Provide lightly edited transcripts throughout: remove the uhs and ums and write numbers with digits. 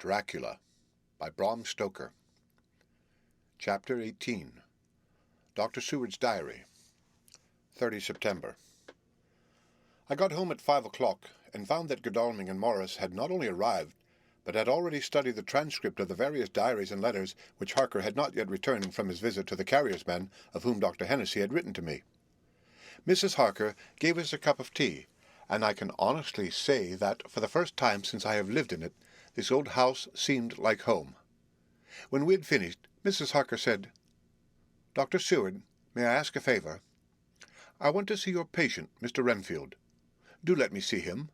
Dracula by Bram Stoker. Chapter 18. Dr. Seward's Diary. 30 September. I got home at 5 o'clock and found that Godalming and Morris had not only arrived, but had already studied the transcript of the various diaries and letters which Harker had not yet returned from his visit to the carrier's man of whom Dr. Hennessy had written to me. Mrs. Harker gave us a cup of tea, and I can honestly say that, for the first time since I have lived in it, this old house seemed like home. When we had finished, Mrs. Harker said, "Dr. Seward, may I ask a favour? I want to see your patient, Mr. Renfield. Do let me see him.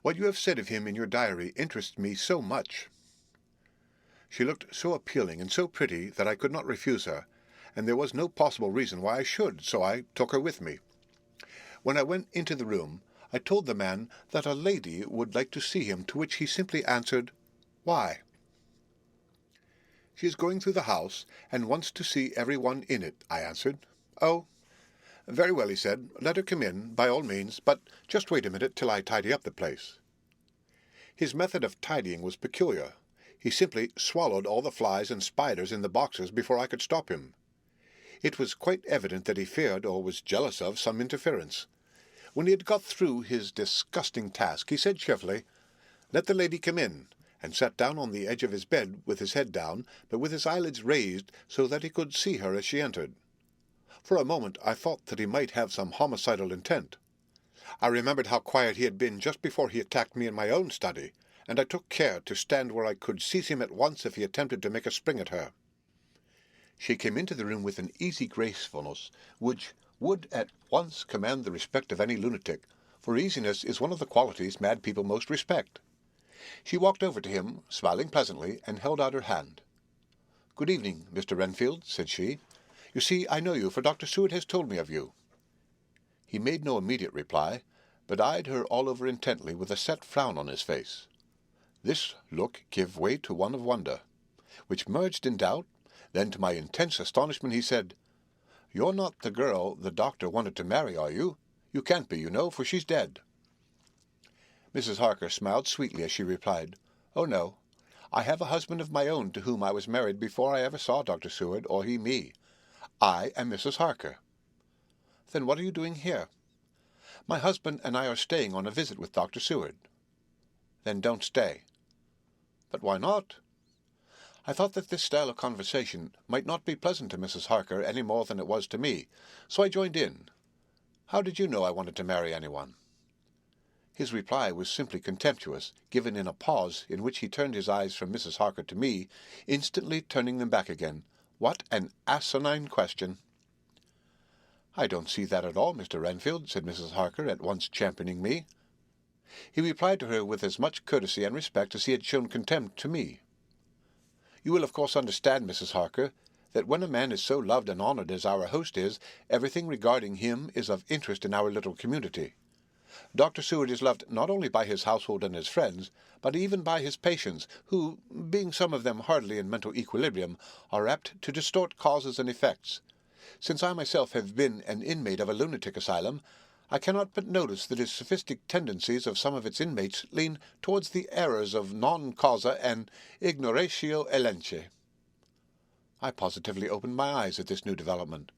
What you have said of him in your diary interests me so much." She looked so appealing and so pretty that I could not refuse her, and there was no possible reason why I should, so I took her with me. When I went into the room, I told the man that a lady would like to see him, to which he simply answered, "Why?" "She is going through the house, and wants to see every one in it," I answered. "Oh, very well," he said. "Let her come in, by all means, but just wait a minute till I tidy up the place." His method of tidying was peculiar. He simply swallowed all the flies and spiders in the boxes before I could stop him. It was quite evident that he feared or was jealous of some interference. When he had got through his disgusting task, he said cheerfully, "Let the lady come in," and sat down on the edge of his bed with his head down, but with his eyelids raised so that he could see her as she entered. For a moment I thought that he might have some homicidal intent. I remembered how quiet he had been just before he attacked me in my own study, and I took care to stand where I could seize him at once if he attempted to make a spring at her. She came into the room with an easy gracefulness which would at once command the respect of any lunatic, for easiness is one of the qualities mad people most respect. She walked over to him, smiling pleasantly, and held out her hand. "Good evening, Mr. Renfield," said she. "You see, I know you, for Dr. Seward has told me of you." He made no immediate reply, but eyed her all over intently with a set frown on his face. This look gave way to one of wonder, which merged in doubt. Then, to my intense astonishment, he said, "You're not the girl the doctor wanted to marry, are you? You can't be, you know, for she's dead." Mrs. Harker smiled sweetly as she replied, "Oh, no. I have a husband of my own to whom I was married before I ever saw Dr. Seward, or he me. I am Mrs. Harker." "Then what are you doing here?" "My husband and I are staying on a visit with Dr. Seward." "Then don't stay." "But why not?" I thought that this style of conversation might not be pleasant to Mrs. Harker any more than it was to me, so I joined in. "How did you know I wanted to marry anyone?" His reply was simply contemptuous, given in a pause in which he turned his eyes from Mrs. Harker to me, instantly turning them back again. What an asinine question! "I don't see that at all, Mr. Renfield," said Mrs. Harker, at once championing me. He replied to her with as much courtesy and respect as he had shown contempt to me. "You will of course understand, Mrs. Harker, that when a man is so loved and honoured as our host is, everything regarding him is of interest in our little community. Dr. Seward is loved not only by his household and his friends, but even by his patients, who, being some of them hardly in mental equilibrium, are apt to distort causes and effects. Since I myself have been an inmate of a lunatic asylum, I cannot but notice that the sophistic tendencies of some of its inmates lean towards the errors of non causa and ignoratio elenchi." I positively opened my eyes at this new development.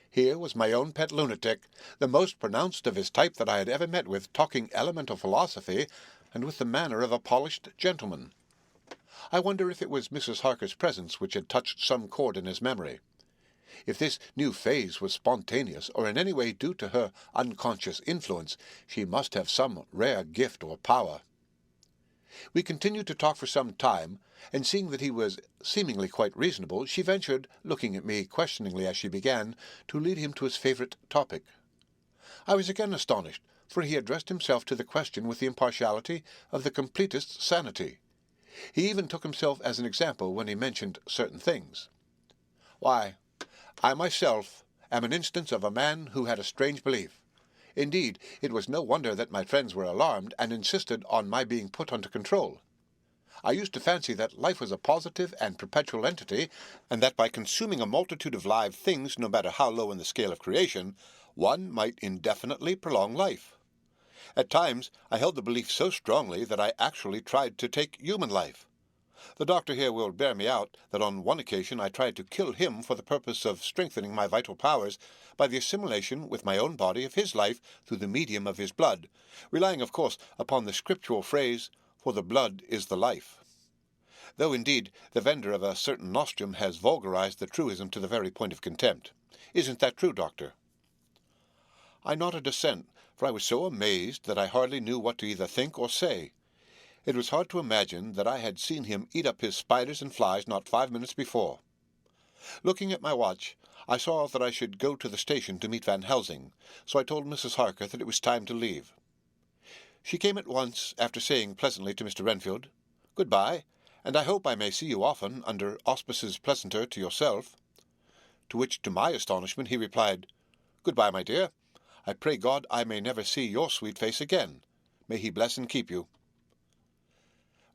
Here was my own pet lunatic, the most pronounced of his type that I had ever met with, talking elemental philosophy, and with the manner of a polished gentleman. I wonder if it was Mrs. Harker's presence which had touched some chord in his memory. If this new phase was spontaneous, or in any way due to her unconscious influence, she must have some rare gift or power. We continued to talk for some time, and seeing that he was seemingly quite reasonable, she ventured, looking at me questioningly as she began, to lead him to his favourite topic. I was again astonished, for he addressed himself to the question with the impartiality of the completest sanity. He even took himself as an example when he mentioned certain things. "Why, I myself am an instance of a man who had a strange belief. Indeed, it was no wonder that my friends were alarmed, and insisted on my being put under control. I used to fancy that life was a positive and perpetual entity, and that by consuming a multitude of live things, no matter how low in the scale of creation, one might indefinitely prolong life. At times I held the belief so strongly that I actually tried to take human life. The doctor here will bear me out that on one occasion I tried to kill him for the purpose of strengthening my vital powers by the assimilation with my own body of his life through the medium of his blood, relying, of course, upon the scriptural phrase, "For the blood is the life." Though, indeed, the vendor of a certain nostrum has vulgarized the truism to the very point of contempt. Isn't that true, Doctor? I nodded assent, for I was so amazed that I hardly knew what to either think or say. It was hard to imagine that I had seen him eat up his spiders and flies not 5 minutes before. Looking at my watch, I saw that I should go to the station to meet Van Helsing, so I told Mrs. Harker that it was time to leave. She came at once, after saying pleasantly to Mr. Renfield, "Good-bye, and I hope I may see you often under auspices pleasanter to yourself." To which, to my astonishment, he replied, "Good-bye, my dear. I pray God I may never see your sweet face again. May he bless and keep you."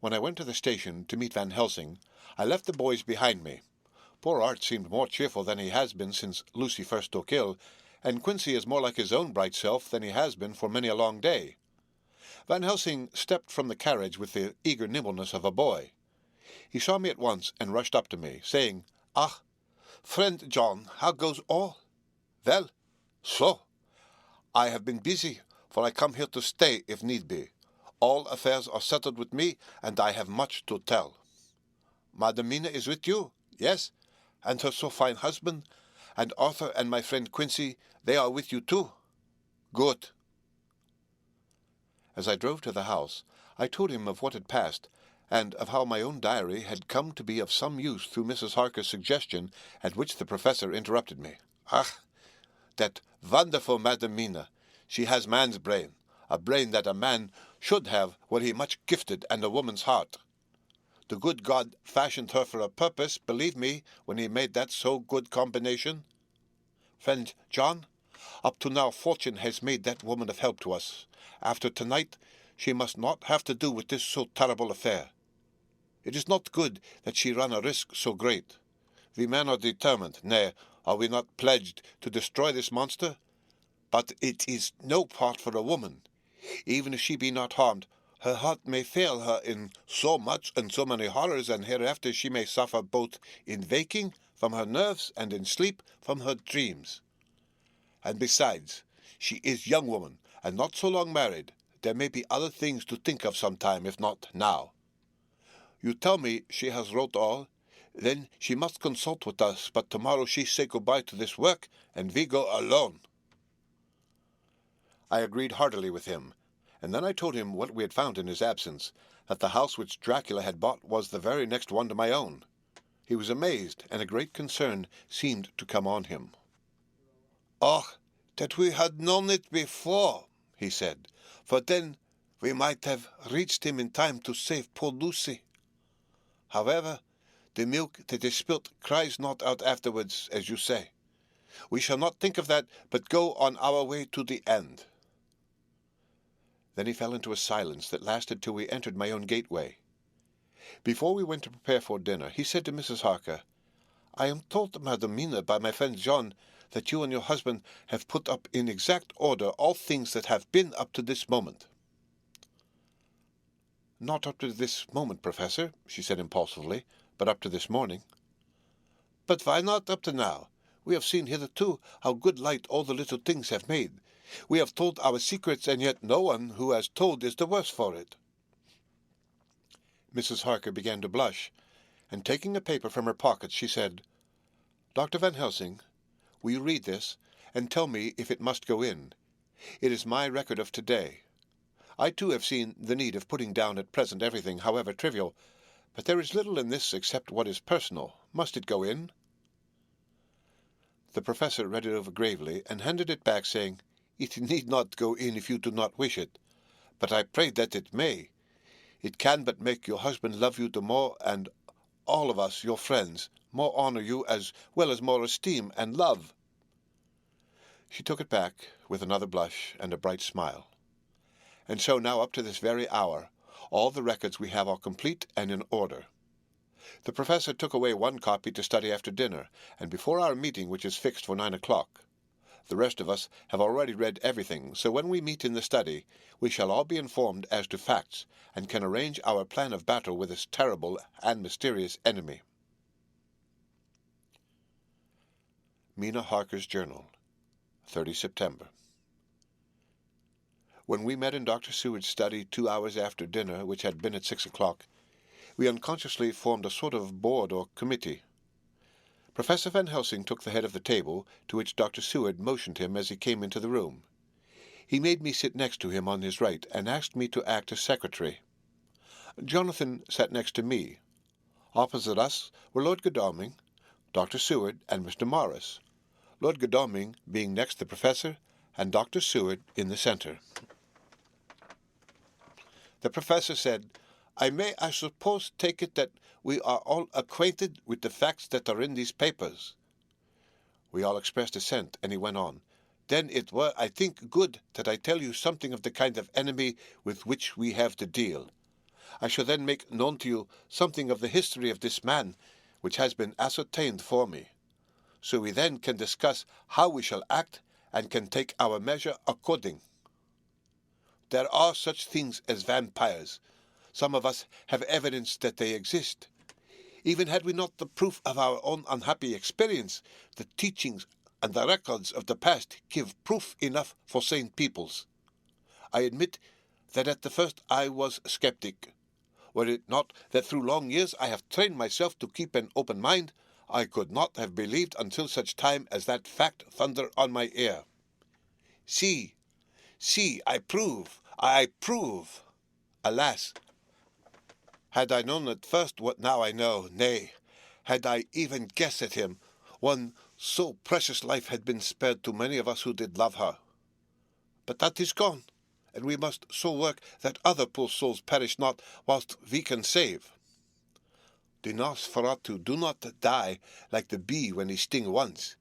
When I went to the station to meet Van Helsing, I left the boys behind me. Poor Art seemed more cheerful than he has been since Lucy first took ill, and Quincy is more like his own bright self than he has been for many a long day. Van Helsing stepped from the carriage with the eager nimbleness of a boy. He saw me at once and rushed up to me, saying, "Ah, friend John, how goes all?" "Well, so. I have been busy, for I come here to stay if need be. All affairs are settled with me, and I have much to tell. Madam Mina is with you, yes, and her so fine husband, and Arthur and my friend Quincy, they are with you too. Good." As I drove to the house, I told him of what had passed, and of how my own diary had come to be of some use through Mrs. Harker's suggestion, at which the professor interrupted me. "Ah, that wonderful Madam Mina! She has man's brain, a brain that a man should have were he much gifted, and a woman's heart. The good God fashioned her for a purpose, believe me, when he made that so good combination. Friend John, up to now fortune has made that woman of help to us. After tonight, she must not have to do with this so terrible affair. It is not good that she run a risk so great. We men are determined, nay, are we not pledged to destroy this monster? But it is no part for a woman. Even if she be not harmed, her heart may fail her in so much and so many horrors, and hereafter she may suffer both in waking from her nerves and in sleep from her dreams. And besides, she is young woman, and not so long married. There may be other things to think of sometime, if not now. You tell me she has wrote all, then she must consult with us, but tomorrow she say goodbye to this work, and we go alone." I agreed heartily with him, and then I told him what we had found in his absence, that the house which Dracula had bought was the very next one to my own. He was amazed, and a great concern seemed to come on him. "Oh, that we had known it before," he said, "for then we might have reached him in time to save poor Lucy. However, the milk that is spilt cries not out afterwards, as you say. We shall not think of that, but go on our way to the end." Then he fell into a silence that lasted till we entered my own gateway. Before we went to prepare for dinner, he said to Mrs. Harker, "I am told, Madam Mina, by my friend John, that you and your husband have put up in exact order all things that have been up to this moment." "Not up to this moment, Professor," she said impulsively, "but up to this morning." "But why not up to now? We have seen hitherto how good light all the little things have made. We have told our secrets, and yet no one who has told is the worse for it." Mrs. Harker began to blush, and taking a paper from her pocket, she said, "Dr. Van Helsing, will you read this, and tell me if it must go in? It is my record of today. I too have seen the need of putting down at present everything, however trivial, but there is little in this except what is personal. Must it go in?" The professor read it over gravely, and handed it back, saying, "It need not go in if you do not wish it, but I pray that it may. It can but make your husband love you the more, and all of us, your friends, more honor you, as well as more esteem and love." She took it back, with another blush and a bright smile. And so now, up to this very hour, all the records we have are complete and in order. The professor took away one copy to study after dinner, and before our meeting, which is fixed for 9 o'clock. The rest of us have already read everything, so when we meet in the study, we shall all be informed as to facts, and can arrange our plan of battle with this terrible and mysterious enemy. Mina Harker's Journal, 30 September. When we met in Dr. Seward's study 2 hours after dinner, which had been at 6 o'clock, we unconsciously formed a sort of board or committee. Professor Van Helsing took the head of the table, to which Dr. Seward motioned him as he came into the room. He made me sit next to him on his right, and asked me to act as secretary. Jonathan sat next to me. Opposite us were Lord Godalming, Dr. Seward, and Mr. Morris, Lord Godalming being next the Professor, and Dr. Seward in the centre. The Professor said, "I may, I suppose, take it that we are all acquainted with the facts that are in these papers." We all expressed assent, and he went on, "Then it were, I think, good that I tell you something of the kind of enemy with which we have to deal. I shall then make known to you something of the history of this man, which has been ascertained for me. So we then can discuss how we shall act, and can take our measure according. There are such things as vampires. Some of us have evidence that they exist. Even had we not the proof of our own unhappy experience, the teachings and the records of the past give proof enough for sane peoples. I admit that at the first I was skeptic. Were it not that through long years I have trained myself to keep an open mind, I could not have believed until such time as that fact thundered on my ear. See, I prove. Alas! Had I known at first what now I know, nay, had I even guessed at him, one so precious life had been spared to many of us who did love her. But that is gone, and we must so work that other poor souls perish not whilst we can save. The Nosferatu do not die like the bee when he sting once.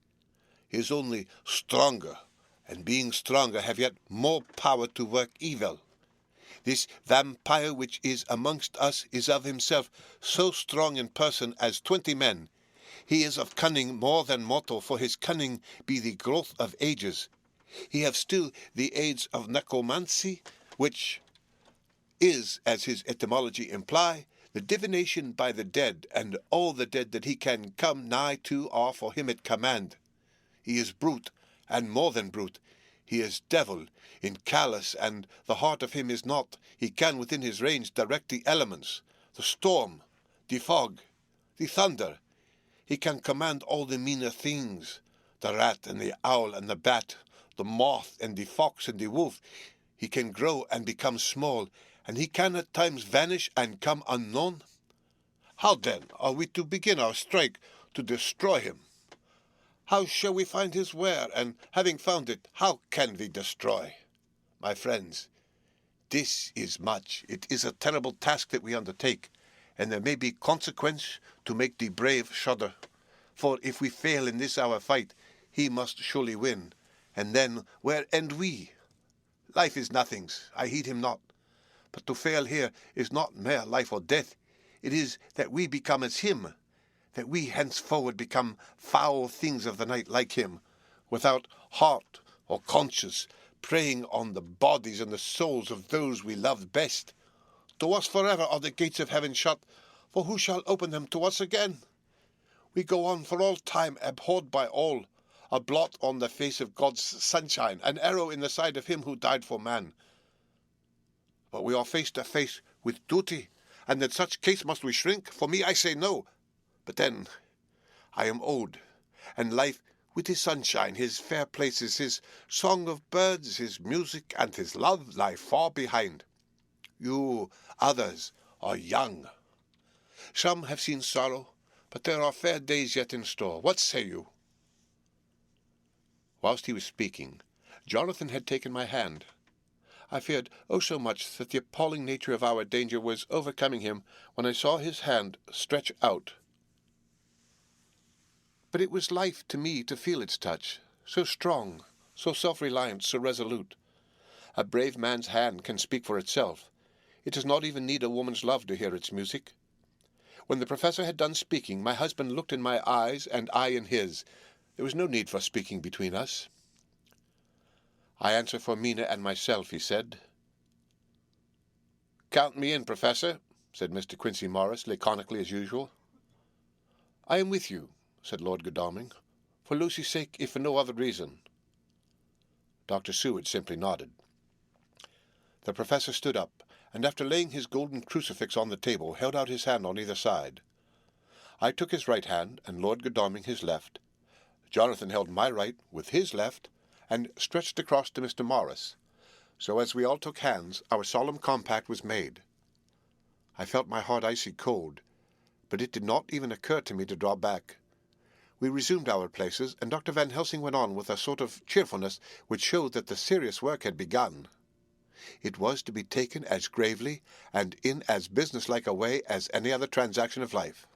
He is only stronger, and being stronger have yet more power to work evil. This vampire which is amongst us is of himself so strong in person as 20 men. He is of cunning more than mortal, for his cunning be the growth of ages. He have still the aids of necromancy, which is, as his etymology imply, the divination by the dead, and all the dead that he can come nigh to are for him at command. He is brute, and more than brute. He is devil, in callous, and the heart of him is not. He can within his range direct the elements, the storm, the fog, the thunder. He can command all the meaner things, the rat and the owl and the bat, the moth and the fox and the wolf. He can grow and become small, and he can at times vanish and come unknown. How then are we to begin our strike to destroy him? How shall we find his where, and having found it, how can we destroy? My friends, this is much. It is a terrible task that we undertake, and there may be consequence to make the brave shudder. For if we fail in this our fight, he must surely win, and then where end we? Life is nothings, I heed him not. But to fail here is not mere life or death. It is that we become as him, that we henceforward become foul things of the night like him, without heart or conscience, preying on the bodies and the souls of those we loved best. To us forever are the gates of heaven shut, for who shall open them to us again? We go on for all time, abhorred by all, a blot on the face of God's sunshine, an arrow in the side of him who died for man. But we are face to face with duty, and in such case must we shrink? For me, I say no. But then, I am old, and life, with his sunshine, his fair places, his song of birds, his music, and his love, lie far behind. You, others, are young. Some have seen sorrow, but there are fair days yet in store. What say you? Whilst he was speaking, Jonathan had taken my hand. I feared, oh so much, that the appalling nature of our danger was overcoming him when I saw his hand stretch out. But it was life to me to feel its touch, so strong, so self-reliant, so resolute. A brave man's hand can speak for itself. It does not even need a woman's love to hear its music. When the Professor had done speaking, my husband looked in my eyes and I in his. There was no need for speaking between us. "I answer for Mina and myself," he said. "Count me in, Professor," said Mr. Quincy Morris, laconically as usual. "I am with you," said Lord Godalming, "for Lucy's sake, if for no other reason." Dr. Seward simply nodded. The Professor stood up, and after laying his golden crucifix on the table, held out his hand on either side. I took his right hand, and Lord Godalming his left. Jonathan held my right with his left, and stretched across to Mr. Morris. So as we all took hands, our solemn compact was made. I felt my heart icy cold, but it did not even occur to me to draw back. We resumed our places, and Dr. Van Helsing went on with a sort of cheerfulness which showed that the serious work had begun. It was to be taken as gravely and in as businesslike a way as any other transaction of life.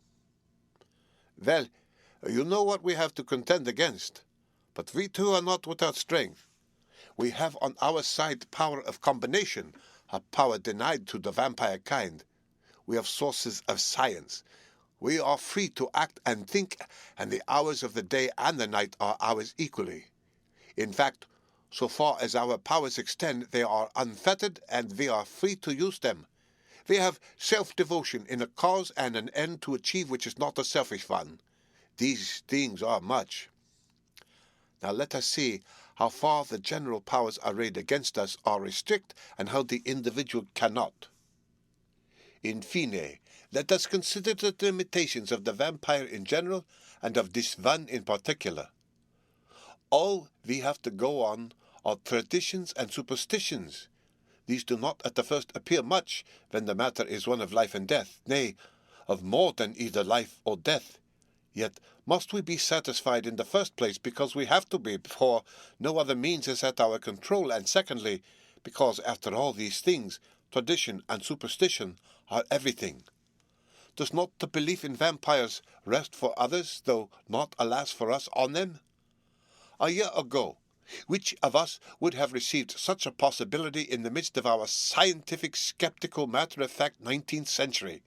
"Well, you know what we have to contend against, but we too are not without strength. We have on our side power of combination, a power denied to the vampire kind. We have sources of science. We are free to act and think, and the hours of the day and the night are ours equally. In fact, so far as our powers extend, they are unfettered, and we are free to use them. We have self-devotion in a cause and an end to achieve which is not a selfish one. These things are much. Now let us see how far the general powers arrayed against us are restrict, and how the individual cannot. In fine, let us consider the limitations of the vampire in general, and of this one in particular. All we have to go on are traditions and superstitions. These do not at the first appear much, when the matter is one of life and death, nay, of more than either life or death. Yet must we be satisfied in the first place because we have to be, for no other means is at our control, and secondly, because after all these things, tradition and superstition are everything. Does not the belief in vampires rest for others, though not, alas, for us, on them? A year ago, which of us would have received such a possibility in the midst of our scientific, skeptical, matter-of-fact 19th century?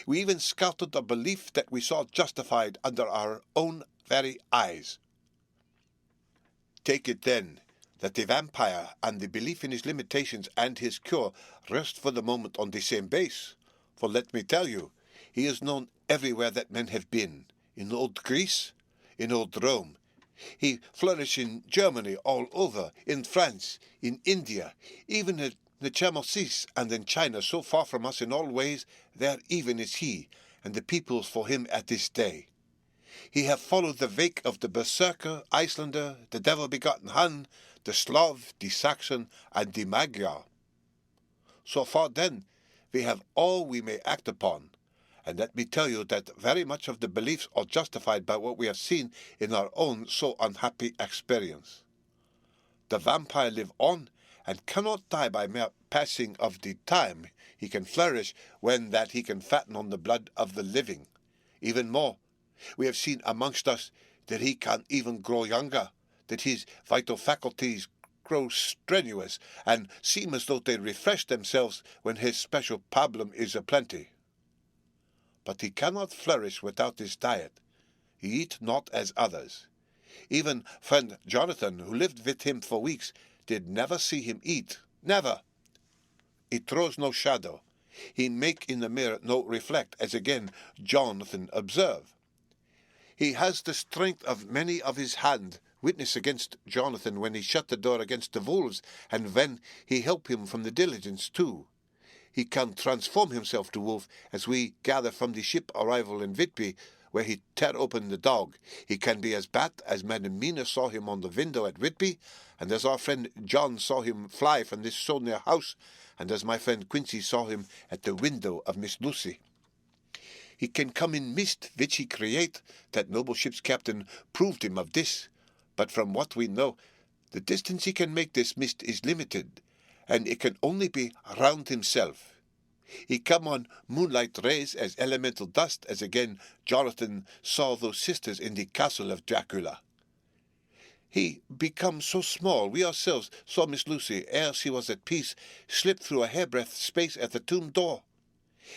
We even scouted a belief that we saw justified under our own very eyes. Take it, then, that the vampire and the belief in his limitations and his cure rest for the moment on the same base. For let me tell you, he is known everywhere that men have been, in old Greece, in old Rome. He flourished in Germany all over, in France, in India, even in the Chamosis, and in China, so far from us in all ways, there even is he, and the peoples for him at this day. He have followed the wake of the Berserker, Icelander, the devil-begotten Hun, the Slav, the Saxon, and the Magyar. So far, then, we have all we may act upon, and let me tell you that very much of the beliefs are justified by what we have seen in our own so unhappy experience. The vampire live on, and cannot die by mere passing of the time. He can flourish when that he can fatten on the blood of the living. Even more, we have seen amongst us that he can even grow younger, that his vital faculties grow strenuous, and seem as though they refresh themselves when his special pabulum is aplenty. But he cannot flourish without his diet. He eat not as others. Even friend Jonathan, who lived with him for weeks, did never see him eat. Never. He throws no shadow. He make in the mirror no reflect, as again Jonathan observe. He has the strength of many of his hand, witness against Jonathan when he shut the door against the wolves, and when he help him from the diligence too. He can transform himself to wolf, as we gather from the ship arrival in Whitby, where he tear open the dog. He can be as bat as Madam Mina saw him on the window at Whitby, and as our friend John saw him fly from this so near house, and as my friend Quincy saw him at the window of Miss Lucy. He can come in mist, which he create. That noble ship's captain proved him of this. But from what we know, the distance he can make this mist is limited, and it can only be round himself. He come on moonlight rays as elemental dust, as again Jonathan saw those sisters in the castle of Dracula. He become so small, we ourselves saw Miss Lucy, ere she was at peace, slip through a hairbreadth space at the tomb door.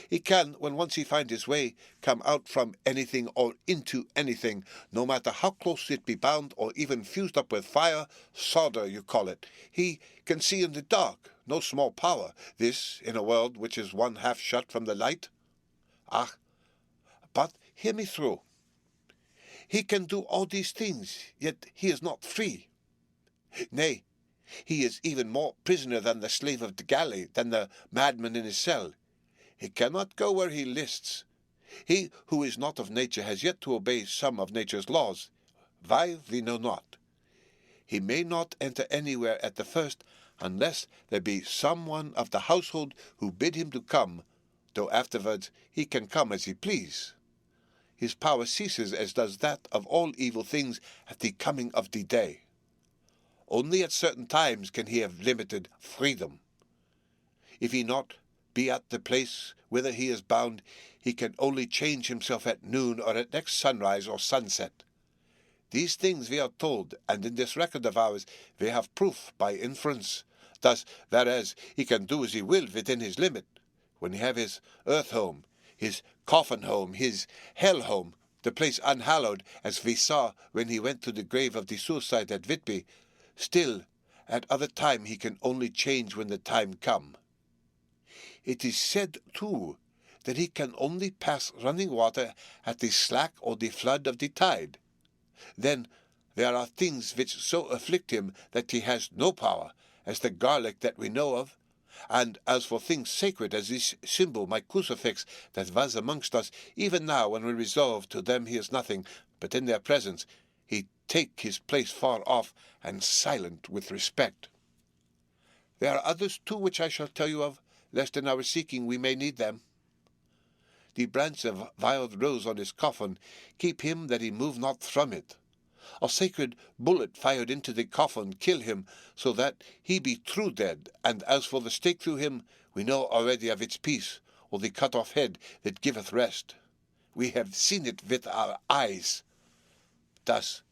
He can, when once he find his way, come out from anything or into anything, no matter how close it be bound or even fused up with fire, solder you call it. He can see in the dark, no small power, this, in a world which is one half shut from the light. Ah, but hear me through. He can do all these things, yet he is not free. Nay, he is even more prisoner than the slave of the galley, than the madman in his cell. He cannot go where he lists. He who is not of nature has yet to obey some of nature's laws. Why, we know not. He may not enter anywhere at the first, unless there be some one of the household who bid him to come, though afterwards he can come as he please. His power ceases as does that of all evil things at the coming of the day. Only at certain times can he have limited freedom. If he not be at the place whither he is bound, he can only change himself at noon or at next sunrise or sunset. These things we are told, and in this record of ours we have proof by inference. Thus, whereas he can do as he will within his limit, when he have his earth home, his coffin home, his hell home, the place unhallowed, as we saw when he went to the grave of the suicide at Whitby, still, at other time he can only change when the time come. It is said, too, that he can only pass running water at the slack or the flood of the tide. Then there are things which so afflict him that he has no power, as the garlic that we know of. And as for things sacred as this symbol, my crucifix, that was amongst us, even now when we resolve to them he is nothing, but in their presence he take his place far off, and silent with respect. There are others too which I shall tell you of, lest in our seeking we may need them. The branch of wild rose on his coffin keep him that he move not from it. A sacred bullet fired into the coffin kill him, so that he be true dead, and as for the stake through him, we know already of its piece, or the cut-off head that giveth rest. We have seen it with our eyes. Thus,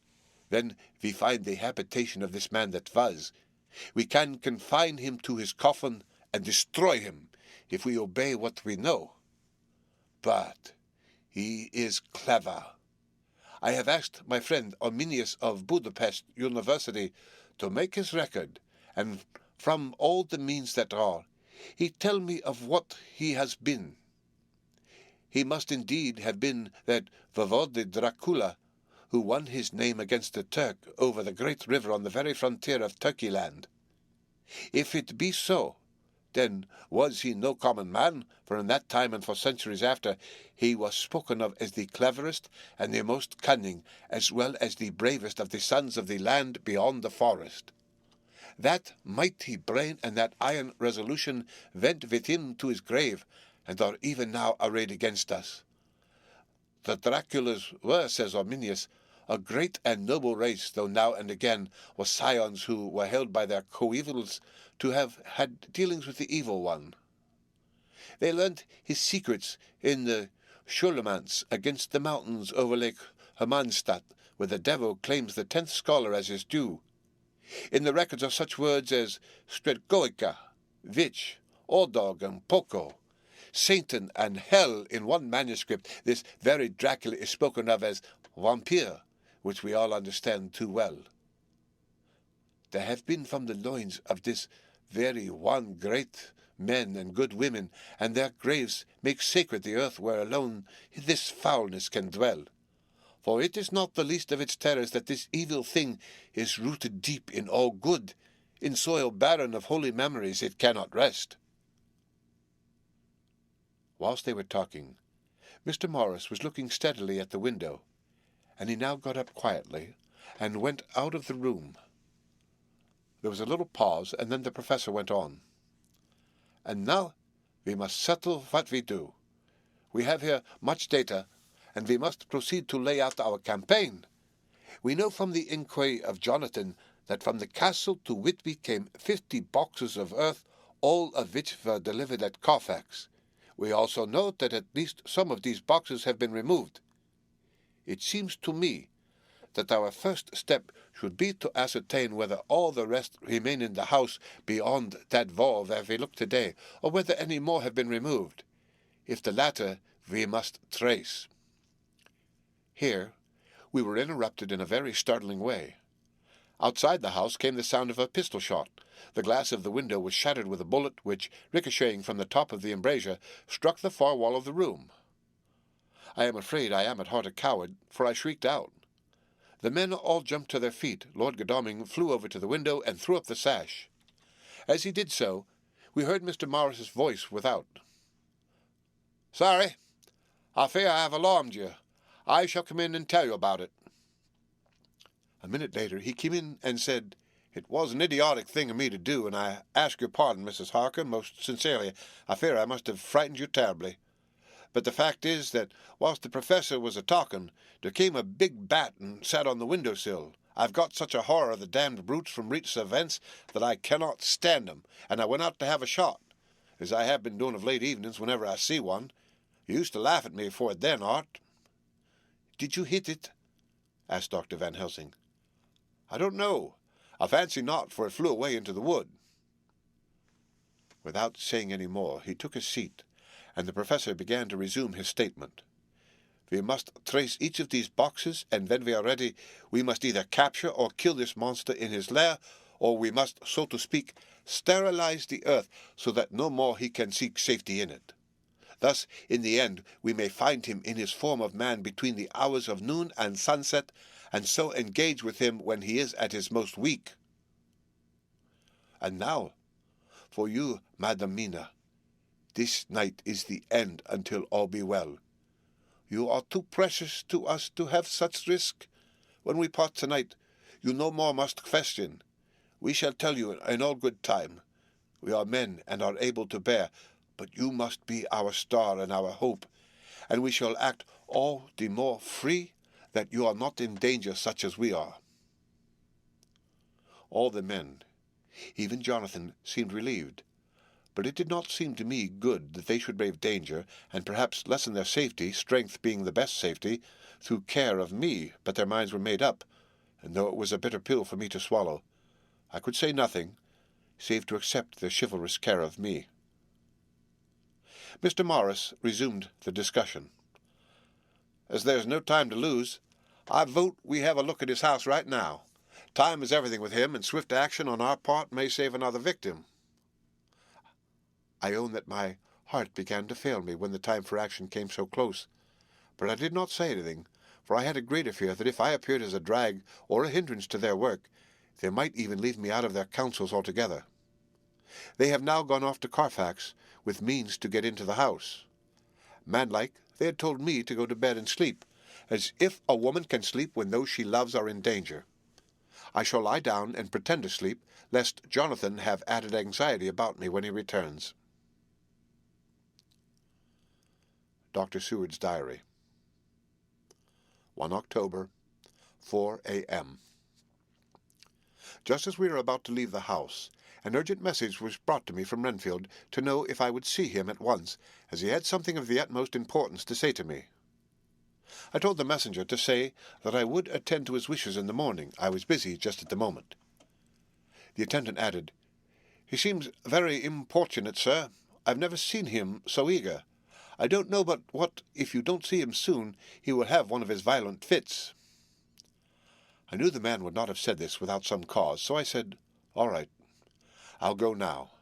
when we find the habitation of this man that was, we can confine him to his coffin and destroy him, if we obey what we know. But he is clever. I have asked my friend Arminius of Budapest University to make his record, and from all the means that are, he tell me of what he has been. He must indeed have been that Count Dracula, who won his name against the Turk over the great river on the very frontier of Turkeyland. If it be so, then was he no common man, for in that time and for centuries after, he was spoken of as the cleverest and the most cunning, as well as the bravest of the sons of the land beyond the forest. That mighty brain and that iron resolution went with him to his grave, and are even now arrayed against us. The Draculas were, says Arminius, a great and noble race, though now and again were scions who were held by their coevals to have had dealings with the evil one. They learnt his secrets in the Schulmans against the mountains over Lake Hermannstadt, where the devil claims the 10th scholar as his due. In the records are such words as Stretgoica, Witch, Ordog, and Poco, Satan and Hell in one manuscript. This very Dracula is spoken of as vampire, which we all understand too well. There have been from the loins of this very one great men and good women, and their graves make sacred the earth where alone this foulness can dwell. For it is not the least of its terrors that this evil thing is rooted deep in all good. In soil barren of holy memories it cannot rest. Whilst they were talking, Mr. Morris was looking steadily at the window, and he now got up quietly and went out of the room. There was a little pause, and then the professor went on. And now we must settle what we do. We have here much data, and we must proceed to lay out our campaign. We know from the inquiry of Jonathan that from the castle to Whitby came 50 boxes of earth, all of which were delivered at Carfax. We also note that at least some of these boxes have been removed. It seems to me that our first step should be to ascertain whether all the rest remain in the house beyond that wall where we look today, or whether any more have been removed. If the latter, we must trace." Here we were interrupted in a very startling way. Outside the house came the sound of a pistol shot. The glass of the window was shattered with a bullet which, ricocheting from the top of the embrasure, struck the far wall of the room. I am afraid I am at heart a coward, for I shrieked out. The men all jumped to their feet. Lord Godalming flew over to the window and threw up the sash. As he did so, we heard Mr. Morris's voice without. "Sorry, I fear I have alarmed you. I shall come in and tell you about it." A minute later he came in and said, "It was an idiotic thing of me to do, and I ask your pardon, Mrs. Harker, most sincerely. I fear I must have frightened you terribly. But the fact is that, whilst the Professor was a-talking, there came a big bat and sat on the window-sill. I've got such a horror of the damned brutes from recent events that I cannot stand 'em, and I went out to have a shot, as I have been doing of late evenings whenever I see one. You used to laugh at me for it then, Art." "Did you hit it?" asked Dr. Van Helsing. "I don't know. I fancy not, for it flew away into the wood." Without saying any more, he took his seat, and the Professor began to resume his statement. "We must trace each of these boxes, and when we are ready, we must either capture or kill this monster in his lair, or we must, so to speak, sterilize the earth so that no more he can seek safety in it. Thus, in the end, we may find him in his form of man between the hours of noon and sunset, and so engage with him when he is at his most weak. And now, for you, Madam Mina, this night is the end until all be well. You are too precious to us to have such risk. When we part tonight, you no more must question. We shall tell you in all good time. We are men and are able to bear, but you must be our star and our hope, and we shall act all the more free that you are not in danger such as we are." All the men, even Jonathan, seemed relieved, but it did not seem to me good that they should brave danger, and perhaps lessen their safety, strength being the best safety, through care of me. But their minds were made up, and though it was a bitter pill for me to swallow, I could say nothing, save to accept their chivalrous care of me. Mr. Morris resumed the discussion. "As there's no time to lose, I vote we have a look at his house right now. Time is everything with him, and swift action on our part may save another victim." I own that my heart began to fail me when the time for action came so close, but I did not say anything, for I had a greater fear that if I appeared as a drag or a hindrance to their work, they might even leave me out of their counsels altogether. They have now gone off to Carfax, with means to get into the house. Manlike, they had told me to go to bed and sleep, as if a woman can sleep when those she loves are in danger. I shall lie down and pretend to sleep, lest Jonathan have added anxiety about me when he returns. Dr. Seward's Diary. 1 October, 4 a.m. Just as we were about to leave the house, an urgent message was brought to me from Renfield to know if I would see him at once, as he had something of the utmost importance to say to me. I told the messenger to say that I would attend to his wishes in the morning. I was busy just at the moment. The attendant added, "He seems very importunate, sir. I've never seen him so eager. I don't know but what, if you don't see him soon, he will have one of his violent fits." I knew the man would not have said this without some cause, so I said, "All right, I'll go now,"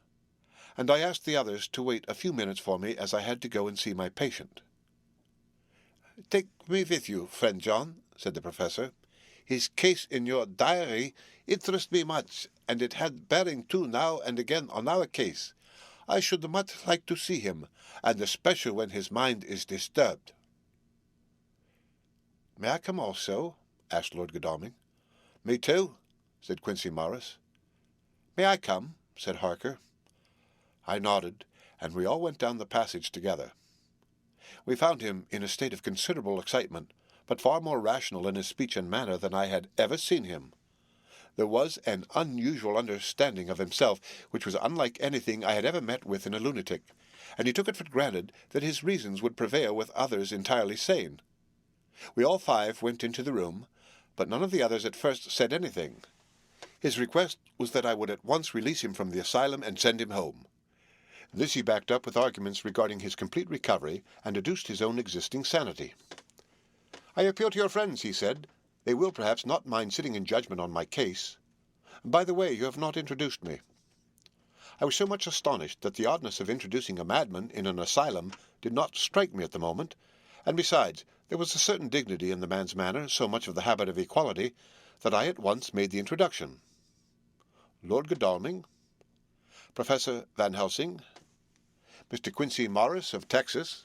and I asked the others to wait a few minutes for me, as I had to go and see my patient. "Take me with you, friend John," said the Professor. "His case in your diary interests me much, and it had bearing too now and again on our case. I should much like to see him, and especially when his mind is disturbed." "May I come also?" asked Lord Godalming. "Me too," said Quincey Morris. "May I come?" said Harker. I nodded, and we all went down the passage together. We found him in a state of considerable excitement, but far more rational in his speech and manner than I had ever seen him. There was an unusual understanding of himself, which was unlike anything I had ever met with in a lunatic, and he took it for granted that his reasons would prevail with others entirely sane. We all five went into the room, but none of the others at first said anything. His request was that I would at once release him from the asylum and send him home. This he backed up with arguments regarding his complete recovery and adduced his own existing sanity. "I appeal to your friends," he said. "They will perhaps not mind sitting in judgment on my case. By the way, you have not introduced me." I was so much astonished that the oddness of introducing a madman in an asylum did not strike me at the moment, and besides, there was a certain dignity in the man's manner, so much of the habit of equality, that I at once made the introduction. Lord Godalming, Professor Van Helsing, Mr. Quincy Morris of Texas,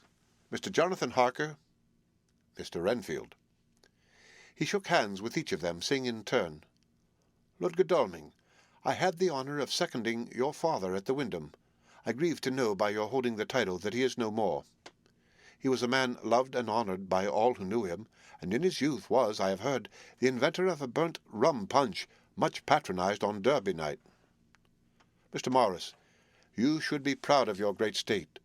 Mr. Jonathan Harker, Mr. Renfield. He shook hands with each of them, saying in turn, "Lord Godalming, I had the honour of seconding your father at the Wyndham. I grieve to know by your holding the title that he is no more. He was a man loved and honoured by all who knew him, and in his youth was, I have heard, the inventor of a burnt rum punch, much patronized on Derby night. Mr. Morris, you should be proud of your great state.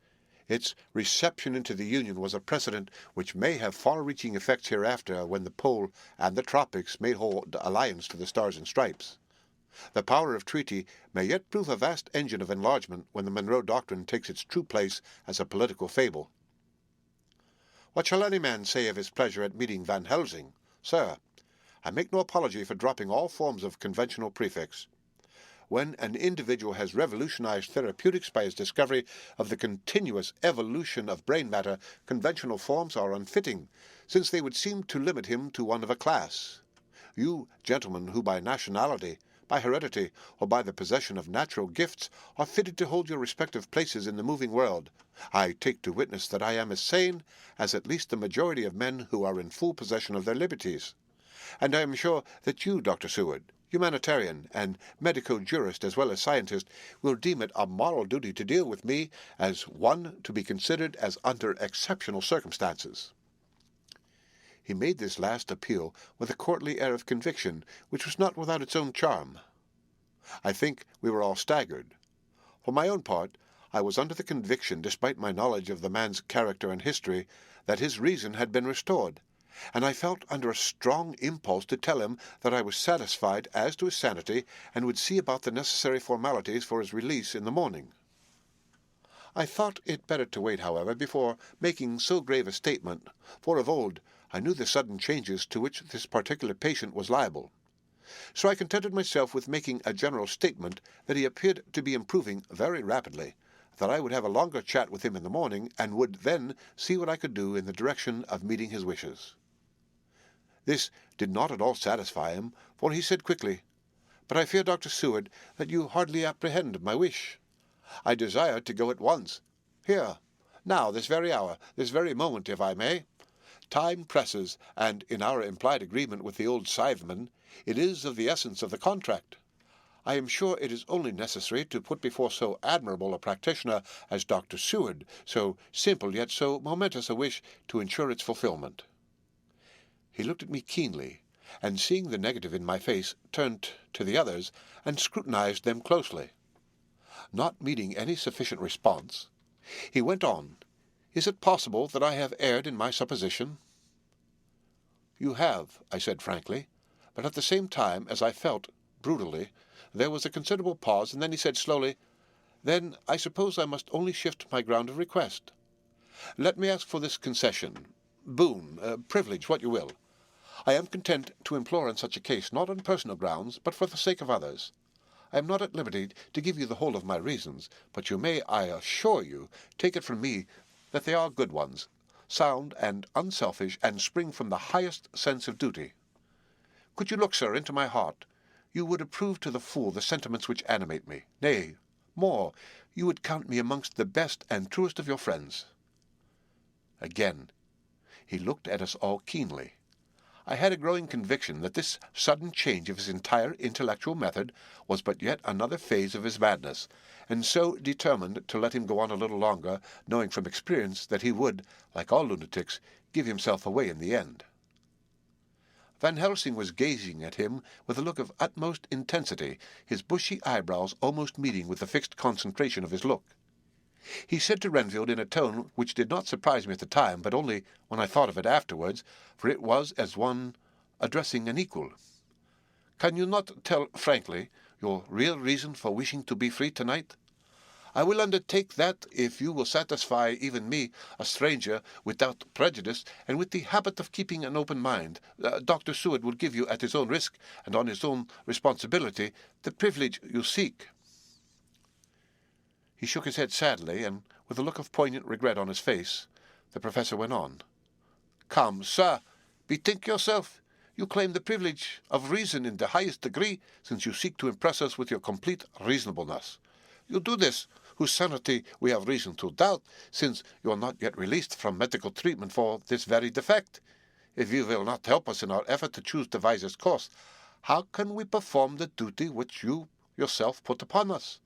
Its reception into the Union was a precedent which may have far-reaching effects hereafter when the Pole and the Tropics may hold alliance to the Stars and Stripes. The power of treaty may yet prove a vast engine of enlargement when the Monroe Doctrine takes its true place as a political fable. What shall any man say of his pleasure at meeting Van Helsing? Sir, I make no apology for dropping all forms of conventional prefix. When an individual has revolutionized therapeutics by his discovery of the continuous evolution of brain matter, conventional forms are unfitting, since they would seem to limit him to one of a class. You, gentlemen, who by nationality, by heredity, or by the possession of natural gifts, are fitted to hold your respective places in the moving world, I take to witness that I am as sane as at least the majority of men who are in full possession of their liberties. And I am sure that you, Dr. Seward, humanitarian and medico-jurist as well as scientist, will deem it a moral duty to deal with me as one to be considered as under exceptional circumstances. He made this last appeal with a courtly air of conviction, which was not without its own charm. I think we were all staggered. For my own part, I was under the conviction, despite my knowledge of the man's character and history, that his reason had been restored, and I felt under a strong impulse to tell him that I was satisfied as to his sanity and would see about the necessary formalities for his release in the morning. I thought it better to wait, however, before making so grave a statement, for of old I knew the sudden changes to which this particular patient was liable. So I contented myself with making a general statement that he appeared to be improving very rapidly, that I would have a longer chat with him in the morning, and would then see what I could do in the direction of meeting his wishes. This did not at all satisfy him, for he said quickly, "But I fear, Dr. Seward, that you hardly apprehend my wish. I desire to go at once. Here, now, this very hour, this very moment, if I may. Time presses, and in our implied agreement with the old scytheman, it is of the essence of the contract. I am sure it is only necessary to put before so admirable a practitioner as Dr. Seward so simple yet so momentous a wish to ensure its fulfillment." He looked at me keenly, and seeing the negative in my face, turned to the others and scrutinized them closely. Not meeting any sufficient response, he went on, "Is it possible that I have erred in my supposition?" "You have," I said frankly, but at the same time, as I felt, brutally, there was a considerable pause, and then he said slowly, "Then I suppose I must only shift my ground of request. Let me ask for this concession, boon, privilege, what you will. I am content to implore in such a case, not on personal grounds, but for the sake of others. I am not at liberty to give you the whole of my reasons, but you may, I assure you, take it from me that they are good ones, sound and unselfish, and spring from the highest sense of duty. Could you look, sir, into my heart, you would approve to the full the sentiments which animate me. Nay, more, you would count me amongst the best and truest of your friends." Again he looked at us all keenly. I had a growing conviction that this sudden change of his entire intellectual method was but yet another phase of his madness, and so determined to let him go on a little longer, knowing from experience that he would, like all lunatics, give himself away in the end. Van Helsing was gazing at him with a look of utmost intensity, his bushy eyebrows almost meeting with the fixed concentration of his look. He said to Renfield in a tone which did not surprise me at the time, but only when I thought of it afterwards, for it was as one addressing an equal, "Can you not tell frankly your real reason for wishing to be free tonight? I will undertake that, if you will satisfy even me, a stranger, without prejudice, and with the habit of keeping an open mind, Dr. Seward will give you, at his own risk and on his own responsibility, the privilege you seek." He shook his head sadly, and with a look of poignant regret on his face, the professor went on. "Come, sir, bethink yourself. You claim the privilege of reason in the highest degree, since you seek to impress us with your complete reasonableness. You do this, whose sanity we have reason to doubt, since you are not yet released from medical treatment for this very defect. If you will not help us in our effort to choose the wisest course, how can we perform the duty which you yourself put upon us?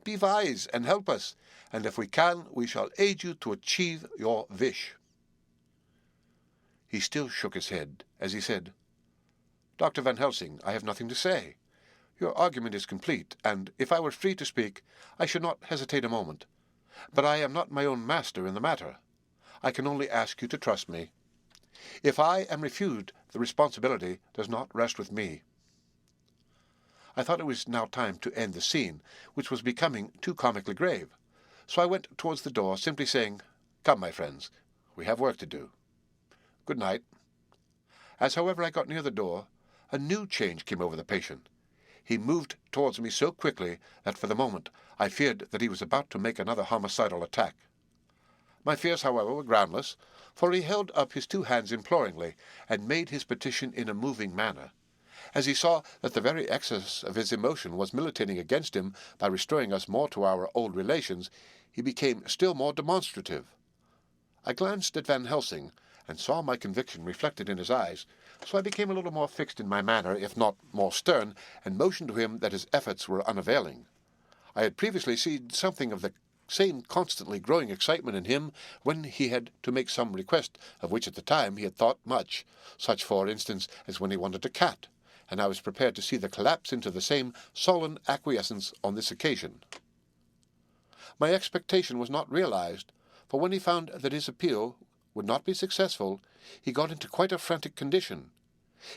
Be wise and help us, and if we can, we shall aid you to achieve your wish." He still shook his head as he said, "Dr. Van Helsing, I have nothing to say. Your argument is complete, and if I were free to speak, I should not hesitate a moment. But I am not my own master in the matter. I can only ask you to trust me. If I am refused, the responsibility does not rest with me." I thought it was now time to end the scene, which was becoming too comically grave, so I went towards the door, simply saying, "Come, my friends, we have work to do. Good night." As, however, I got near the door, a new change came over the patient. He moved towards me so quickly that for the moment I feared that he was about to make another homicidal attack. My fears, however, were groundless, for he held up his two hands imploringly, and made his petition in a moving manner. As he saw that the very excess of his emotion was militating against him by restoring us more to our old relations, he became still more demonstrative. I glanced at Van Helsing, and saw my conviction reflected in his eyes, so I became a little more fixed in my manner, if not more stern, and motioned to him that his efforts were unavailing. I had previously seen something of the same constantly growing excitement in him when he had to make some request of which at the time he had thought much, such, for instance, as when he wanted a cat, and I was prepared to see the collapse into the same sullen acquiescence on this occasion. My expectation was not realized, for when he found that his appeal would not be successful, he got into quite a frantic condition.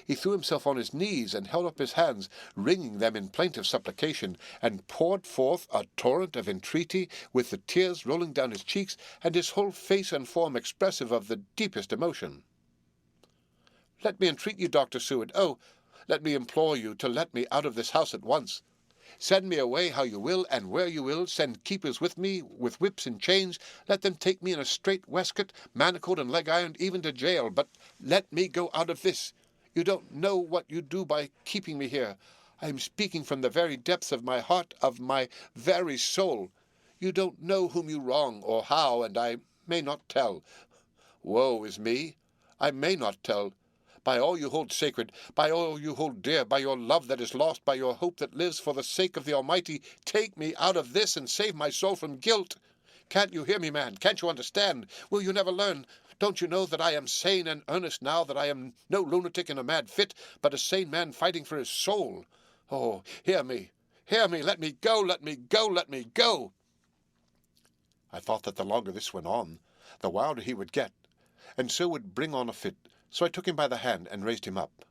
He threw himself on his knees and held up his hands, wringing them in plaintive supplication, and poured forth a torrent of entreaty, with the tears rolling down his cheeks, and his whole face and form expressive of the deepest emotion. "Let me entreat you, Dr. Seward, oh, let me implore you to let me out of this house at once. Send me away how you will, and where you will. Send keepers with me, with whips and chains. Let them take me in a strait waistcoat, manacled and leg-ironed, even to jail. But let me go out of this. You don't know what you do by keeping me here. I am speaking from the very depths of my heart, of my very soul. You don't know whom you wrong, or how, and I may not tell. Woe is me! I may not tell. By all you hold sacred, by all you hold dear, by your love that is lost, by your hope that lives, for the sake of the Almighty, take me out of this and save my soul from guilt. Can't you hear me, man? Can't you understand? Will you never learn? Don't you know that I am sane and earnest now, that I am no lunatic in a mad fit, but a sane man fighting for his soul? Oh, hear me, let me go, let me go, let me go." I thought that the longer this went on, the wilder he would get, and so would bring on a fit, so I took him by the hand and raised him up.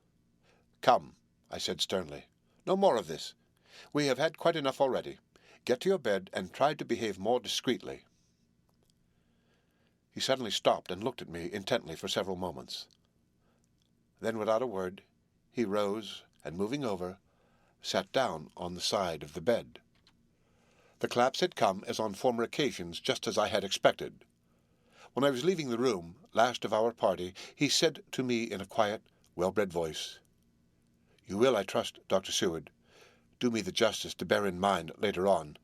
"Come," I said sternly, "no more of this. We have had quite enough already. Get to your bed and try to behave more discreetly." He suddenly stopped and looked at me intently for several moments. Then, without a word, he rose and, moving over, sat down on the side of the bed. The collapse had come, as on former occasions, just as I had expected. When I was leaving the room, last of our party, he said to me in a quiet, well-bred voice, "You will, I trust, Dr. Seward, do me the justice to bear in mind, later on,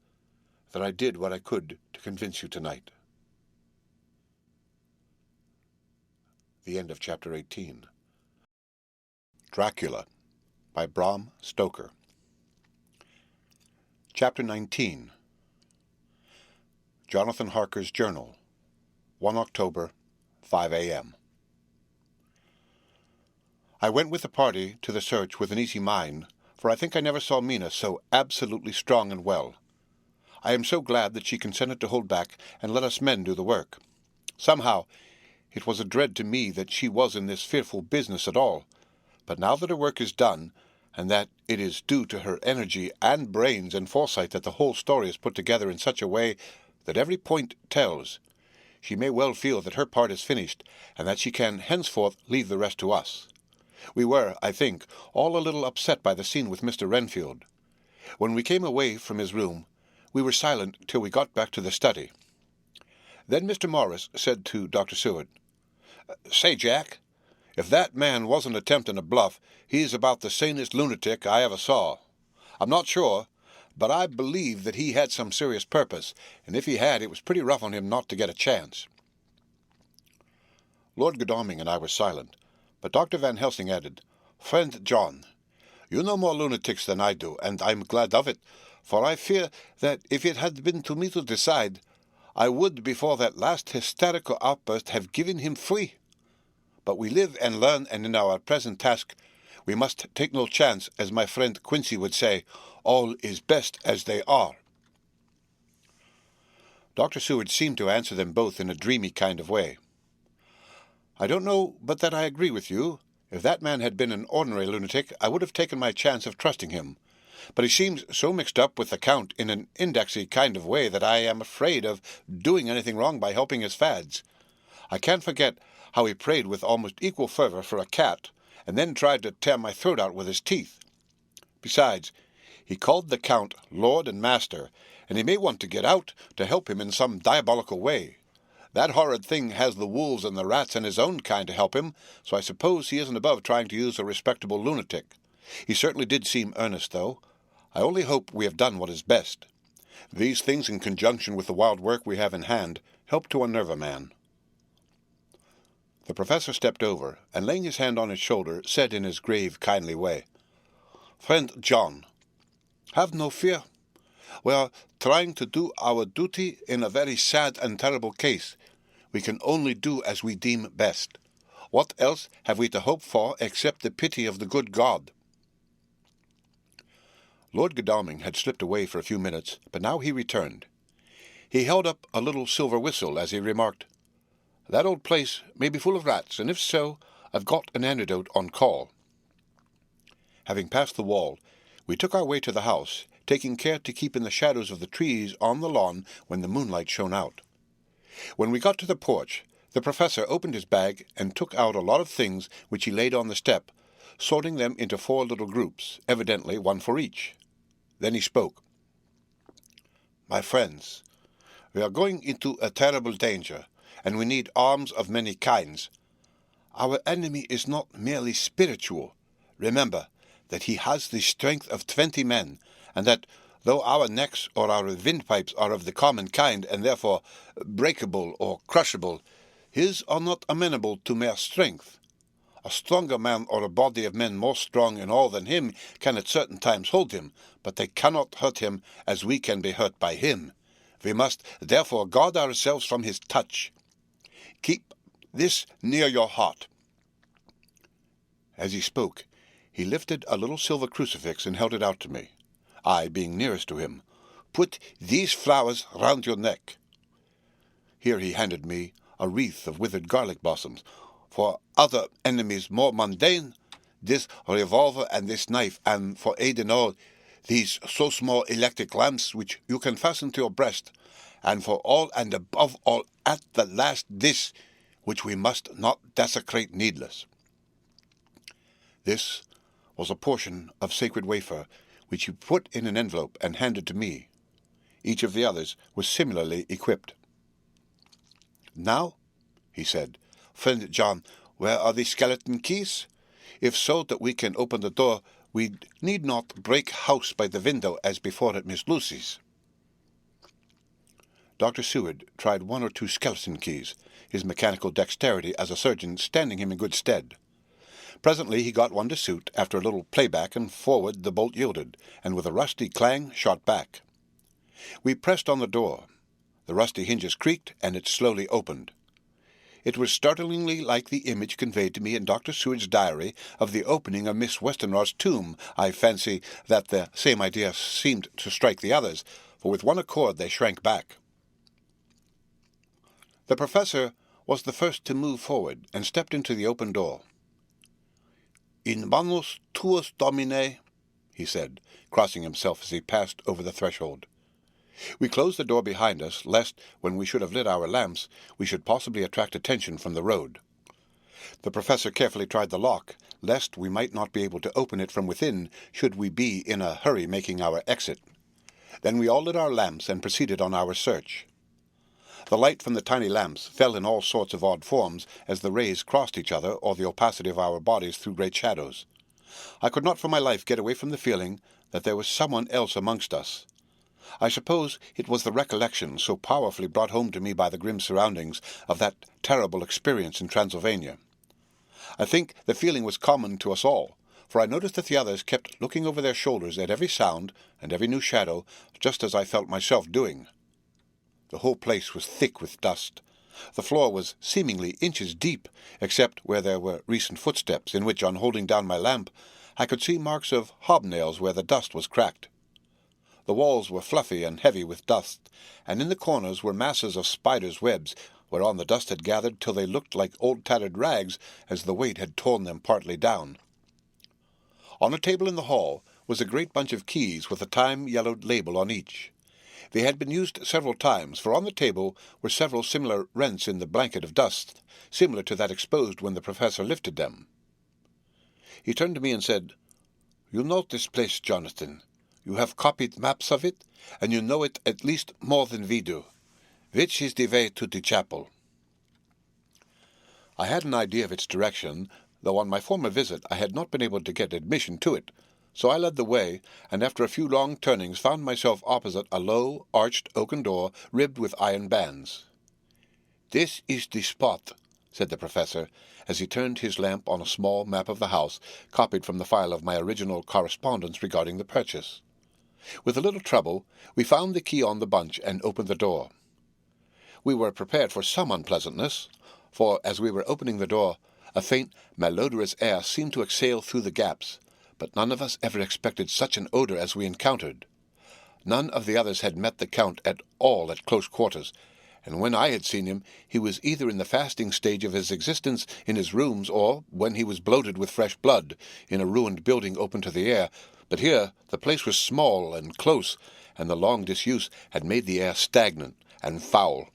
that I did what I could to convince you tonight." The end of Chapter 18. Dracula by Bram Stoker. Chapter 19. Jonathan Harker's Journal, 1 October, 5 a.m. I went with the party to the search with an easy mind, for I think I never saw Mina so absolutely strong and well. I am so glad that she consented to hold back and let us men do the work. Somehow, it was a dread to me that she was in this fearful business at all, but now that her work is done, and that it is due to her energy and brains and foresight that the whole story is put together in such a way that every point tells. She may well feel that her part is finished, and that she can henceforth leave the rest to us. We were, I think, all a little upset by the scene with Mr. Renfield. When we came away from his room, we were silent till we got back to the study. Then Mr. Morris said to Dr. Seward, "Say, Jack, if that man wasn't attempting a bluff, he's about the sanest lunatic I ever saw. I'm not sure, but I believe that he had some serious purpose, and if he had, it was pretty rough on him not to get a chance." Lord Godalming and I were silent, but Dr. Van Helsing added, "Friend John, you know more lunatics than I do, and I'm glad of it, for I fear that if it had been to me to decide, I would, before that last hysterical outburst, have given him free. But we live and learn, and in our present task we must take no chance, as my friend Quincy would say, all is best as they are." Dr. Seward seemed to answer them both in a dreamy kind of way. "I don't know but that I agree with you. If that man had been an ordinary lunatic, I would have taken my chance of trusting him. But he seems so mixed up with the Count in an indexy kind of way that I am afraid of doing anything wrong by helping his fads. I can't forget how he prayed with almost equal fervour for a cat, and then tried to tear my throat out with his teeth. Besides, he called the Count Lord and Master, and he may want to get out to help him in some diabolical way. That horrid thing has the wolves and the rats and his own kind to help him, so I suppose he isn't above trying to use a respectable lunatic. He certainly did seem earnest, though. I only hope we have done what is best. These things, in conjunction with the wild work we have in hand, help to unnerve a man." The professor stepped over, and laying his hand on his shoulder, said in his grave, kindly way, "Friend John, have no fear. We are trying to do our duty in a very sad and terrible case. We can only do as we deem best. What else have we to hope for except the pity of the good God?" Lord Godalming had slipped away for a few minutes, but now he returned. He held up a little silver whistle as he remarked, "That old place may be full of rats, and if so, I've got an antidote on call." Having passed the wall, we took our way to the house, taking care to keep in the shadows of the trees on the lawn when the moonlight shone out. When we got to the porch, the professor opened his bag and took out a lot of things which he laid on the step, sorting them into 4 little groups, evidently one for each. Then he spoke. "My friends, we are going into a terrible danger, and we need arms of many kinds. Our enemy is not merely spiritual. Remember that he has the strength of 20 men, and that, though our necks or our windpipes are of the common kind, and therefore breakable or crushable, his are not amenable to mere strength. A stronger man or a body of men more strong in all than him can at certain times hold him, but they cannot hurt him as we can be hurt by him. We must therefore guard ourselves from his touch. Keep this near your heart." As he spoke, he lifted a little silver crucifix and held it out to me, I being nearest to him. "Put these flowers round your neck." Here he handed me a wreath of withered garlic blossoms. "For other enemies more mundane, this revolver and this knife, and for aid in all, these so small electric lamps which you can fasten to your breast, and for all and above all at the last this, which we must not desecrate needless." This was a portion of sacred wafer, which he put in an envelope and handed to me. Each of the others was similarly equipped. "Now," he said, "Friend John, where are the skeleton keys? If so that we can open the door, we need not break house by the window as before at Miss Lucy's." Dr. Seward tried 1 or 2 skeleton keys, his mechanical dexterity as a surgeon standing him in good stead. Presently he got one to suit. After a little playback and forward the bolt yielded, and with a rusty clang shot back. We pressed on the door. The rusty hinges creaked, and it slowly opened. It was startlingly like the image conveyed to me in Dr. Seward's diary of the opening of Miss Westenra's tomb. I fancy that the same idea seemed to strike the others, for with one accord they shrank back. The professor was the first to move forward, and stepped into the open door. "In manus tuus, Domine," he said, crossing himself as he passed over the threshold. We closed the door behind us, lest, when we should have lit our lamps, we should possibly attract attention from the road. The professor carefully tried the lock, lest we might not be able to open it from within should we be in a hurry making our exit. Then we all lit our lamps and proceeded on our search. The light from the tiny lamps fell in all sorts of odd forms as the rays crossed each other or the opacity of our bodies threw great shadows. I could not for my life get away from the feeling that there was someone else amongst us. I suppose it was the recollection, so powerfully brought home to me by the grim surroundings, of that terrible experience in Transylvania. I think the feeling was common to us all, for I noticed that the others kept looking over their shoulders at every sound and every new shadow, just as I felt myself doing. The whole place was thick with dust. The floor was seemingly inches deep, except where there were recent footsteps, in which, on holding down my lamp, I could see marks of hobnails where the dust was cracked. The walls were fluffy and heavy with dust, and in the corners were masses of spiders' webs, whereon the dust had gathered till they looked like old tattered rags, as the weight had torn them partly down. On a table in the hall was a great bunch of keys with a time-yellowed label on each. They had been used several times, for on the table were several similar rents in the blanket of dust, similar to that exposed when the professor lifted them. He turned to me and said, "You know this place, Jonathan. You have copied maps of it, and you know it at least more than we do. Which is the way to the chapel?" I had an idea of its direction, though on my former visit I had not been able to get admission to it, so I led the way, and after a few long turnings found myself opposite a low, arched oaken door ribbed with iron bands. "This is the spot," said the professor, as he turned his lamp on a small map of the house, copied from the file of my original correspondence regarding the purchase. With a little trouble, we found the key on the bunch and opened the door. We were prepared for some unpleasantness, for as we were opening the door, a faint, malodorous air seemed to exhale through the gaps, but none of us ever expected such an odor as we encountered. None of the others had met the Count at all at close quarters, and when I had seen him, he was either in the fasting stage of his existence in his rooms, or, when he was bloated with fresh blood, in a ruined building open to the air. But here the place was small and close, and the long disuse had made the air stagnant and foul.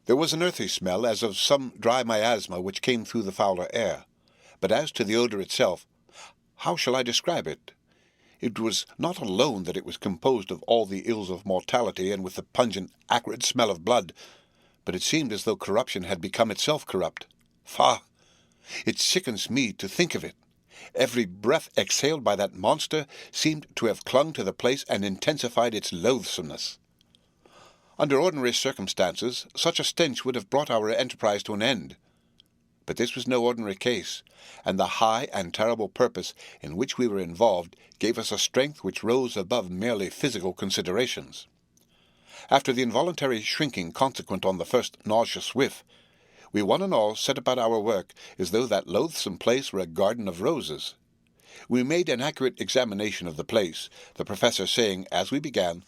There was an earthy smell, as of some dry miasma which came through the fouler air. But as to the odor itself, how shall I describe it? It was not alone that it was composed of all the ills of mortality and with the pungent, acrid smell of blood, but it seemed as though corruption had become itself corrupt. Faugh! It sickens me to think of it. Every breath exhaled by that monster seemed to have clung to the place and intensified its loathsomeness. Under ordinary circumstances, such a stench would have brought our enterprise to an end. But this was no ordinary case, and the high and terrible purpose in which we were involved gave us a strength which rose above merely physical considerations. After the involuntary shrinking consequent on the first nauseous whiff, we one and all set about our work as though that loathsome place were a garden of roses. We made an accurate examination of the place, the professor saying, as we began,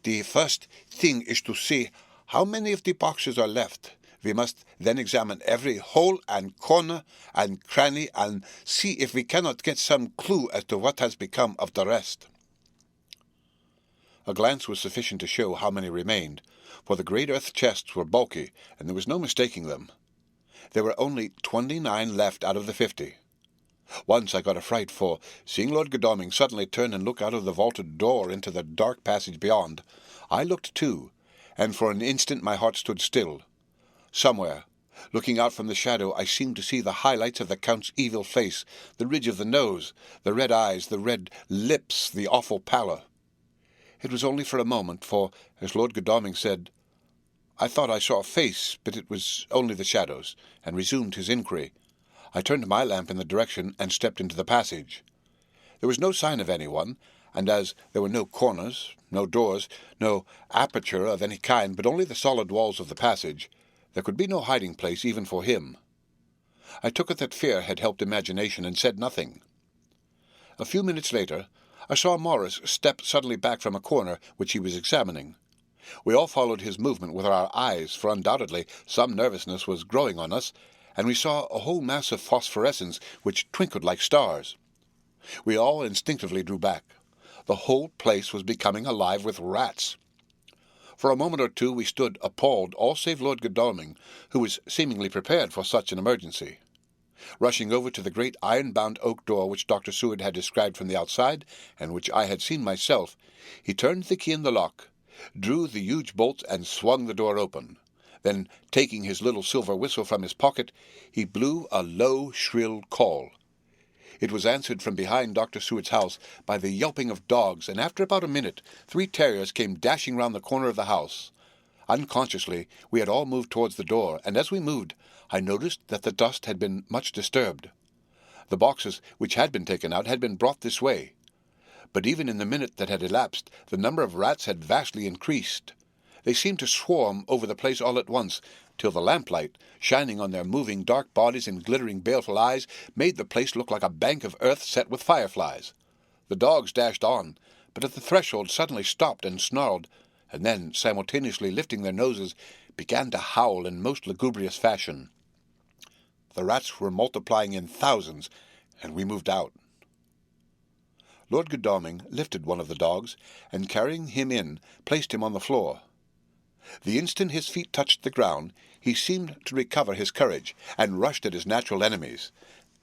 "The first thing is to see how many of the boxes are left. We must then examine every hole and corner and cranny and see if we cannot get some clue as to what has become of the rest." A glance was sufficient to show how many remained, for the great earth chests were bulky, and there was no mistaking them. There were only 29 left out of the 50. Once I got a fright, for, seeing Lord Godalming suddenly turn and look out of the vaulted door into the dark passage beyond, I looked too, and for an instant my heart stood still. Somewhere, looking out from the shadow, I seemed to see the highlights of the Count's evil face, the ridge of the nose, the red eyes, the red lips, the awful pallor. It was only for a moment, for, as Lord Godalming said, "I thought I saw a face, but it was only the shadows," and resumed his inquiry. I turned my lamp in the direction and stepped into the passage. There was no sign of anyone, and as there were no corners, no doors, no aperture of any kind, but only the solid walls of the passage, there could be no hiding place even for him. I took it that fear had helped imagination, and said nothing. A few minutes later, I saw Morris step suddenly back from a corner which he was examining. We all followed his movement with our eyes, for undoubtedly some nervousness was growing on us, and we saw a whole mass of phosphorescence which twinkled like stars. We all instinctively drew back. The whole place was becoming alive with rats. For a moment or two we stood appalled, all save Lord Godalming, who was seemingly prepared for such an emergency. Rushing over to the great iron-bound oak door which Dr. Seward had described from the outside, and which I had seen myself, he turned the key in the lock, drew the huge bolt, and swung the door open. Then, taking his little silver whistle from his pocket, he blew a low, shrill call. It was answered from behind Dr. Seward's house by the yelping of dogs, and after about a minute 3 terriers came dashing round the corner of the house. Unconsciously, we had all moved towards the door, and as we moved, I noticed that the dust had been much disturbed. The boxes which had been taken out had been brought this way. But even in the minute that had elapsed, the number of rats had vastly increased. They seemed to swarm over the place all at once, till the lamplight, shining on their moving dark bodies and glittering baleful eyes, made the place look like a bank of earth set with fireflies. The dogs dashed on, but at the threshold suddenly stopped and snarled, and then, simultaneously lifting their noses, began to howl in most lugubrious fashion. The rats were multiplying in thousands, and we moved out. Lord Godalming lifted one of the dogs, and carrying him in, placed him on the floor. The instant his feet touched the ground, he seemed to recover his courage, and rushed at his natural enemies.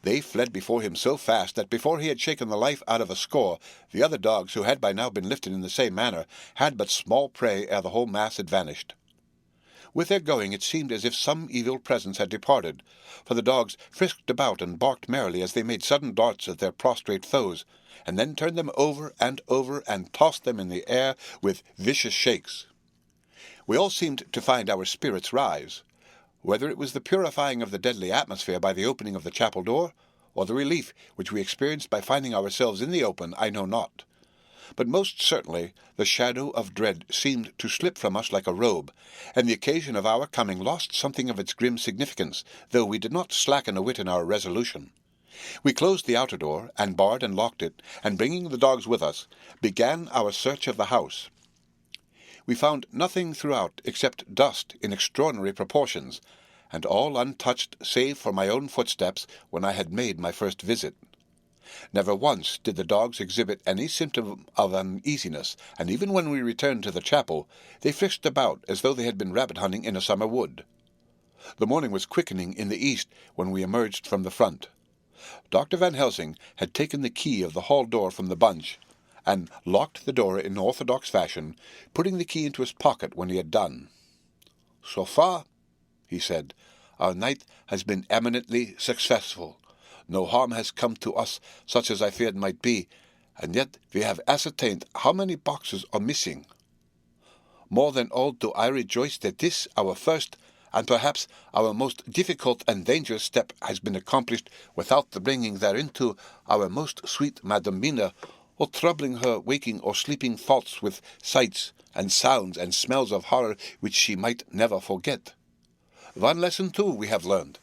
They fled before him so fast that before he had shaken the life out of a score, the other dogs, who had by now been lifted in the same manner, had but small prey ere the whole mass had vanished. With their going it seemed as if some evil presence had departed, for the dogs frisked about and barked merrily as they made sudden darts at their prostrate foes, and then turned them over and tossed them in the air with vicious shakes. We all seemed to find our spirits rise. Whether it was the purifying of the deadly atmosphere by the opening of the chapel door, or the relief which we experienced by finding ourselves in the open, I know not. But most certainly the shadow of dread seemed to slip from us like a robe, and the occasion of our coming lost something of its grim significance, though we did not slacken a whit in our resolution. We closed the outer door, and barred and locked it, and bringing the dogs with us, began our search of the house. We found nothing throughout except dust in extraordinary proportions, and all untouched save for my own footsteps when I had made my first visit. Never once did the dogs exhibit any symptom of uneasiness, and even when we returned to the chapel, they frisked about as though they had been rabbit-hunting in a summer wood. The morning was quickening in the east when we emerged from the front. Dr. Van Helsing had taken the key of the hall door from the bunch, and locked the door in orthodox fashion, putting the key into his pocket when he had done. "So far," he said, "our night has been eminently successful. No harm has come to us such as I feared might be, and yet we have ascertained how many boxes are missing. More than all do I rejoice that this, our first, and perhaps our most difficult and dangerous step has been accomplished without the bringing thereinto our most sweet Madam Mina, or troubling her waking or sleeping thoughts with sights and sounds and smells of horror which she might never forget. One lesson, too, we have learned.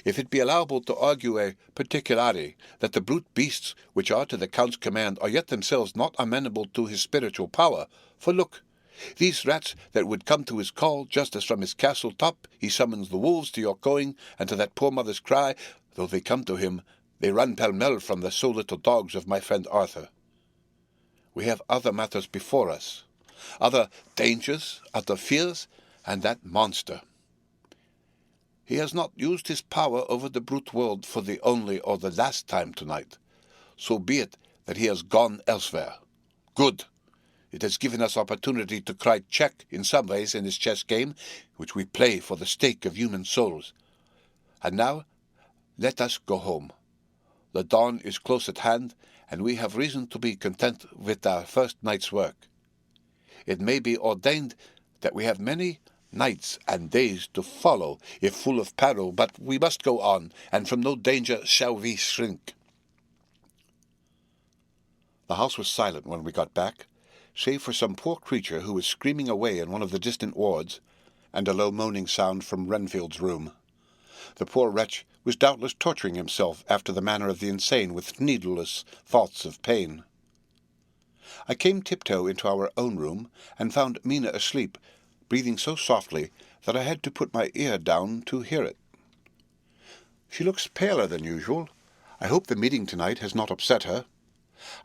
If it be allowable to argue a particulari, that the brute beasts which are to the Count's command are yet themselves not amenable to his spiritual power, for look, these rats that would come to his call, just as from his castle top he summons the wolves to your going, and to that poor mother's cry, though they come to him, they run pell-mell from the so little dogs of my friend Arthur. We have other matters before us, other dangers, other fears, and that monster. He has not used his power over the brute world for the only or the last time tonight. So be it that he has gone elsewhere. Good. It has given us opportunity to cry check in some ways in this chess game, which we play for the stake of human souls. And now, let us go home. The dawn is close at hand, and we have reason to be content with our first night's work. It may be ordained that we have many nights and days to follow, if full of peril, but we must go on, and from no danger shall we shrink." The house was silent when we got back, save for some poor creature who was screaming away in one of the distant wards, and a low moaning sound from Renfield's room. The poor wretch was doubtless torturing himself after the manner of the insane with needless thoughts of pain. I came tiptoe into our own room, and found Mina asleep, breathing so softly that I had to put my ear down to hear it. "She looks paler than usual. I hope the meeting tonight has not upset her,"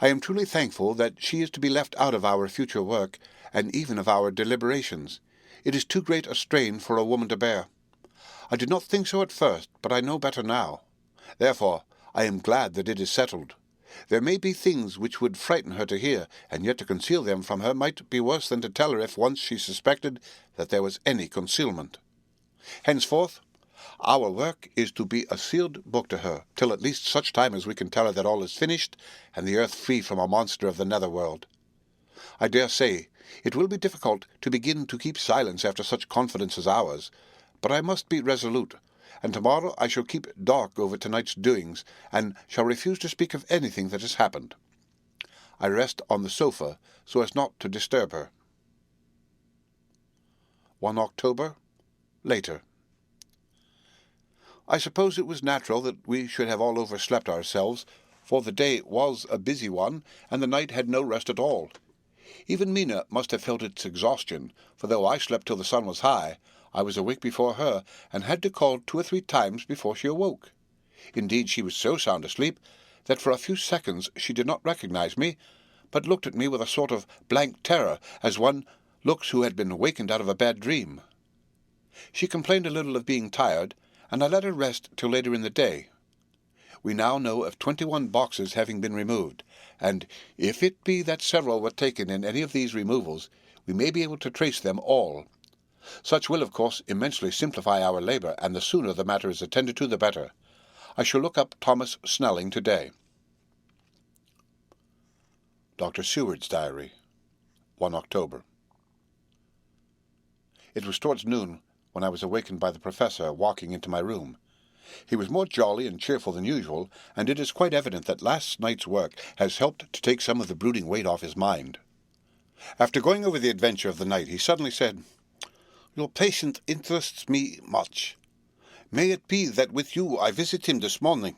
I am truly thankful that she is to be left out of our future work, and even of our deliberations. It is too great a strain for a woman to bear. I did not think so at first, but I know better now. Therefore, I am glad that it is settled. There may be things which would frighten her to hear, and yet to conceal them from her might be worse than to tell her if once she suspected that there was any concealment. Henceforth, our work is to be a sealed book to her, till at least such time as we can tell her that all is finished, and the earth free from a monster of the nether-world. I dare say it will be difficult to begin to keep silence after such confidence as ours, but I must be resolute, and tomorrow I shall keep dark over tonight's doings, and shall refuse to speak of anything that has happened. I rest on the sofa so as not to disturb her. 1 October, later. I suppose it was natural that we should have all overslept ourselves, for the day was a busy one, and the night had no rest at all. Even Mina must have felt its exhaustion, for though I slept till the sun was high, I was awake before her, and had to call 2 or 3 times before she awoke. Indeed, she was so sound asleep that for a few seconds she did not recognize me, but looked at me with a sort of blank terror, as one looks who had been awakened out of a bad dream. She complained a little of being tired, and I let her rest till later in the day. We now know of 21 boxes having been removed, and if it be that several were taken in any of these removals, we may be able to trace them all. Such will, of course, immensely simplify our labour, and the sooner the matter is attended to, the better. I shall look up Thomas Snelling today. Dr. Seward's Diary, 1 October. It was towards noon when I was awakened by the Professor walking into my room. He was more jolly and cheerful than usual, and it is quite evident that last night's work has helped to take some of the brooding weight off his mind. After going over the adventure of the night, he suddenly said, "Your patient interests me much. May it be that with you I visit him this morning?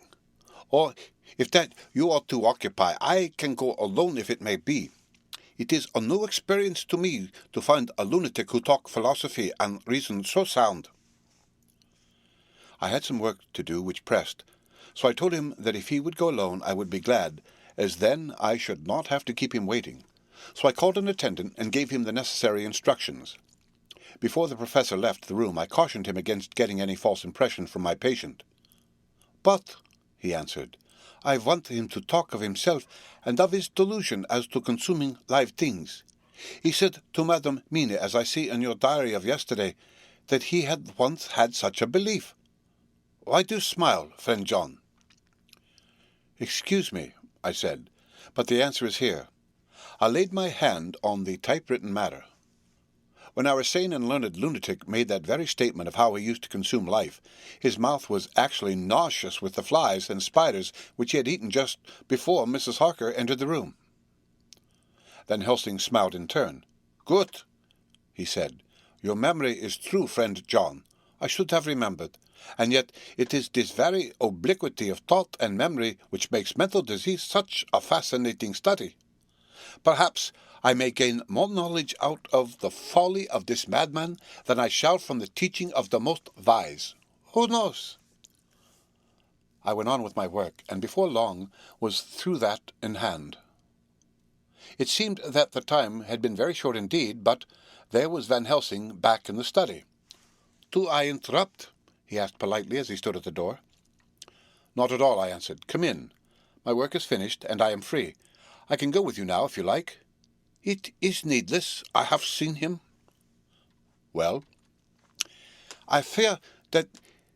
Or, if that you are to occupy, I can go alone if it may be. It is a new experience to me to find a lunatic who talk philosophy and reason so sound." I had some work to do which pressed, so I told him that if he would go alone I would be glad, as then I should not have to keep him waiting. So I called an attendant and gave him the necessary instructions. Before the Professor left the room I cautioned him against getting any false impression from my patient. "But," he answered, "I want him to talk of himself and of his delusion as to consuming live things. He said to Madame Mine, as I see in your diary of yesterday, that he had once had such a belief. Why do you smile, friend John?" "Excuse me," I said, "but the answer is here." I laid my hand on the typewritten matter. When our sane and learned lunatic made that very statement of how he used to consume life, his mouth was actually nauseous with the flies and spiders which he had eaten just before Mrs. Harker entered the room. Van Helsing smiled in turn. "Good," he said. "Your memory is true, friend John. I should have remembered. And yet it is this very obliquity of thought and memory which makes mental disease such a fascinating study. Perhaps I may gain more knowledge out of the folly of this madman than I shall from the teaching of the most wise. Who knows?" I went on with my work, and before long was through that in hand. It seemed that the time had been very short indeed, but there was Van Helsing back in the study. "Do I interrupt?" he asked politely as he stood at the door. "Not at all," I answered. "Come in. My work is finished, and I am free. I can go with you now, if you like." "It is needless. I have seen him." "Well?" "I fear that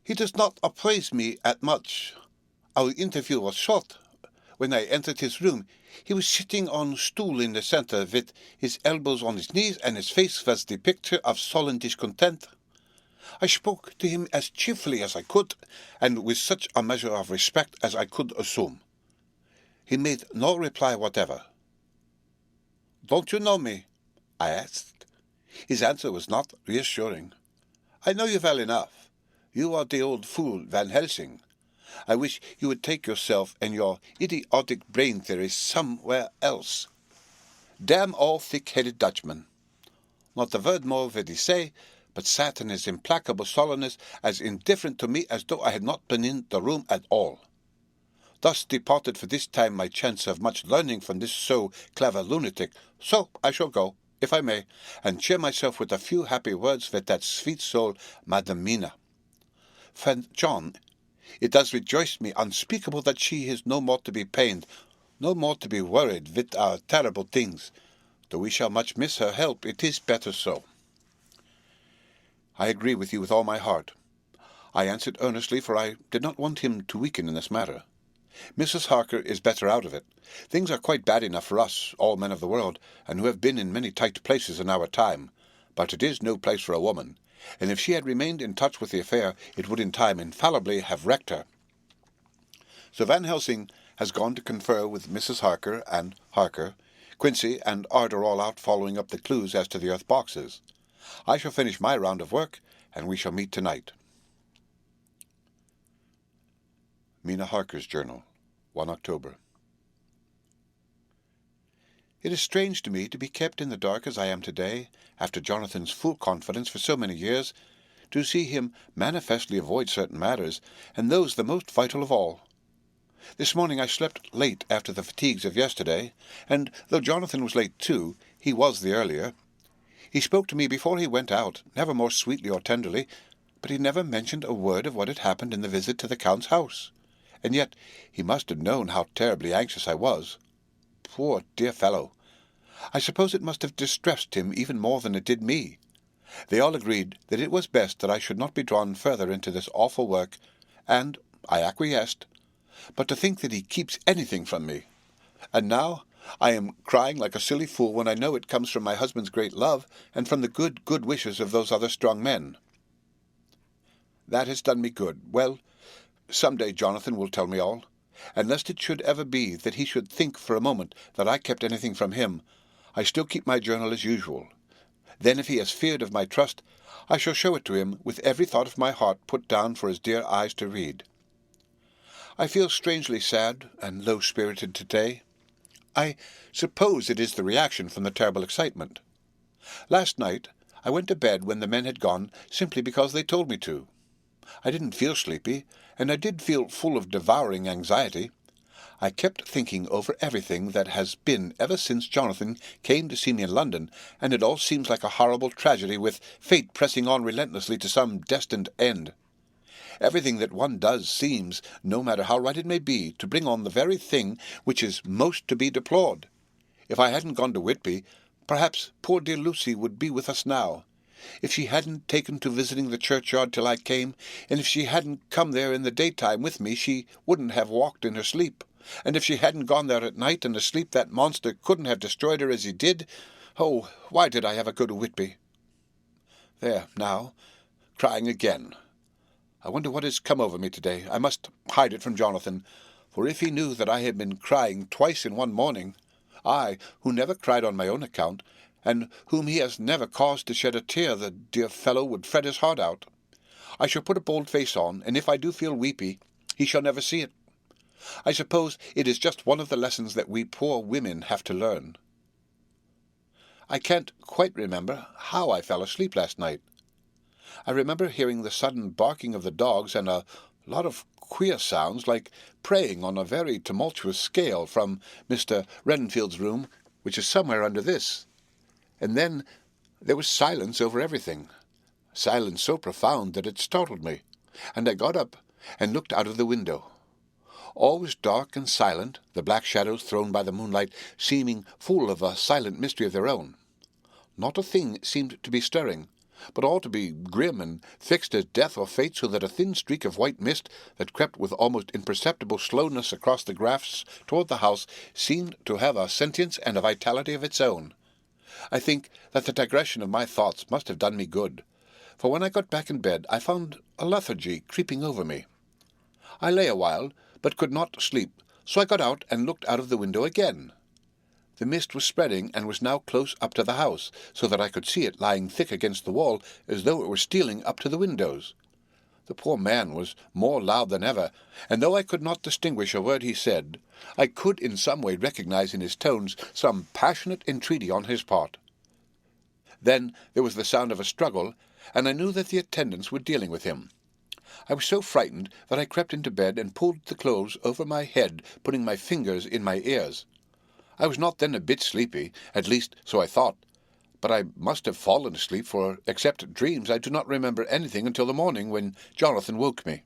he does not appraise me at much. Our interview was short. When I entered his room, he was sitting on a stool in the centre, with his elbows on his knees, and his face was the picture of sullen discontent. I spoke to him as cheerfully as I could, and with such a measure of respect as I could assume. He made no reply whatever. "Don't you know me?" I asked. His answer was not reassuring. "I know you well enough. You are the old fool Van Helsing. I wish you would take yourself and your idiotic brain theories somewhere else. Damn all thick-headed Dutchmen." Not a word more would he say, but sat in his implacable sullenness, as indifferent to me as though I had not been in the room at all. Thus departed for this time my chance of much learning from this so clever lunatic. So I shall go, if I may, and cheer myself with a few happy words with that sweet soul, Madam Mina. Friend John, it does rejoice me unspeakable that she is no more to be pained, no more to be worried with our terrible things. Though we shall much miss her help, it is better so. I agree with you with all my heart, I answered earnestly, for I did not want him to weaken in this matter. Mrs. Harker is better out of it. Things are quite bad enough for us, all men of the world, and who have been in many tight places in our time. But it is no place for a woman, and if she had remained in touch with the affair, it would in time infallibly have wrecked her. Sir Van Helsing has gone to confer with Mrs. Harker and Harker. Quincy and Art are all out following up the clues as to the earth boxes. I shall finish my round of work, and we shall meet tonight. Mina Harker's Journal, 1 October. It is strange to me to be kept in the dark as I am today, after Jonathan's full confidence for so many years, to see him manifestly avoid certain matters, and those the most vital of all. This morning I slept late after the fatigues of yesterday, and though Jonathan was late too, he was the earlier. He spoke to me before he went out, never more sweetly or tenderly, but he never mentioned a word of what had happened in the visit to the Count's house. And yet he must have known how terribly anxious I was. Poor dear fellow! I suppose it must have distressed him even more than it did me. They all agreed that it was best that I should not be drawn further into this awful work, and I acquiesced. But to think that he keeps anything from me! And now I am crying like a silly fool when I know it comes from my husband's great love, and from the good wishes of those other strong men. That has done me good. Well, some day Jonathan will tell me all, and lest it should ever be that he should think for a moment that I kept anything from him, I still keep my journal as usual. Then if he has feared of my trust, I shall show it to him with every thought of my heart put down for his dear eyes to read. I feel strangely sad and low-spirited today. I suppose it is the reaction from the terrible excitement. Last night I went to bed when the men had gone simply because they told me to. I didn't feel sleepy, and I did feel full of devouring anxiety. I kept thinking over everything that has been ever since Jonathan came to see me in London, and it all seems like a horrible tragedy, with fate pressing on relentlessly to some destined end. Everything that one does seems, no matter how right it may be, to bring on the very thing which is most to be deplored. If I hadn't gone to Whitby, perhaps poor dear Lucy would be with us now. If she hadn't taken to visiting the churchyard till I came, and if she hadn't come there in the daytime with me, she wouldn't have walked in her sleep. And if she hadn't gone there at night and asleep, that monster couldn't have destroyed her as he did. Oh, why did I ever go to Whitby? There, now, crying again. I wonder what has come over me today. I must hide it from Jonathan, for if he knew that I had been crying twice in one morning, I, who never cried on my own account, and whom he has never caused to shed a tear, the dear fellow would fret his heart out. I shall put a bold face on, and if I do feel weepy, he shall never see it. I suppose it is just one of the lessons that we poor women have to learn. I can't quite remember how I fell asleep last night. I remember hearing the sudden barking of the dogs and a lot of queer sounds, like praying on a very tumultuous scale, from Mr. Renfield's room, which is somewhere under this. And then there was silence over everything, silence so profound that it startled me, and I got up and looked out of the window. All was dark and silent, the black shadows thrown by the moonlight seeming full of a silent mystery of their own. Not a thing seemed to be stirring, but all to be grim and fixed as death or fate, so that a thin streak of white mist that crept with almost imperceptible slowness across the grass toward the house seemed to have a sentience and a vitality of its own. I think that the digression of my thoughts must have done me good, for when I got back in bed I found a lethargy creeping over me. I lay a while, but could not sleep, so I got out and looked out of the window again. The mist was spreading and was now close up to the house, so that I could see it lying thick against the wall, as though it were stealing up to the windows. The poor man was more loud than ever, and though I could not distinguish a word he said, I could in some way recognize in his tones some passionate entreaty on his part. Then there was the sound of a struggle, and I knew that the attendants were dealing with him. I was so frightened that I crept into bed and pulled the clothes over my head, putting my fingers in my ears. I was not then a bit sleepy, at least so I thought, but I must have fallen asleep, for except dreams I do not remember anything until the morning when Jonathan woke me.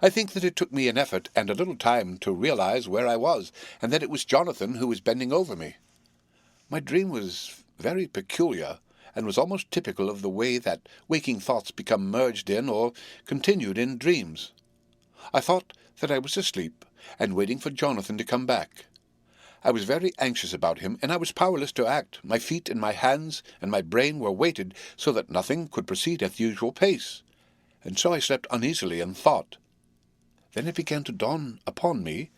I think that it took me an effort and a little time to realize where I was, and that it was Jonathan who was bending over me. My dream was very peculiar, and was almost typical of the way that waking thoughts become merged in or continued in dreams. I thought that I was asleep and waiting for Jonathan to come back. I was very anxious about him, and I was powerless to act. My feet and my hands and my brain were weighted so that nothing could proceed at the usual pace, and so I slept uneasily and thought. Then it began to dawn upon me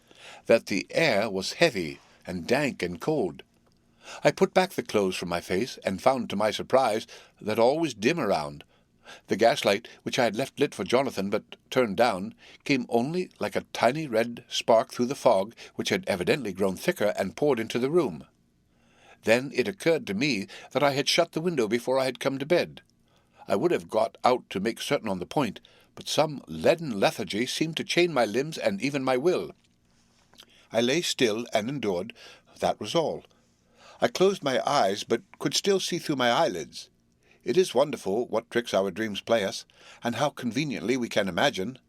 that the air was heavy and dank and cold. I put back the clothes from my face, and found to my surprise that all was dim around. The gaslight, which I had left lit for Jonathan but turned down, came only like a tiny red spark through the fog, which had evidently grown thicker and poured into the room. Then it occurred to me that I had shut the window before I had come to bed. I would have got out to make certain on the point, but some leaden lethargy seemed to chain my limbs and even my will. I lay still and endured. That was all. I closed my eyes, but could still see through my eyelids. It is wonderful what tricks our dreams play us, and how conveniently we can imagine.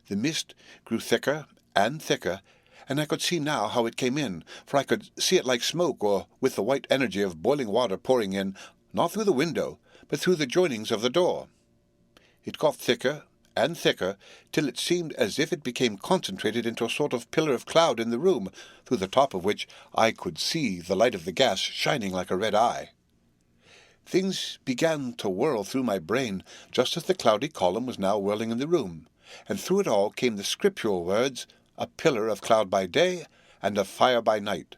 The mist grew thicker and thicker, and I could see now how it came in, for I could see it like smoke, or with the white energy of boiling water pouring in, not through the window, but through the joinings of the door. It got thicker and thicker, till it seemed as if it became concentrated into a sort of pillar of cloud in the room, through the top of which I could see the light of the gas shining like a red eye. Things began to whirl through my brain, just as the cloudy column was now whirling in the room, and through it all came the scriptural words, "A pillar of cloud by day, and of fire by night."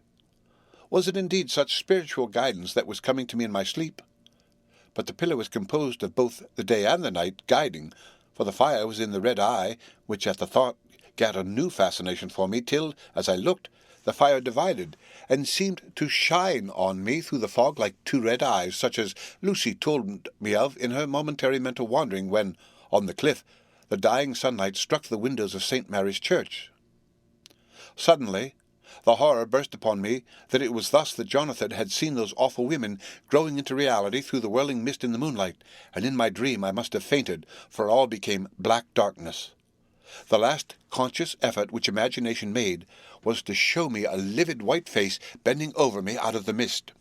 Was it indeed such spiritual guidance that was coming to me in my sleep? But the pillar was composed of both the day and the night guiding, for the fire was in the red eye, which at the thought gat a new fascination for me, till, as I looked, the fire divided, and seemed to shine on me through the fog like two red eyes, such as Lucy told me of in her momentary mental wandering when, on the cliff, the dying sunlight struck the windows of St. Mary's Church. Suddenly, the horror burst upon me that it was thus that Jonathan had seen those awful women growing into reality through the whirling mist in the moonlight, and in my dream I must have fainted, for all became black darkness. The last conscious effort which imagination made was to show me a livid white face bending over me out of the mist.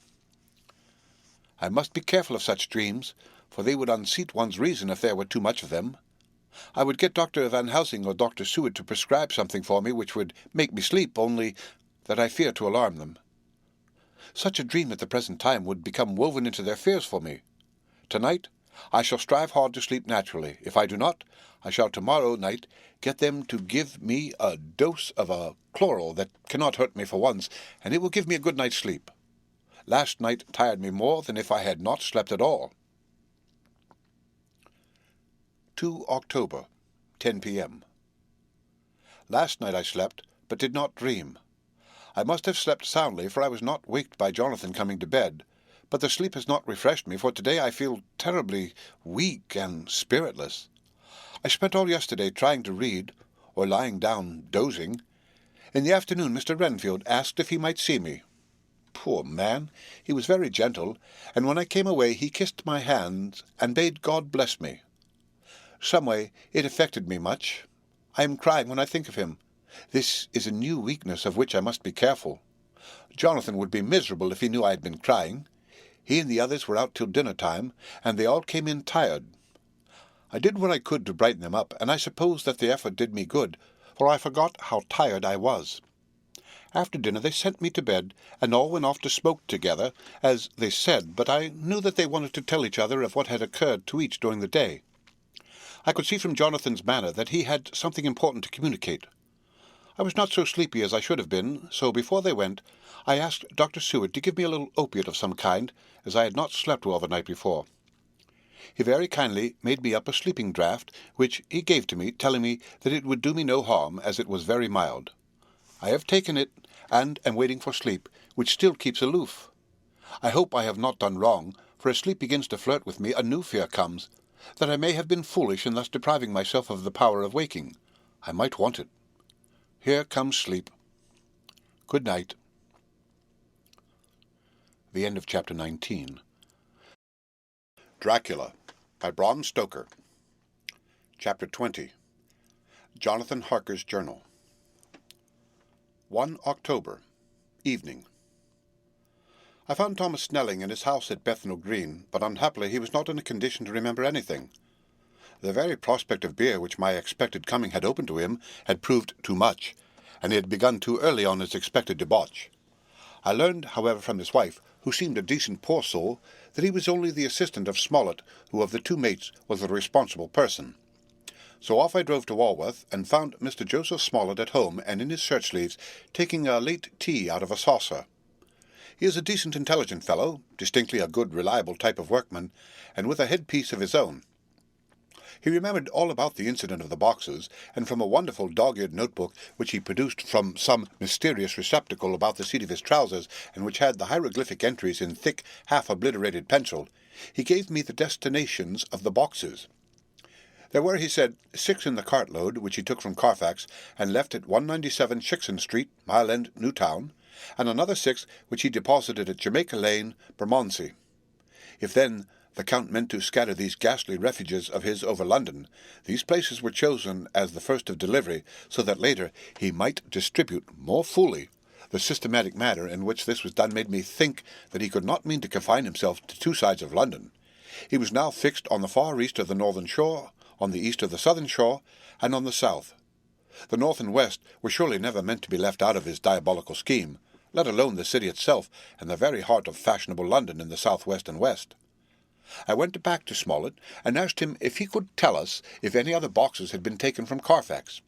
I must be careful of such dreams, for they would unseat one's reason if there were too much of them. I would get Dr. Van Helsing or Dr. Seward to prescribe something for me which would make me sleep, only that I fear to alarm them. Such a dream at the present time would become woven into their fears for me. Tonight I shall strive hard to sleep naturally. If I do not, I shall tomorrow night get them to give me a dose of a chloral that cannot hurt me for once, and it will give me a good night's sleep. Last night tired me more than if I had not slept at all. 2 October, 10 p.m. Last night I slept, but did not dream. I must have slept soundly, for I was not waked by Jonathan coming to bed, but the sleep has not refreshed me, for today I feel terribly weak and spiritless. I spent all yesterday trying to read, or lying down dozing. In the afternoon Mr. Renfield asked if he might see me. Poor man! He was very gentle, and when I came away he kissed my hands and bade God bless me. Someway it affected me much. I am crying when I think of him. This is a new weakness of which I must be careful. Jonathan would be miserable if he knew I had been crying. He and the others were out till dinner-time, and they all came in tired. I did what I could to brighten them up, and I suppose that the effort did me good, for I forgot how tired I was. After dinner they sent me to bed, and all went off to smoke together, as they said, but I knew that they wanted to tell each other of what had occurred to each during the day. I could see from Jonathan's manner that he had something important to communicate. I was not so sleepy as I should have been, so before they went, I asked Dr. Seward to give me a little opiate of some kind, as I had not slept well the night before. He very kindly made me up a sleeping draught, which he gave to me, telling me that it would do me no harm, as it was very mild. I have taken it, and am waiting for sleep, which still keeps aloof. I hope I have not done wrong, for as sleep begins to flirt with me, a new fear comes, that I may have been foolish in thus depriving myself of the power of waking. I might want it. Here comes sleep. Good night. The end of Chapter 19. Dracula by Bram Stoker. Chapter 20. Jonathan Harker's Journal. 1 October. Evening. I found Thomas Snelling in his house at Bethnal Green, but unhappily he was not in a condition to remember anything. The very prospect of beer which my expected coming had opened to him had proved too much, and he had begun too early on his expected debauch. I learned, however, from his wife, who seemed a decent poor soul, that he was only the assistant of Smollett, who of the two mates was the responsible person. So off I drove to Walworth, and found Mr. Joseph Smollett at home and in his shirt-sleeves, taking a late tea out of a saucer. He is a decent, intelligent fellow, distinctly a good, reliable type of workman, and with a headpiece of his own. He remembered all about the incident of the boxes, and from a wonderful dog-eared notebook which he produced from some mysterious receptacle about the seat of his trousers, and which had the hieroglyphic entries in thick, half-obliterated pencil, he gave me the destinations of the boxes. There were, he said, 6 in the cartload, which he took from Carfax, and left at 197 Shixon Street, Mile End, Newtown, and another 6 which he deposited at Jamaica Lane, Bermondsey. If then the Count meant to scatter these ghastly refuges of his over London, these places were chosen as the first of delivery, so that later he might distribute more fully. The systematic manner in which this was done made me think that he could not mean to confine himself to 2 sides of London. He was now fixed on the far east of the northern shore, on the east of the southern shore, and on the south. The north and west were surely never meant to be left out of his diabolical scheme, let alone the city itself and the very heart of fashionable London in the south-west and west. I went back to Smollett and asked him if he could tell us if any other boxes had been taken from Carfax.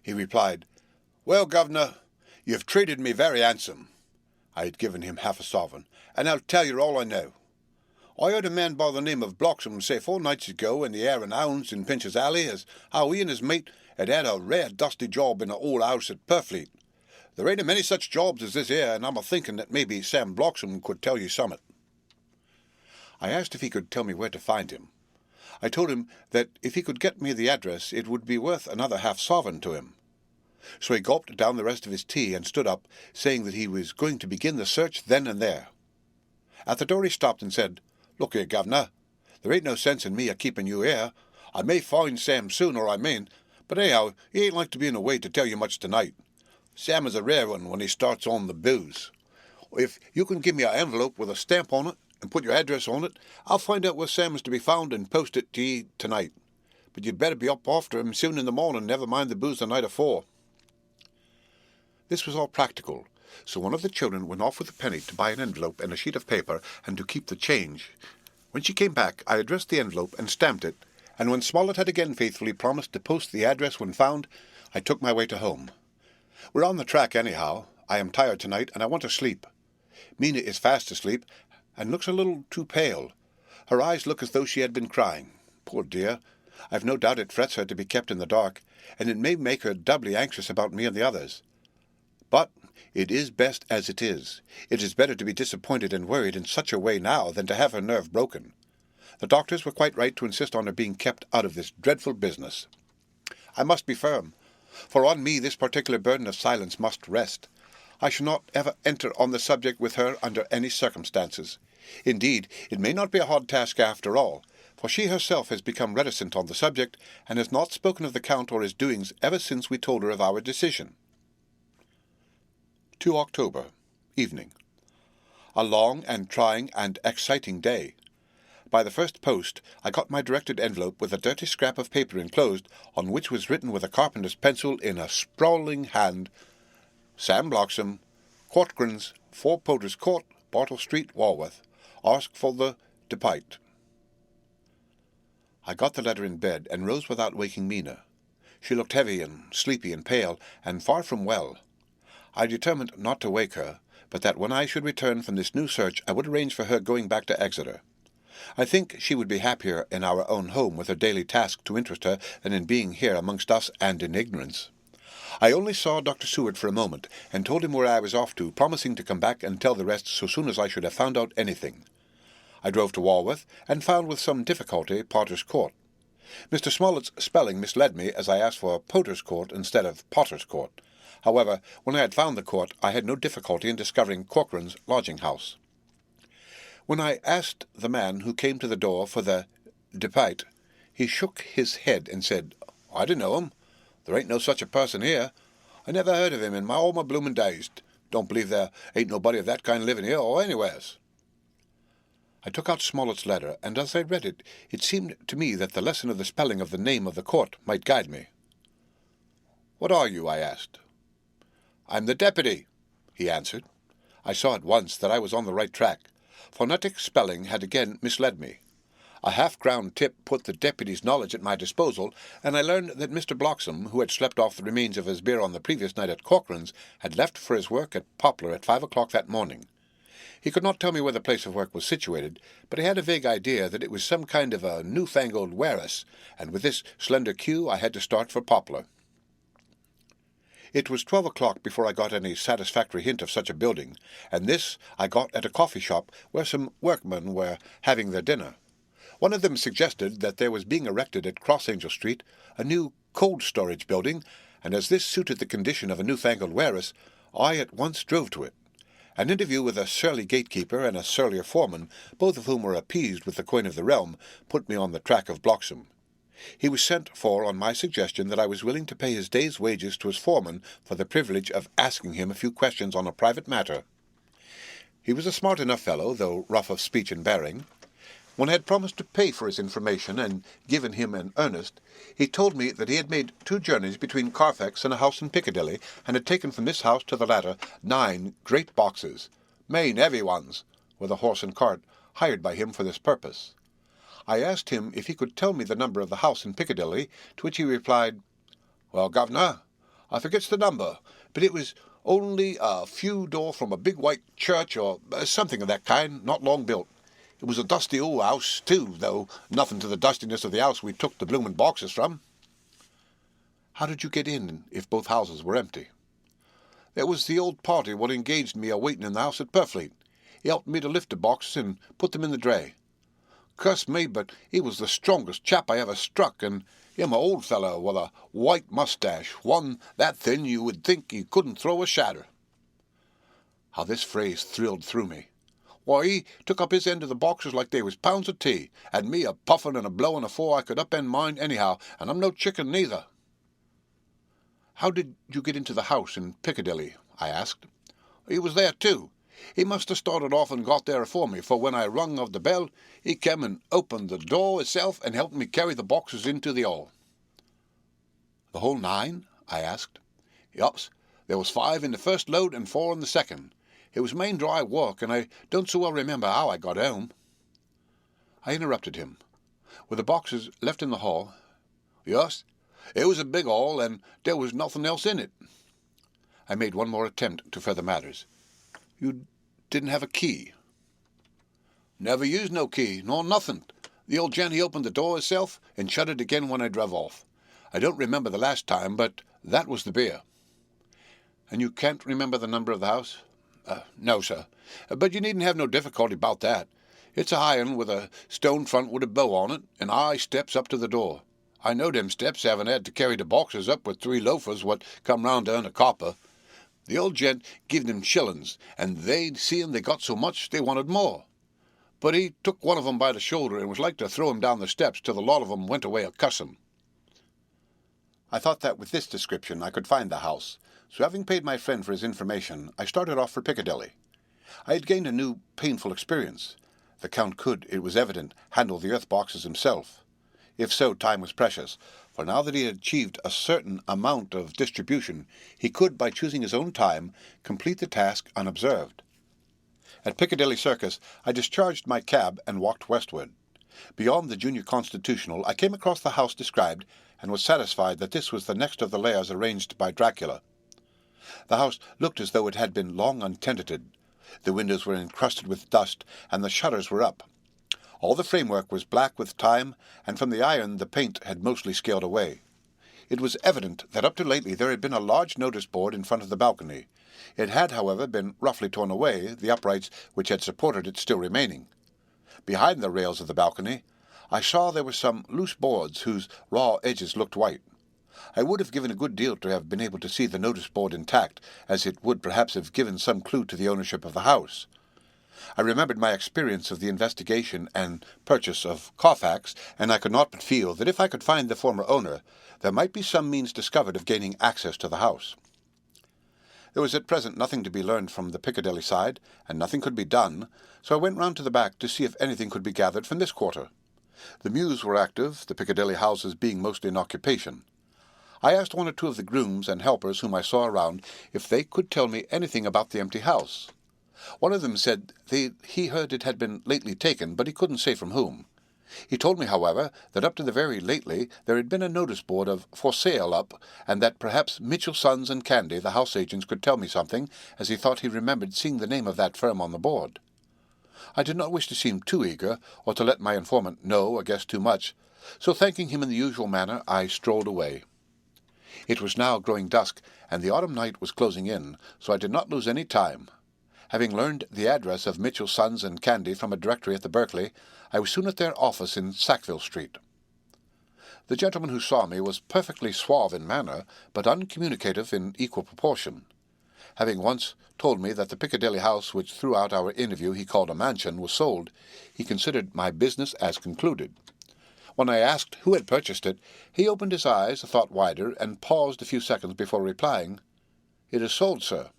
He replied, "Well, Governor, you've treated me very handsome." I had given him half a sovereign, "and I'll tell you all I know. I heard a man by the name of Bloxham say 4 nights ago in the Hare and Hounds in Pinch's Alley as how he and his mate had a rare dusty job in a old house at Purfleet. There ain't a many such jobs as this here, and I'm a-thinking that maybe Sam Bloxham could tell you summat." I asked if he could tell me where to find him. I told him that if he could get me the address it would be worth another half-sovereign to him. So he gulped down the rest of his tea and stood up, saying that he was going to begin the search then and there. At the door he stopped and said, "Look here, Governor, there ain't no sense in me a-keeping you here. I may find Sam soon, or I mayn't, but anyhow, he ain't like to be in a way to tell you much tonight. Sam is a rare one when he starts on the booze. If you can give me an envelope with a stamp on it, and put your address on it, I'll find out where Sam is to be found and post it to ye tonight. But you'd better be up after him soon in the morning, never mind the booze the night afore." This was all practical, so one of the children went off with a penny to buy an envelope and a sheet of paper, and to keep the change. When she came back, I addressed the envelope and stamped it, and when Smollett had again faithfully promised to post the address when found, I took my way to home. We're on the track anyhow. I am tired tonight, and I want to sleep. Mina is fast asleep, and looks a little too pale. Her eyes look as though she had been crying. Poor dear! I've no doubt it frets her to be kept in the dark, and it may make her doubly anxious about me and the others. But it is best as it is. It is better to be disappointed and worried in such a way now than to have her nerve broken. The doctors were quite right to insist on her being kept out of this dreadful business. I must be firm, for on me this particular burden of silence must rest. I shall not ever enter on the subject with her under any circumstances. Indeed, it may not be a hard task after all, for she herself has become reticent on the subject, and has not spoken of the Count or his doings ever since we told her of our decision. 2 October. Evening. A long and trying and exciting day. By the first post I got my directed envelope with a dirty scrap of paper enclosed, on which was written with a carpenter's pencil in a sprawling hand, "Sam Bloxham, Courtgrins, 4 Potters Court, Bartle Street, Walworth. Ask for the Depite." I got the letter in bed, and rose without waking Mina. She looked heavy and sleepy and pale, and far from well. I determined not to wake her, but that when I should return from this new search I would arrange for her going back to Exeter. I think she would be happier in our own home with her daily task to interest her than in being here amongst us and in ignorance. I only saw Dr. Seward for a moment, and told him where I was off to, promising to come back and tell the rest so soon as I should have found out anything. I drove to Walworth, and found with some difficulty Potter's Court. Mr. Smollett's spelling misled me, as I asked for Potter's Court instead of Potter's Court. However, when I had found the court, I had no difficulty in discovering Corcoran's lodging-house. When I asked the man who came to the door for the depite, he shook his head and said, "I don't know him. There ain't no such a person here. I never heard of him in all my bloomin' days. Don't believe there ain't nobody of that kind living here or anywheres." I took out Smollett's letter, and as I read it, it seemed to me that the lesson of the spelling of the name of the court might guide me. "What are you?" I asked. "I'm the deputy," he answered. I saw at once that I was on the right track. Phonetic spelling had again misled me. A half-crown tip put the deputy's knowledge at my disposal, and I learned that Mr. Bloxham, who had slept off the remains of his beer on the previous night at Corcoran's, had left for his work at Poplar at 5 o'clock that morning. He could not tell me where the place of work was situated, but I had a vague idea that it was some kind of a newfangled warehouse, and with this slender cue I had to start for Poplar. It was 12 o'clock before I got any satisfactory hint of such a building, and this I got at a coffee shop where some workmen were having their dinner. One of them suggested that there was being erected at Cross Angel Street a new cold storage building, and as this suited the condition of a newfangled warehouse, I at once drove to it. An interview with a surly gatekeeper and a surlier foreman, both of whom were appeased with the coin of the realm, put me on the track of Bloxham. He was sent for on my suggestion that I was willing to pay his day's wages to his foreman for the privilege of asking him a few questions on a private matter. He was a smart enough fellow, though rough of speech and bearing. When I had promised to pay for his information and given him an earnest, he told me that he had made 2 journeys between Carfax and a house in Piccadilly, and had taken from this house to the latter 9 great boxes, main heavy ones, with a horse and cart, hired by him for this purpose. I asked him if he could tell me the number of the house in Piccadilly, to which he replied, "Well, governor, I forgets the number, but it was only a few door from a big white church, or something of that kind, not long built. It was a dusty old house, too, though nothing to the dustiness of the house we took the bloomin' boxes from." "How did you get in, if both houses were empty?" "There was the old party what engaged me a-waiting in the house at Purfleet. He helped me to lift the boxes and put them in the dray. Curse me, but he was the strongest chap I ever struck, and him a old fellow with a white moustache, one that thin you would think he couldn't throw a shadder." How this phrase thrilled through me. Why, he took up his end of the boxes like they was pounds of tea, and me a-puffin' and a-blowin' afore I could upend mine anyhow, and I'm no chicken neither. "How did you get into the house in Piccadilly?" I asked. "He was there too. He must have started off and got there afore me, for when I rung of the bell, he came and opened the door hisself and helped me carry the boxes into the hall." "The whole 9?" I asked. "Yups. There was 5 in the first load and 4 in the second. It was main dry work, and I don't so well remember how I got home." I interrupted him. "Were the boxes left in the hall?" "Yes. It was a big hall, and there was nothing else in it." I made one more attempt to further matters. "You didn't have a key?" "Never used no key, nor nothing. The old gent he opened the door hisself, and shut it again when I druv off. I don't remember the last time, but that was the beer." "And you can't remember the number of the house?" "No, sir. But you needn't have no difficulty about that. It's a high un with a stone front with a bow on it, and high steps up to the door. I know them steps, having had to carry the boxes up with 3 loafers what come round to earn a copper. The old gent give them shillings, and they, seeing they got so much, they wanted more. But he took one of 'em by the shoulder and was like to throw him down the steps till the lot of 'em went away a-cussin'." I thought that with this description I could find the house, so having paid my friend for his information, I started off for Piccadilly. I had gained a new, painful experience. The Count could, it was evident, handle the earth boxes himself. If so, time was precious, for now that he had achieved a certain amount of distribution, he could, by choosing his own time, complete the task unobserved. At Piccadilly Circus, I discharged my cab and walked westward. Beyond the Junior Constitutional, I came across the house described, and was satisfied that this was the next of the lairs arranged by Dracula. The house looked as though it had been long untenanted. The windows were encrusted with dust, and the shutters were up. All the framework was black with time, and from the iron the paint had mostly scaled away. It was evident that up to lately there had been a large notice board in front of the balcony. It had, however, been roughly torn away, the uprights which had supported it still remaining. Behind the rails of the balcony, I saw there were some loose boards whose raw edges looked white. I would have given a good deal to have been able to see the notice board intact, as it would perhaps have given some clue to the ownership of the house. I remembered my experience of the investigation and purchase of Carfax, and I could not but feel that if I could find the former owner, there might be some means discovered of gaining access to the house. There was at present nothing to be learned from the Piccadilly side, and nothing could be done, so I went round to the back to see if anything could be gathered from this quarter. The mews were active, the Piccadilly houses being mostly in occupation. I asked one or two of the grooms and helpers whom I saw around if they could tell me anything about the empty house. One of them said he heard it had been lately taken, but he couldn't say from whom. He told me, however, that up to the very lately there had been a notice board of "For Sale" up, and that perhaps Mitchell, Sons and Candy, the house agents, could tell me something, as he thought he remembered seeing the name of that firm on the board. I did not wish to seem too eager, or to let my informant know or guess too much, so thanking him in the usual manner, I strolled away. It was now growing dusk, and the autumn night was closing in, so I did not lose any time. Having learned the address of Mitchell, Sons and Candy from a directory at the Berkeley, I was soon at their office in Sackville Street. The gentleman who saw me was perfectly suave in manner, but uncommunicative in equal proportion. Having once told me that the Piccadilly house which throughout our interview he called a mansion was sold, he considered my business as concluded. When I asked who had purchased it, he opened his eyes a thought wider, and paused a few seconds before replying, "It is sold, sir."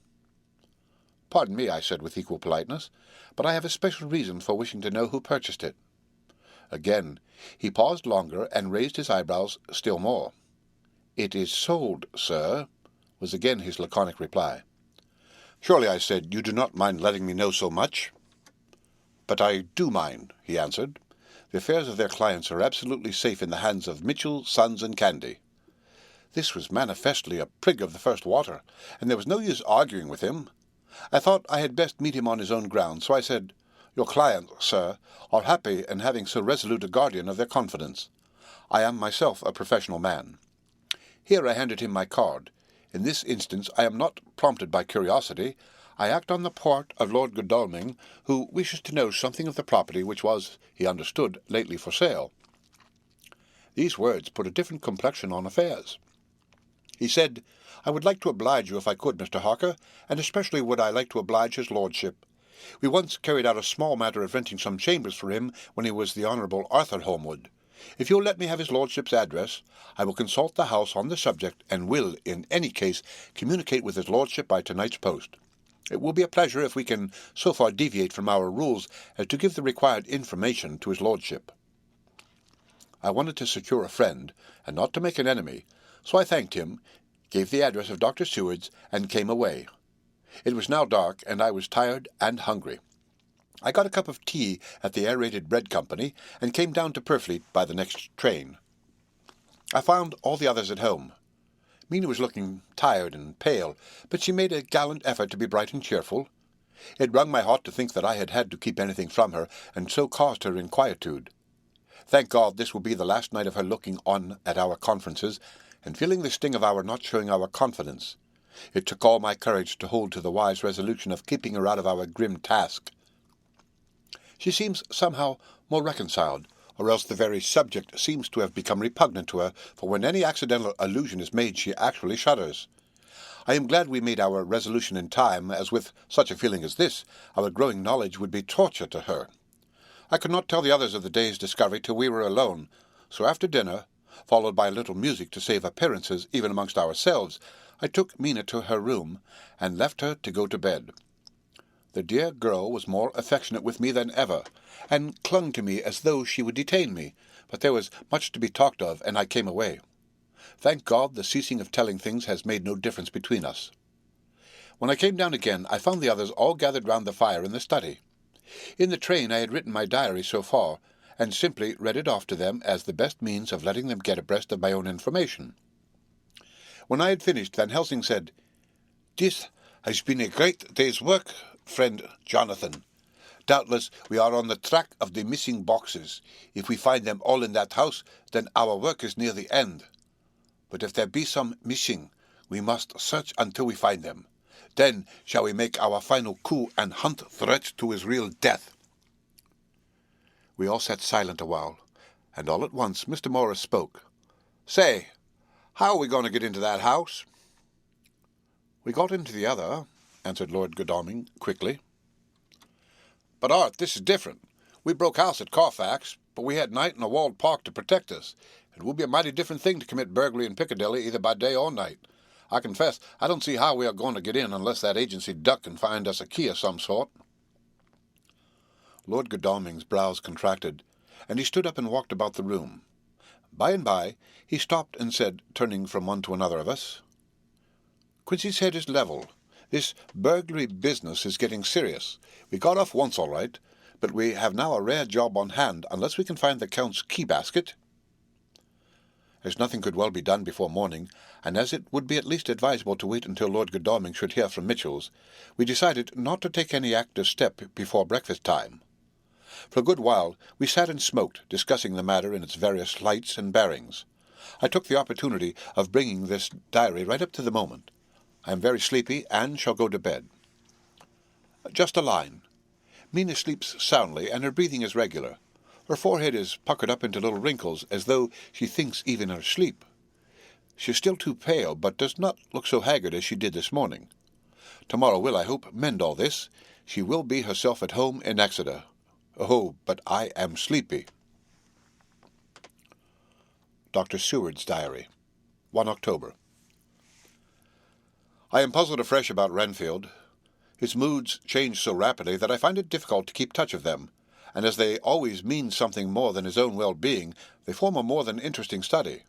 "Pardon me," I said with equal politeness, "but I have a special reason for wishing to know who purchased it." Again he paused longer, and raised his eyebrows still more. "It is sold, sir," was again his laconic reply. "Surely," I said, "you do not mind letting me know so much?" "But I do mind," he answered. "The affairs of their clients are absolutely safe in the hands of Mitchell, Sons and Candy." This was manifestly a prig of the first water, and there was no use arguing with him. I thought I had best meet him on his own ground, so I said, "Your clients, sir, are happy in having so resolute a guardian of their confidence. I am myself a professional man." Here I handed him my card. In this instance I am not prompted by curiosity. I act on the part of Lord Godalming, who wishes to know something of the property which was, he understood, lately for sale. These words put a different complexion on affairs. He said, "I would like to oblige you if I could, Mr. Harker, and especially would I like to oblige his lordship. We once carried out a small matter of renting some chambers for him when he was the Honourable Arthur Holmwood. If you will let me have his lordship's address, I will consult the house on the subject, and will, in any case, communicate with his lordship by tonight's post. It will be a pleasure if we can so far deviate from our rules as to give the required information to his lordship." I wanted to secure a friend, and not to make an enemy, so I thanked him, gave the address of Dr. Seward's, and came away. It was now dark, and I was tired and hungry. I got a cup of tea at the Aerated Bread Company, and came down to Purfleet by the next train. I found all the others at home. Mina was looking tired and pale, but she made a gallant effort to be bright and cheerful. It wrung my heart to think that I had had to keep anything from her, and so caused her inquietude. Thank God this will be the last night of her looking on at our conferences, and feeling the sting of our not showing our confidence. It took all my courage to hold to the wise resolution of keeping her out of our grim task. She seems somehow more reconciled, or else the very subject seems to have become repugnant to her, for when any accidental allusion is made she actually shudders. I am glad we made our resolution in time, as with such a feeling as this, our growing knowledge would be torture to her. I could not tell the others of the day's discovery till we were alone, so after dinner, followed by a little music to save appearances even amongst ourselves, I took Mina to her room, and left her to go to bed. The dear girl was more affectionate with me than ever, and clung to me as though she would detain me, but there was much to be talked of, and I came away. Thank God the ceasing of telling things has made no difference between us. When I came down again, I found the others all gathered round the fire in the study. In the train I had written my diary so far, and simply read it off to them as the best means of letting them get abreast of my own information. When I had finished, Van Helsing said, "This has been a great day's work, friend Jonathan. Doubtless we are on the track of the missing boxes. If we find them all in that house, then our work is near the end. But if there be some missing, we must search until we find them. Then shall we make our final coup and hunt Threat to his real death." We all sat silent a while, and all at once Mr. Morris spoke. "Say, how are we going to get into that house?" "We got into the other," answered Lord Godalming quickly. "But, Art, this is different. We broke house at Carfax, but we had night and a walled park to protect us. It will be a mighty different thing to commit burglary in Piccadilly either by day or night. I confess I don't see how we are going to get in unless that agency duck can find us a key of some sort." Lord Godalming's brows contracted, and he stood up and walked about the room. By and by he stopped and said, turning from one to another of us, "Quincy's head is level. This burglary business is getting serious. We got off once all right, but we have now a rare job on hand unless we can find the Count's key-basket." As nothing could well be done before morning, and as it would be at least advisable to wait until Lord Godalming should hear from Mitchell's, we decided not to take any active step before breakfast time. For a good while we sat and smoked, discussing the matter in its various lights and bearings. I took the opportunity of bringing this diary right up to the moment. I am very sleepy, and shall go to bed. Just a line. Mina sleeps soundly, and her breathing is regular. Her forehead is puckered up into little wrinkles, as though she thinks even in her sleep. She is still too pale, but does not look so haggard as she did this morning. Tomorrow will, I hope, mend all this. She will be herself at home in Exeter. Oh, but I am sleepy. Dr. Seward's Diary, 1 October. I am puzzled afresh about Renfield. His moods change so rapidly that I find it difficult to keep touch of them, and as they always mean something more than his own well-being, they form a more than interesting study.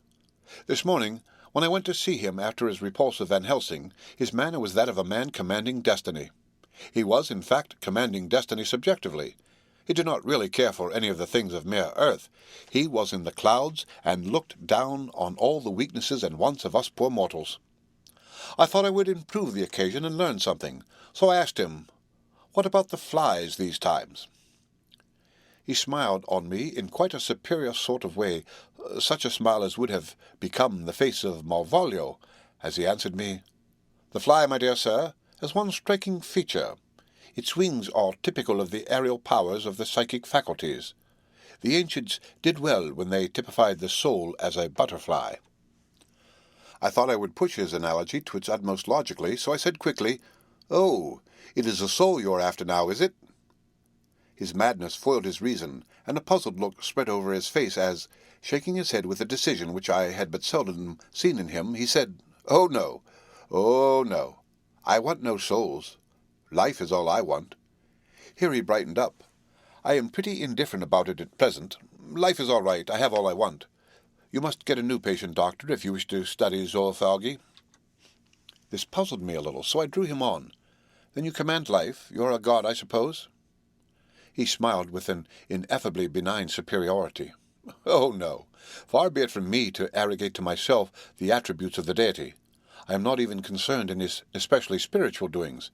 This morning, when I went to see him after his repulse of Van Helsing, his manner was that of a man commanding destiny. He was, in fact, commanding destiny subjectively. He did not really care for any of the things of mere earth. He was in the clouds, and looked down on all the weaknesses and wants of us poor mortals. I thought I would improve the occasion and learn something, so I asked him, "What about the flies these times?" He smiled on me in quite a superior sort of way, such a smile as would have become the face of Malvolio, as he answered me, "The fly, my dear sir, has one striking feature. Its wings are typical of the aerial powers of the psychic faculties. The ancients did well when they typified the soul as a butterfly." I thought I would push his analogy to its utmost logically, so I said quickly, "Oh, it is the soul you are after now, is it?" His madness foiled his reason, and a puzzled look spread over his face as, shaking his head with a decision which I had but seldom seen in him, he said, "Oh, no. Oh, no. I want no souls. Life is all I want." Here he brightened up. "I am pretty indifferent about it at present. Life is all right. I have all I want. You must get a new patient, doctor, if you wish to study zoophagy." This puzzled me a little, so I drew him on. "Then you command life. You're a god, I suppose?" He smiled with an ineffably benign superiority. "Oh, no. Far be it from me to arrogate to myself the attributes of the deity. I am not even concerned in his especially spiritual doings.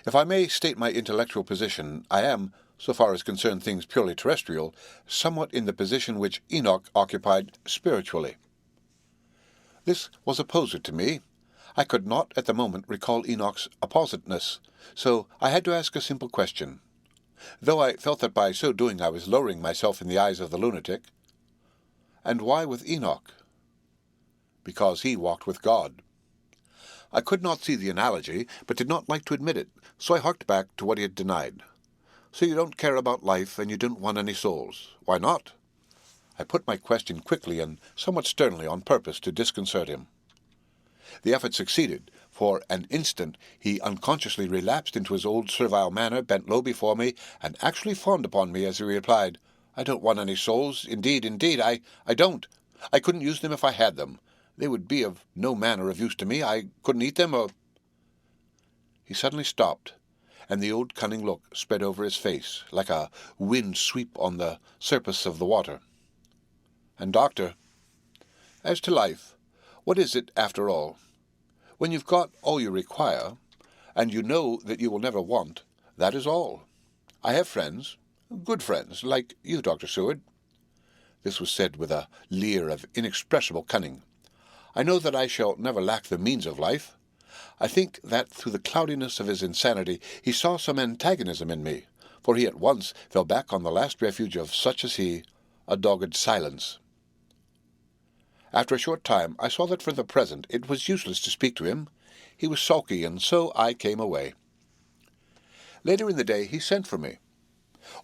If I may state my intellectual position, I am, so far as concern things purely terrestrial, somewhat in the position which Enoch occupied spiritually." This was a poser to me. I could not at the moment recall Enoch's appositeness, so I had to ask a simple question, though I felt that by so doing I was lowering myself in the eyes of the lunatic. "And why with Enoch?" "Because he walked with God." I could not see the analogy, but did not like to admit it, so I harked back to what he had denied. "So you don't care about life, and you don't want any souls. Why not?" I put my question quickly and somewhat sternly on purpose to disconcert him. The effort succeeded. For an instant he unconsciously relapsed into his old servile manner, bent low before me, and actually fawned upon me as he replied, "I don't want any souls. Indeed, I don't. I couldn't use them if I had them. They would be of no manner of use to me. I couldn't eat them, or—" He suddenly stopped, and the old cunning look spread over his face, like a wind sweep on the surface of the water. "And, doctor, as to life, what is it after all? When you've got all you require, and you know that you will never want, that is all. I have friends, good friends, like you, Dr. Seward." This was said with a leer of inexpressible cunning. "I know that I shall never lack the means of life. I think that through the cloudiness of his insanity he saw some antagonism in me, for he at once fell back on the last refuge of such as he, a dogged silence. After a short time I saw that for the present it was useless to speak to him. He was sulky, and so I came away. Later in the day he sent for me.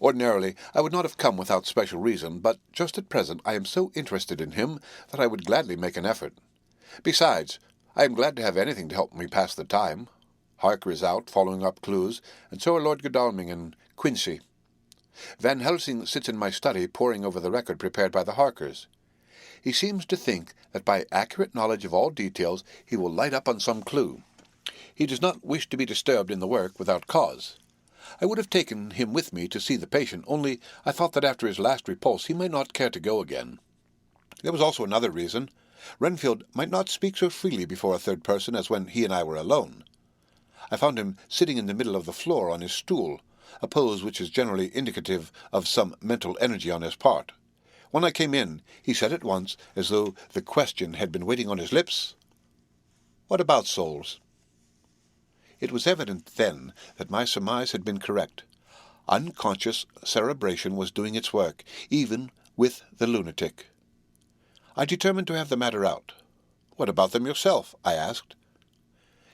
Ordinarily I would not have come without special reason, but just at present I am so interested in him that I would gladly make an effort. Besides, I am glad to have anything to help me pass the time. Harker is out, following up clues, and so are Lord Godalming and Quincy. Van Helsing sits in my study poring over the record prepared by the Harkers. He seems to think that by accurate knowledge of all details he will light up on some clue. He does not wish to be disturbed in the work without cause. I would have taken him with me to see the patient, only I thought that after his last repulse he might not care to go again. There was also another reason. Renfield might not speak so freely before a third person as when he and I were alone. I found him sitting in the middle of the floor on his stool, a pose which is generally indicative of some mental energy on his part. When I came in, he said at once, as though the question had been waiting on his lips, "What about souls?" It was evident then that my surmise had been correct. Unconscious cerebration was doing its work, even with the lunatic. I determined to have the matter out. "What about them yourself?" I asked.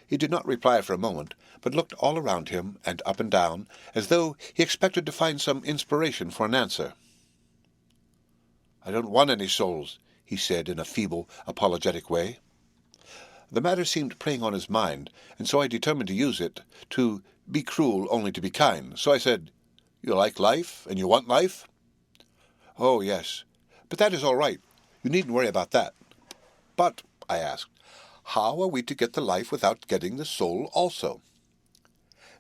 He did not reply for a moment, but looked all around him and up and down, as though he expected to find some inspiration for an answer. "I don't want any souls," he said in a feeble, apologetic way. The matter seemed preying on his mind, and so I determined to use it, to be cruel only to be kind. So I said, "You like life, and you want life?" "Oh, yes. But that is all right. You needn't worry about that." "But," I asked, "how are we to get the life without getting the soul also?"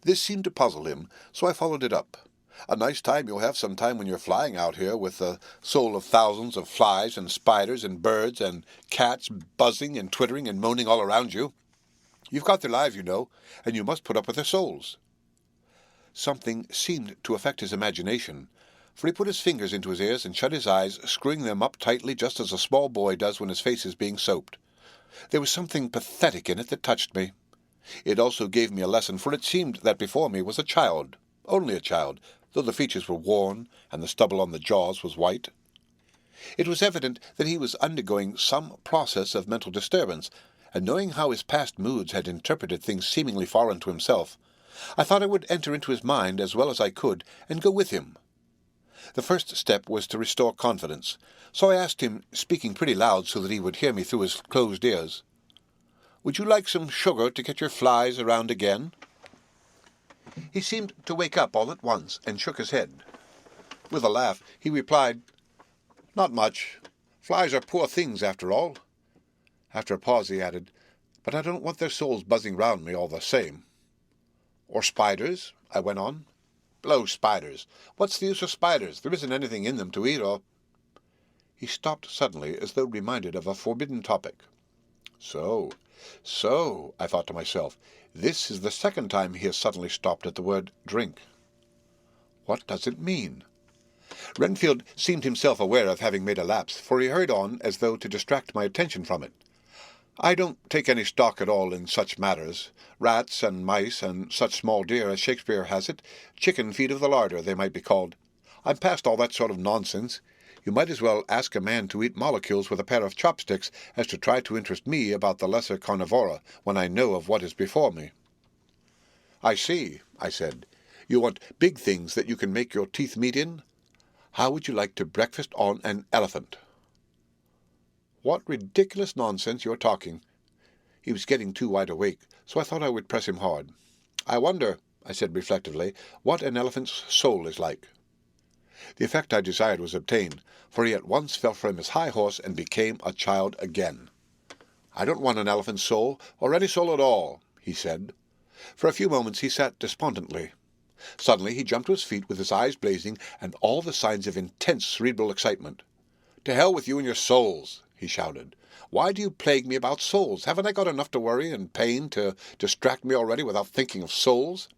This seemed to puzzle him, so I followed it up. "A nice time you'll have some time when you're flying out here with the soul of thousands of flies and spiders and birds and cats buzzing and twittering and moaning all around you. You've got their lives, you know, and you must put up with their souls." Something seemed to affect his imagination, for he put his fingers into his ears and shut his eyes, screwing them up tightly just as a small boy does when his face is being soaped. There was something pathetic in it that touched me. It also gave me a lesson, for it seemed that before me was a child, only a child, though the features were worn and the stubble on the jaws was white. It was evident that he was undergoing some process of mental disturbance, and knowing how his past moods had interpreted things seemingly foreign to himself, I thought I would enter into his mind as well as I could and go with him. The first step was to restore confidence, so I asked him, speaking pretty loud so that he would hear me through his closed ears, "Would you like some sugar to get your flies around again?" He seemed to wake up all at once and shook his head. With a laugh, he replied, "Not much. Flies are poor things, after all." After a pause, he added, "But I don't want their souls buzzing round me all the same." "Or spiders?" I went on. "Blow spiders. What's the use of spiders? There isn't anything in them to eat or—" He stopped suddenly, as though reminded of a forbidden topic. So, I thought to myself, this is the second time he has suddenly stopped at the word drink. What does it mean? Renfield seemed himself aware of having made a lapse, for he hurried on as though to distract my attention from it. "I don't take any stock at all in such matters. Rats and mice and such small deer, as Shakespeare has it, chicken feet of the larder, they might be called. I'm past all that sort of nonsense. You might as well ask a man to eat molecules with a pair of chopsticks as to try to interest me about the lesser carnivora when I know of what is before me." "I see," I said. "You want big things that you can make your teeth meet in? How would you like to breakfast on an elephant?" "What ridiculous nonsense you're talking." He was getting too wide awake, so I thought I would press him hard. "I wonder," I said reflectively, "what an elephant's soul is like." The effect I desired was obtained, for he at once fell from his high horse and became a child again. "I don't want an elephant's soul, or any soul at all," he said. For a few moments he sat despondently. Suddenly he jumped to his feet with his eyes blazing and all the signs of intense cerebral excitement. "To hell with you and your souls!" he shouted. "Why do you plague me about souls? Haven't I got enough to worry and pain to distract me already without thinking of souls?"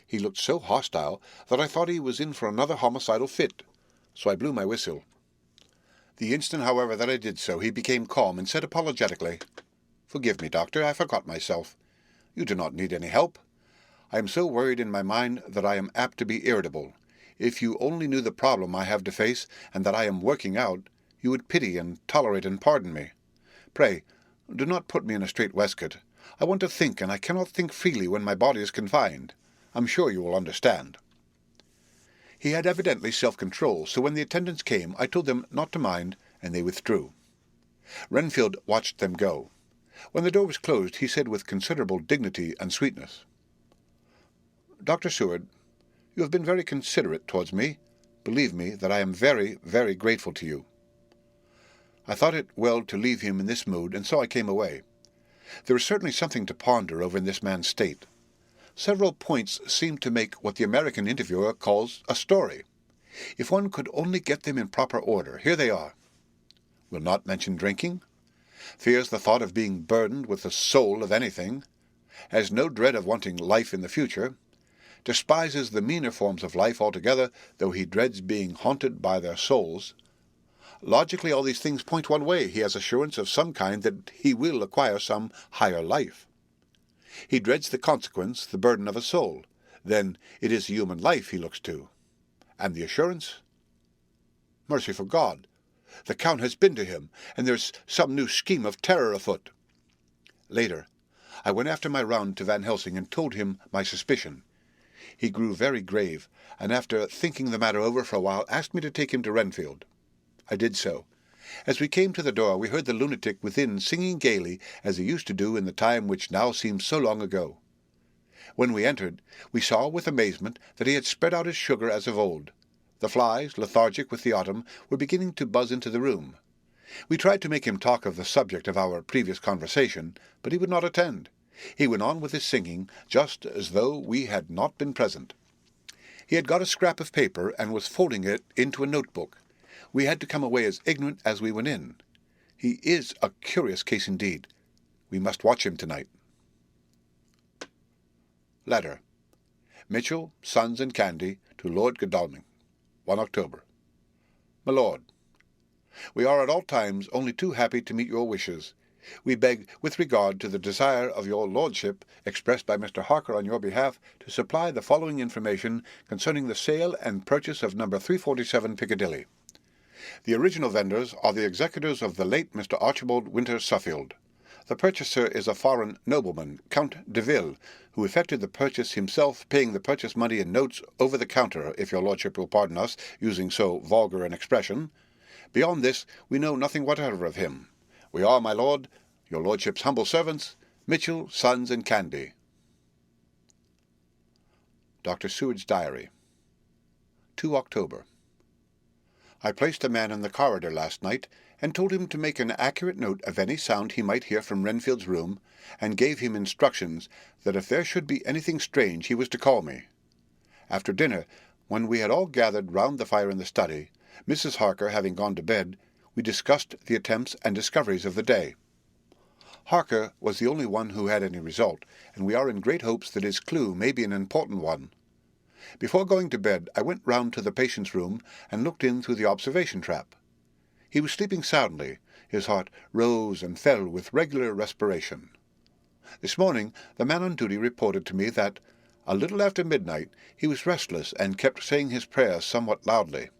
He looked so hostile that I thought he was in for another homicidal fit, so I blew my whistle. The instant, however, that I did so, he became calm and said apologetically, "Forgive me, doctor, I forgot myself. You do not need any help. I am so worried in my mind that I am apt to be irritable. If you only knew the problem I have to face, and that I am working out, you would pity and tolerate and pardon me. Pray, do not put me in a strait waistcoat. I want to think, and I cannot think freely when my body is confined. I'm sure you will understand." He had evidently self-control, so when the attendants came, I told them not to mind, and they withdrew. Renfield watched them go. When the door was closed, he said with considerable dignity and sweetness, "Dr. Seward, you have been very considerate towards me. Believe me that I am very, very grateful to you." I thought it well to leave him in this mood, and so I came away. There is certainly something to ponder over in this man's state. Several points seem to make what the American interviewer calls a story. If one could only get them in proper order, here they are. Will not mention drinking. Fears the thought of being burdened with the soul of anything. Has no dread of wanting life in the future. Despises the meaner forms of life altogether, though he dreads being haunted by their souls. Logically, all these things point one way. He has assurance of some kind that he will acquire some higher life. He dreads the consequence, the burden of a soul. Then it is human life he looks to. And the assurance? Merciful God! The Count has been to him, and there's some new scheme of terror afoot. Later, I went after my round to Van Helsing and told him my suspicion. He grew very grave, and after thinking the matter over for a while, asked me to take him to Renfield. I did so. As we came to the door, we heard the lunatic within singing gaily, as he used to do in the time which now seems so long ago. When we entered, we saw with amazement that he had spread out his sugar as of old. The flies, lethargic with the autumn, were beginning to buzz into the room. We tried to make him talk of the subject of our previous conversation, but he would not attend. He went on with his singing, just as though we had not been present. He had got a scrap of paper, and was folding it into a notebook. We had to come away as ignorant as we went in. He is a curious case indeed. We must watch him tonight. Letter. Mitchell, Sons and Candy, to Lord Godalming. 1 October. My Lord, we are at all times only too happy to meet your wishes. We beg, with regard to the desire of your Lordship, expressed by Mr. Harker on your behalf, to supply the following information concerning the sale and purchase of No. 347 Piccadilly. The original vendors are the executors of the late Mr. Archibald Winter Suffield. The purchaser is a foreign nobleman, Count Dracula, who effected the purchase himself, paying the purchase money in notes over the counter, if your Lordship will pardon us, using so vulgar an expression. Beyond this, we know nothing whatever of him. We are, my lord, your Lordship's humble servants, Mitchell, Sons and Candy. Dr. Seward's Diary. 2 October. I placed a man in the corridor last night, and told him to make an accurate note of any sound he might hear from Renfield's room, and gave him instructions that if there should be anything strange he was to call me. After dinner, when we had all gathered round the fire in the study, Mrs. Harker having gone to bed, we discussed the attempts and discoveries of the day. Harker was the only one who had any result, and we are in great hopes that his clue may be an important one. Before going to bed, I went round to the patient's room and looked in through the observation trap. He was sleeping soundly. His heart rose and fell with regular respiration. This morning the man on duty reported to me that, a little after midnight, he was restless and kept saying his prayers somewhat loudly.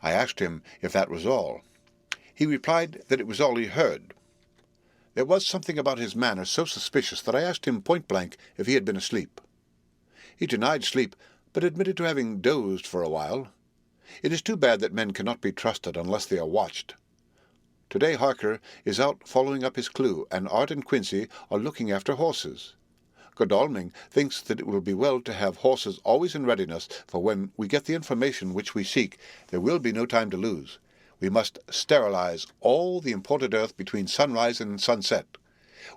I asked him if that was all. He replied that it was all he heard. There was something about his manner so suspicious that I asked him point-blank if he had been asleep. He denied sleep, but admitted to having dozed for a while. It is too bad that men cannot be trusted unless they are watched. Today Harker is out following up his clue, and Art and Quincy are looking after horses. Godalming thinks that it will be well to have horses always in readiness, for when we get the information which we seek, there will be no time to lose. We must sterilize all the imported earth between sunrise and sunset.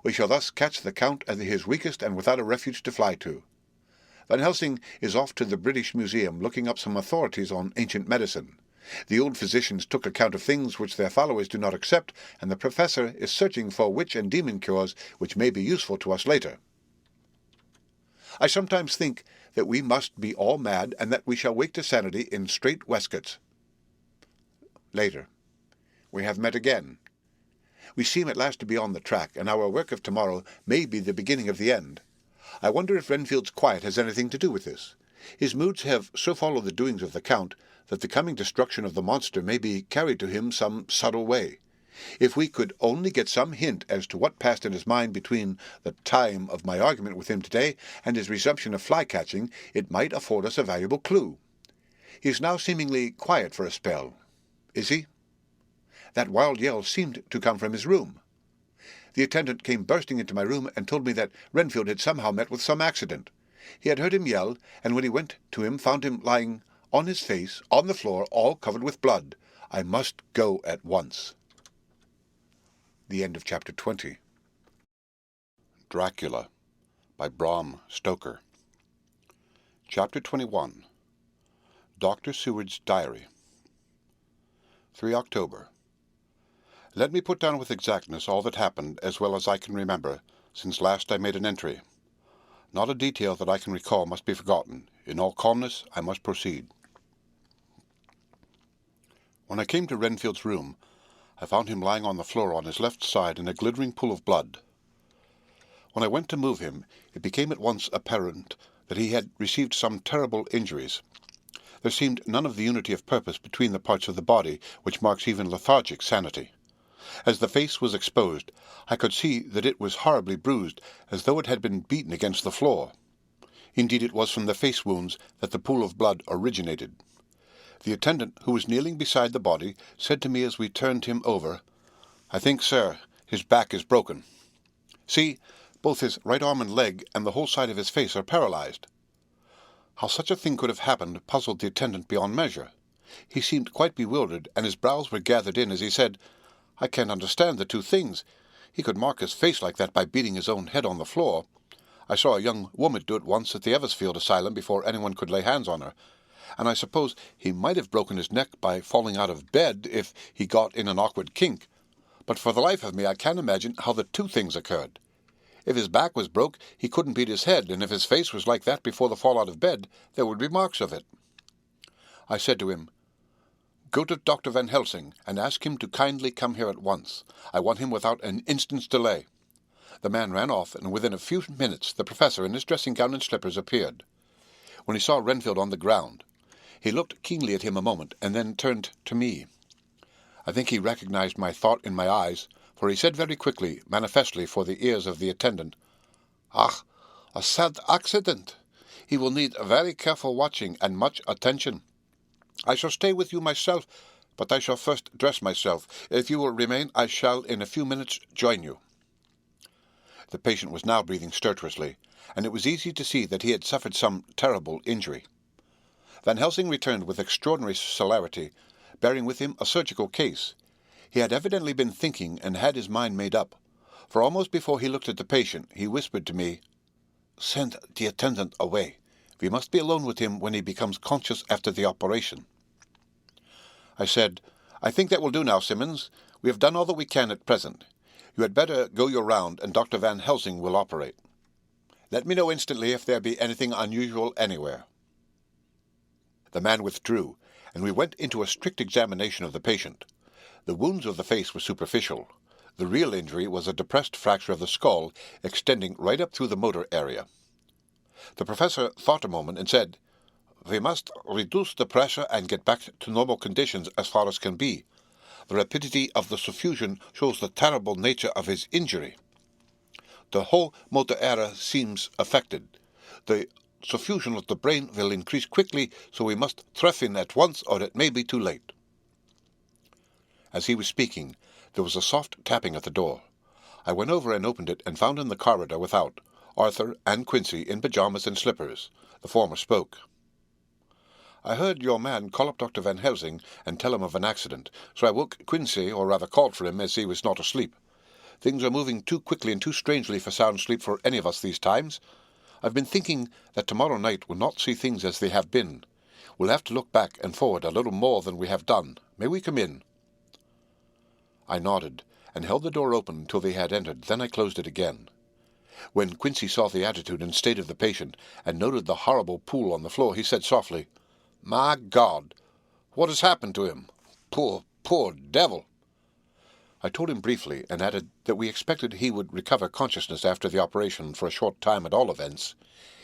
We shall thus catch the Count at his weakest and without a refuge to fly to. Van Helsing is off to the British Museum looking up some authorities on ancient medicine. The old physicians took account of things which their followers do not accept, and the professor is searching for witch and demon cures which may be useful to us later. I sometimes think that we must be all mad, and that we shall wake to sanity in strait waistcoats. Later. We have met again. We seem at last to be on the track, and our work of tomorrow may be the beginning of the end. I wonder if Renfield's quiet has anything to do with this. His moods have so followed the doings of the Count that the coming destruction of the monster may be carried to him some subtle way. If we could only get some hint as to what passed in his mind between the time of my argument with him today and his resumption of fly-catching, it might afford us a valuable clue. He is now seemingly quiet for a spell. Is he? That wild yell seemed to come from his room. The attendant came bursting into my room and told me that Renfield had somehow met with some accident. He had heard him yell, and when he went to him found him lying on his face, on the floor, all covered with blood. I must go at once. The end of Chapter 20. Dracula by Bram Stoker. Chapter 21. Dr. Seward's Diary. 3 October. Let me put down with exactness all that happened as well as I can remember, since last I made an entry. Not a detail that I can recall must be forgotten. In all calmness I must proceed. When I came to Renfield's room, I found him lying on the floor on his left side in a glittering pool of blood. When I went to move him, it became at once apparent that he had received some terrible injuries. There seemed none of the unity of purpose between the parts of the body which marks even lethargic sanity. As the face was exposed, I could see that it was horribly bruised, as though it had been beaten against the floor. Indeed, it was from the face wounds that the pool of blood originated. The attendant, who was kneeling beside the body, said to me as we turned him over, "I think, sir, his back is broken. See, both his right arm and leg and the whole side of his face are paralyzed." How such a thing could have happened puzzled the attendant beyond measure. He seemed quite bewildered, and his brows were gathered in as he said, "I can't understand the two things. He could mark his face like that by beating his own head on the floor. I saw a young woman do it once at the Eversfield Asylum before anyone could lay hands on her, and I suppose he might have broken his neck by falling out of bed if he got in an awkward kink. But for the life of me I can't imagine how the two things occurred. If his back was broke, he couldn't beat his head, and if his face was like that before the fall out of bed, there would be marks of it." I said to him, "Go to Dr. Van Helsing, and ask him to kindly come here at once. I want him without an instant's delay." The man ran off, and within a few minutes the professor, in his dressing-gown and slippers, appeared. When he saw Renfield on the ground, he looked keenly at him a moment, and then turned to me. I think he recognized my thought in my eyes, for he said very quickly, manifestly for the ears of the attendant, "Ah, a sad accident. He will need very careful watching and much attention. I shall stay with you myself, but I shall first dress myself. If you will remain, I shall in a few minutes join you." The patient was now breathing stertorously, and it was easy to see that he had suffered some terrible injury. Van Helsing returned with extraordinary celerity, bearing with him a surgical case. He had evidently been thinking and had his mind made up, for almost before he looked at the patient, he whispered to me, "Send the attendant away. We must be alone with him when he becomes conscious after the operation." I said, "I think that will do now, Simmons. We have done all that we can at present. You had better go your round, and Dr. Van Helsing will operate. Let me know instantly if there be anything unusual anywhere." The man withdrew, and we went into a strict examination of the patient. The wounds of the face were superficial. The real injury was a depressed fracture of the skull extending right up through the motor area. The professor thought a moment and said, "We must reduce the pressure and get back to normal conditions as far as can be. The rapidity of the suffusion shows the terrible nature of his injury. The whole motor area seems affected. The suffusion of the brain will increase quickly, so we must trephine at once or it may be too late." As he was speaking, there was a soft tapping at the door. I went over and opened it and found in the corridor without Arthur and Quincy in pajamas and slippers. The former spoke. "I heard your man call up Dr. Van Helsing and tell him of an accident, so I woke Quincy, or rather called for him, as he was not asleep. Things are moving too quickly and too strangely for sound sleep for any of us these times. I've been thinking that tomorrow night will not see things as they have been. We'll have to look back and forward a little more than we have done. May we come in?" I nodded, and held the door open until they had entered, then I closed it again. When Quincy saw the attitude and state of the patient, and noted the horrible pool on the floor, he said softly, "My God! What has happened to him? Poor devil!" I told him briefly, and added that we expected he would recover consciousness after the operation, for a short time at all events.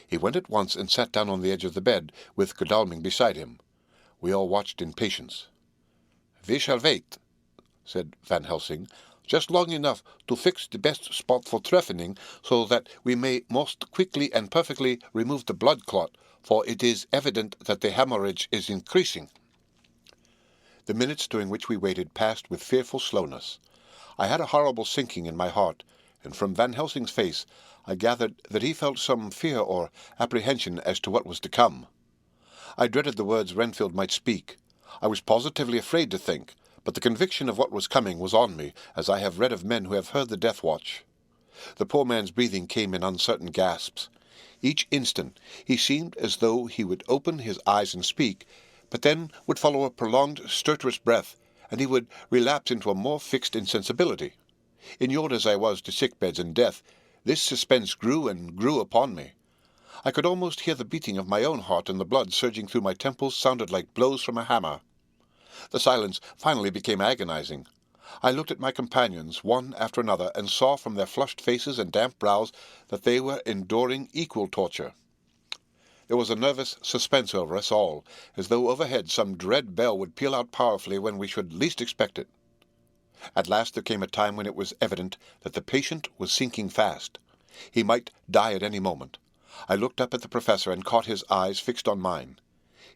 He went at once and sat down on the edge of the bed, with Godalming beside him. We all watched in patience. "We shall wait," said Van Helsing, "just long enough to fix the best spot for trephining, so that we may most quickly and perfectly remove the blood clot, for it is evident that the hemorrhage is increasing." The minutes during which we waited passed with fearful slowness. I had a horrible sinking in my heart, and from Van Helsing's face I gathered that he felt some fear or apprehension as to what was to come. I dreaded the words Renfield might speak. I was positively afraid to think, but the conviction of what was coming was on me, as I have read of men who have heard the death watch. The poor man's breathing came in uncertain gasps. Each instant he seemed as though he would open his eyes and speak, but then would follow a prolonged stertorous breath, and he would relapse into a more fixed insensibility. Inured as I was to sick-beds and death, this suspense grew and grew upon me. I could almost hear the beating of my own heart, and the blood surging through my temples sounded like blows from a hammer. The silence finally became agonizing. I looked at my companions, one after another, and saw from their flushed faces and damp brows that they were enduring equal torture. There was a nervous suspense over us all, as though overhead some dread bell would peal out powerfully when we should least expect it. At last there came a time when it was evident that the patient was sinking fast. He might die at any moment. I looked up at the professor and caught his eyes fixed on mine.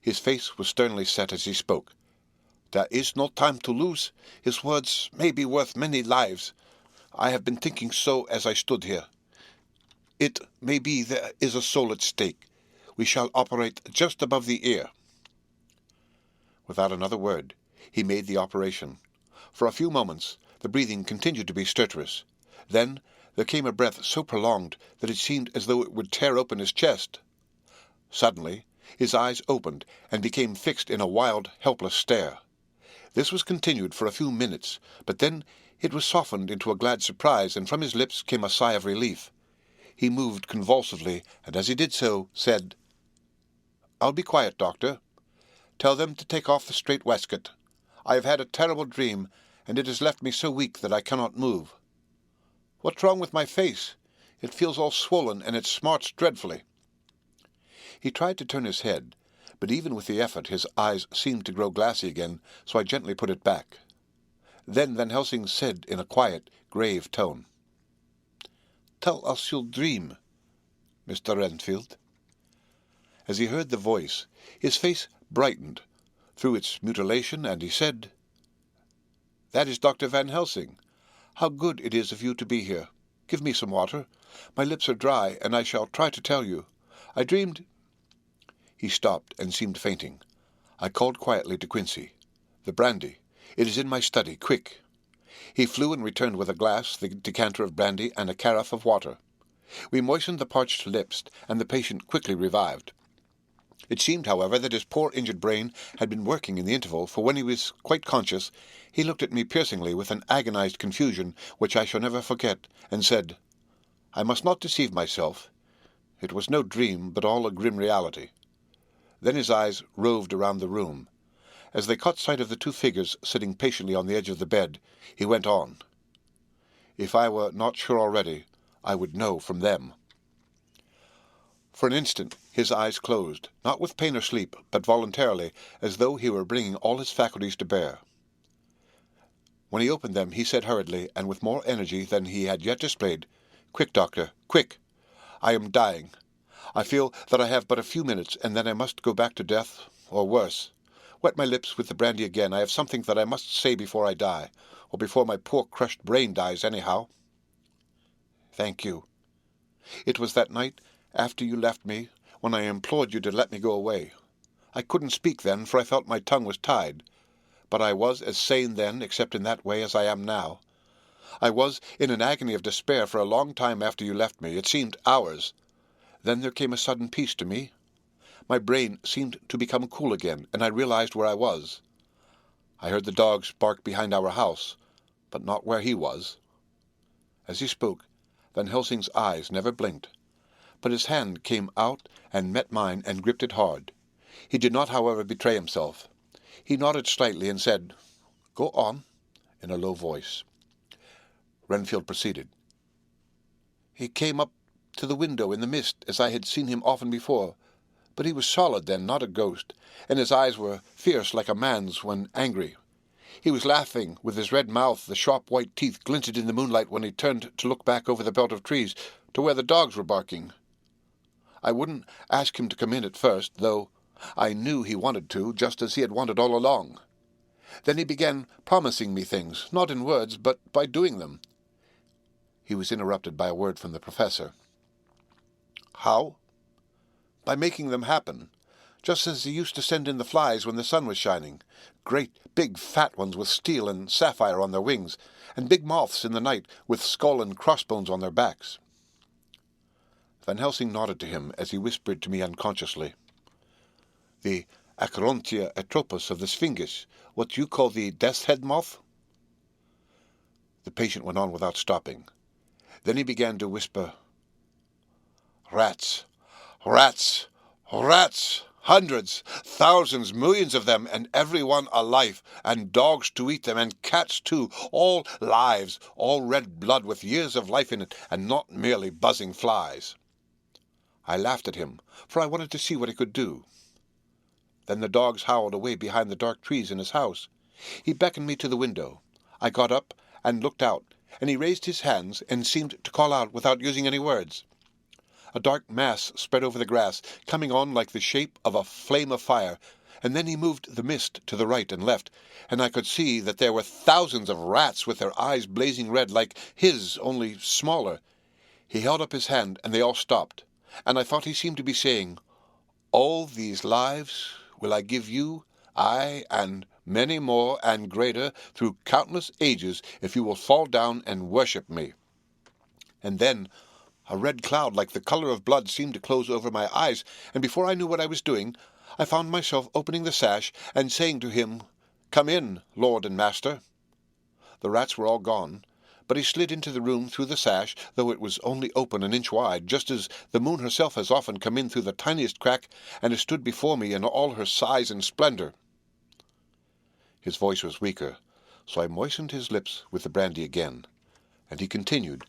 His face was sternly set as he spoke. "There is no time to lose. His words may be worth many lives. I have been thinking so as I stood here. It may be there is a soul at stake. We shall operate just above the ear." Without another word, he made the operation. For a few moments the breathing continued to be stertorous. Then there came a breath so prolonged that it seemed as though it would tear open his chest. Suddenly his eyes opened and became fixed in a wild, helpless stare. This was continued for a few minutes, but then it was softened into a glad surprise, and from his lips came a sigh of relief. He moved convulsively, and as he did so, said, "I'll be quiet, doctor. Tell them to take off the strait waistcoat. I have had a terrible dream, and it has left me so weak that I cannot move. What's wrong with my face? It feels all swollen, and it smarts dreadfully." He tried to turn his head, but even with the effort his eyes seemed to grow glassy again, so I gently put it back. Then Van Helsing said in a quiet, grave tone, "Tell us your dream, Mr. Renfield." As he heard the voice, his face brightened through its mutilation, and he said, "That is Dr. Van Helsing. How good it is of you to be here. Give me some water. My lips are dry, and I shall try to tell you. I dreamed—" He stopped and seemed fainting. I called quietly to Quincy. "The brandy. It is in my study. Quick." He flew and returned with a glass, the decanter of brandy, and a carafe of water. We moistened the parched lips, and the patient quickly revived. It seemed, however, that his poor injured brain had been working in the interval, for when he was quite conscious, he looked at me piercingly with an agonized confusion which I shall never forget, and said, "I must not deceive myself. It was no dream, but all a grim reality." Then his eyes roved around the room. As they caught sight of the two figures sitting patiently on the edge of the bed, he went on, "If I were not sure already, I would know from them." For an instant his eyes closed, not with pain or sleep, but voluntarily, as though he were bringing all his faculties to bear. When he opened them, he said hurriedly, and with more energy than he had yet displayed, "Quick, doctor, quick! I am dying. I feel that I have but a few minutes, and then I must go back to death, or worse. Wet my lips with the brandy again. I have something that I must say before I die, or before my poor crushed brain dies anyhow." "Thank you. It was that night, after you left me, when I implored you to let me go away. I couldn't speak then, for I felt my tongue was tied. But I was as sane then, except in that way, as I am now. I was in an agony of despair for a long time after you left me. It seemed hours. Then there came a sudden peace to me. My brain seemed to become cool again, and I realized where I was. I heard the dogs bark behind our house, but not where he was." As he spoke, Van Helsing's eyes never blinked, but his hand came out and met mine and gripped it hard. He did not, however, betray himself. He nodded slightly and said, "Go on," in a low voice. Renfield proceeded. He came up to the window in the mist, as I had seen him often before, but he was solid then, not a ghost, and his eyes were fierce like a man's when angry. He was laughing with his red mouth, the sharp white teeth glinted in the moonlight when he turned to look back over the belt of trees to where the dogs were barking. I wouldn't ask him to come in at first, though I knew he wanted to, just as he had wanted all along. Then he began promising me things, not in words, but by doing them. He was interrupted by a word from the professor. How? By making them happen, just as he used to send in the flies when the sun was shining, great big fat ones with steel and sapphire on their wings, and big moths in the night with skull and crossbones on their backs. Van Helsing nodded to him as he whispered to me unconsciously. The Acherontia atropos of the Sphinx, what you call the death's head moth? The patient went on without stopping. Then he began to whisper, Rats, rats, rats, hundreds, thousands, millions of them, and every one alive, and dogs to eat them, and cats too, all lives, all red blood with years of life in it, and not merely buzzing flies. I laughed at him, for I wanted to see what he could do. Then the dogs howled away behind the dark trees in his house. He beckoned me to the window. I got up and looked out, and he raised his hands and seemed to call out without using any words. A dark mass spread over the grass, coming on like the shape of a flame of fire, and then he moved the mist to the right and left, and I could see that there were thousands of rats with their eyes blazing red like his, only smaller. He held up his hand, and they all stopped, and I thought he seemed to be saying, All these lives will I give you, I, and many more and greater, through countless ages, if you will fall down and worship me. And then a red cloud like the color of blood seemed to close over my eyes, and before I knew what I was doing, I found myself opening the sash and saying to him, Come in, Lord and Master. The rats were all gone, but he slid into the room through the sash, though it was only open an inch wide, just as the moon herself has often come in through the tiniest crack and has stood before me in all her size and splendor. His voice was weaker, so I moistened his lips with the brandy again, and he continued,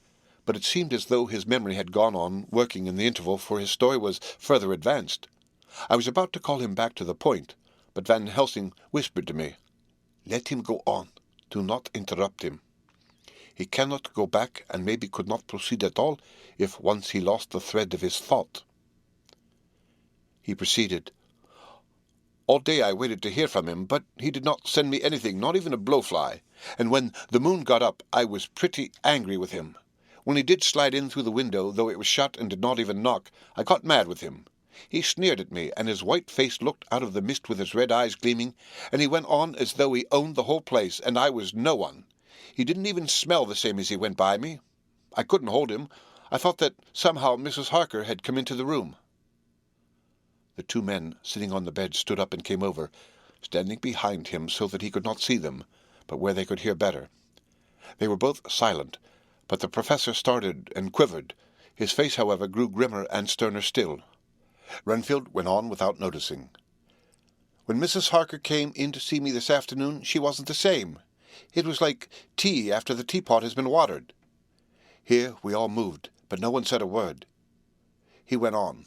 but it seemed as though his memory had gone on working in the interval, for his story was further advanced. I was about to call him back to the point, but Van Helsing whispered to me, Let him go on. Do not interrupt him. He cannot go back, and maybe could not proceed at all, if once he lost the thread of his thought. He proceeded, All day I waited to hear from him, but he did not send me anything, not even a blowfly, and when the moon got up I was pretty angry with him. When he did slide in through the window, though it was shut and did not even knock, I got mad with him. He sneered at me, and his white face looked out of the mist with his red eyes gleaming, and he went on as though he owned the whole place, and I was no one. He didn't even smell the same as he went by me. I couldn't hold him. I thought that somehow Mrs. Harker had come into the room. The two men sitting on the bed stood up and came over, standing behind him so that he could not see them, but where they could hear better. They were both silent, but the professor started and quivered. His face, however, grew grimmer and sterner still. Renfield went on without noticing. When Mrs. Harker came in to see me this afternoon, she wasn't the same. It was like tea after the teapot has been watered. Here we all moved, but no one said a word. He went on.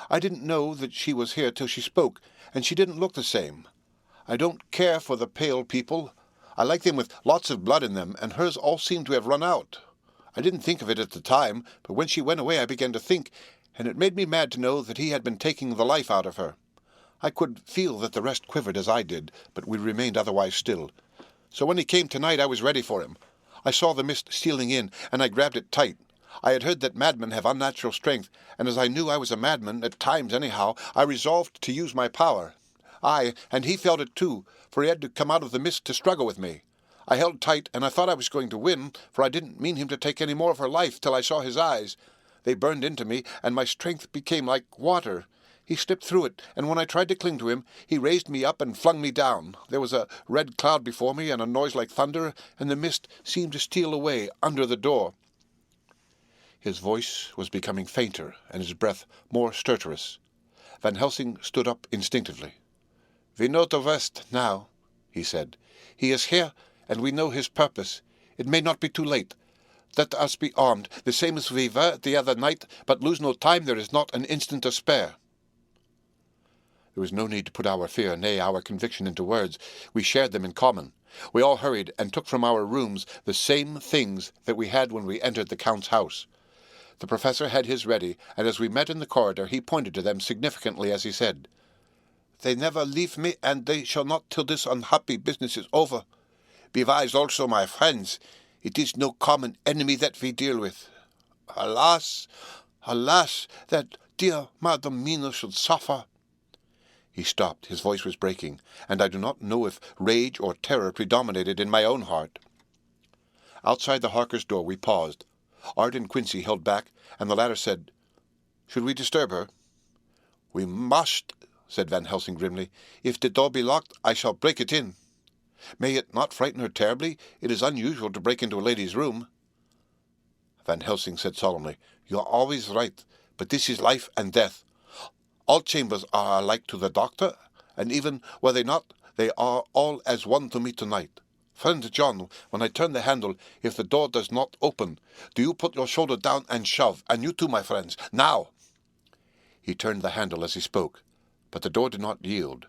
I didn't know that she was here till she spoke, and she didn't look the same. I don't care for the pale people. I like them with lots of blood in them, and hers all seemed to have run out. I didn't think of it at the time, but when she went away I began to think, and it made me mad to know that he had been taking the life out of her. I could feel that the rest quivered as I did, but we remained otherwise still. So when he came tonight I was ready for him. I saw the mist stealing in, and I grabbed it tight. I had heard that madmen have unnatural strength, and as I knew I was a madman, at times anyhow, I resolved to use my power. And he felt it too, for he had to come out of the mist to struggle with me. I held tight, and I thought I was going to win, for I didn't mean him to take any more of her life till I saw his eyes. They burned into me, and my strength became like water. He slipped through it, and when I tried to cling to him, he raised me up and flung me down. There was a red cloud before me, and a noise like thunder, and the mist seemed to steal away under the door. His voice was becoming fainter, and his breath more stertorous. Van Helsing stood up instinctively. "We know the rest now," he said. "He is here, and we know his purpose. It may not be too late. Let us be armed, the same as we were the other night, but lose no time, there is not an instant to spare. There was no need to put our fear, nay, our conviction into words. We shared them in common. We all hurried and took from our rooms the same things that we had when we entered the Count's house. The Professor had his ready, and as we met in the corridor he pointed to them significantly as he said, "They never leave me, and they shall not till this unhappy business is over. Be wise also, my friends. It is no common enemy that we deal with. Alas, alas, that dear Madam Mina should suffer." He stopped. His voice was breaking, and I do not know if rage or terror predominated in my own heart. Outside the Harkers' door we paused. Art and Quincy held back, and the latter said, "Should we disturb her?" "We must," said Van Helsing grimly. "If the door be locked, I shall break it in." "May it not frighten her terribly? It is unusual to break into a lady's room." Van Helsing said solemnly, "You are always right, but this is life and death. All chambers are alike to the doctor, and even were they not, they are all as one to me tonight. Friend John, when I turn the handle, if the door does not open, do you put your shoulder down and shove, and you too, my friends, now." He turned the handle as he spoke, but the door did not yield.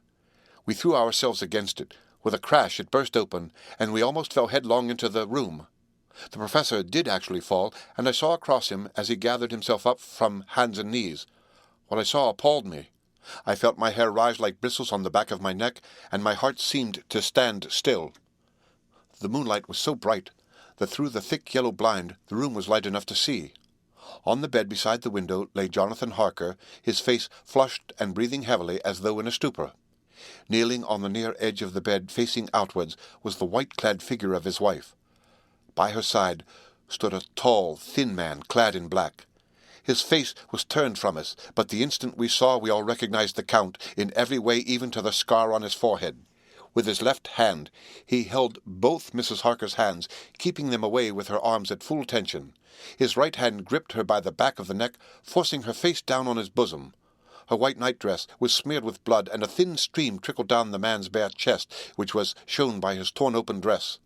We threw ourselves against it. With a crash it burst open, and we almost fell headlong into the room. The Professor did actually fall, and I saw across him as he gathered himself up from hands and knees. What I saw appalled me. I felt my hair rise like bristles on the back of my neck, and my heart seemed to stand still. The moonlight was so bright that through the thick yellow blind the room was light enough to see. On the bed beside the window lay Jonathan Harker, his face flushed and breathing heavily as though in a stupor. Kneeling on the near edge of the bed, facing outwards, was the white-clad figure of his wife. By her side stood a tall, thin man clad in black. His face was turned from us, but the instant we saw we all recognized the Count, in every way even to the scar on his forehead. With his left hand he held both Mrs. Harker's hands, keeping them away with her arms at full tension. His right hand gripped her by the back of the neck, forcing her face down on his bosom. Her white nightdress was smeared with blood, and a thin stream trickled down the man's bare chest, which was shown by his torn-open dress.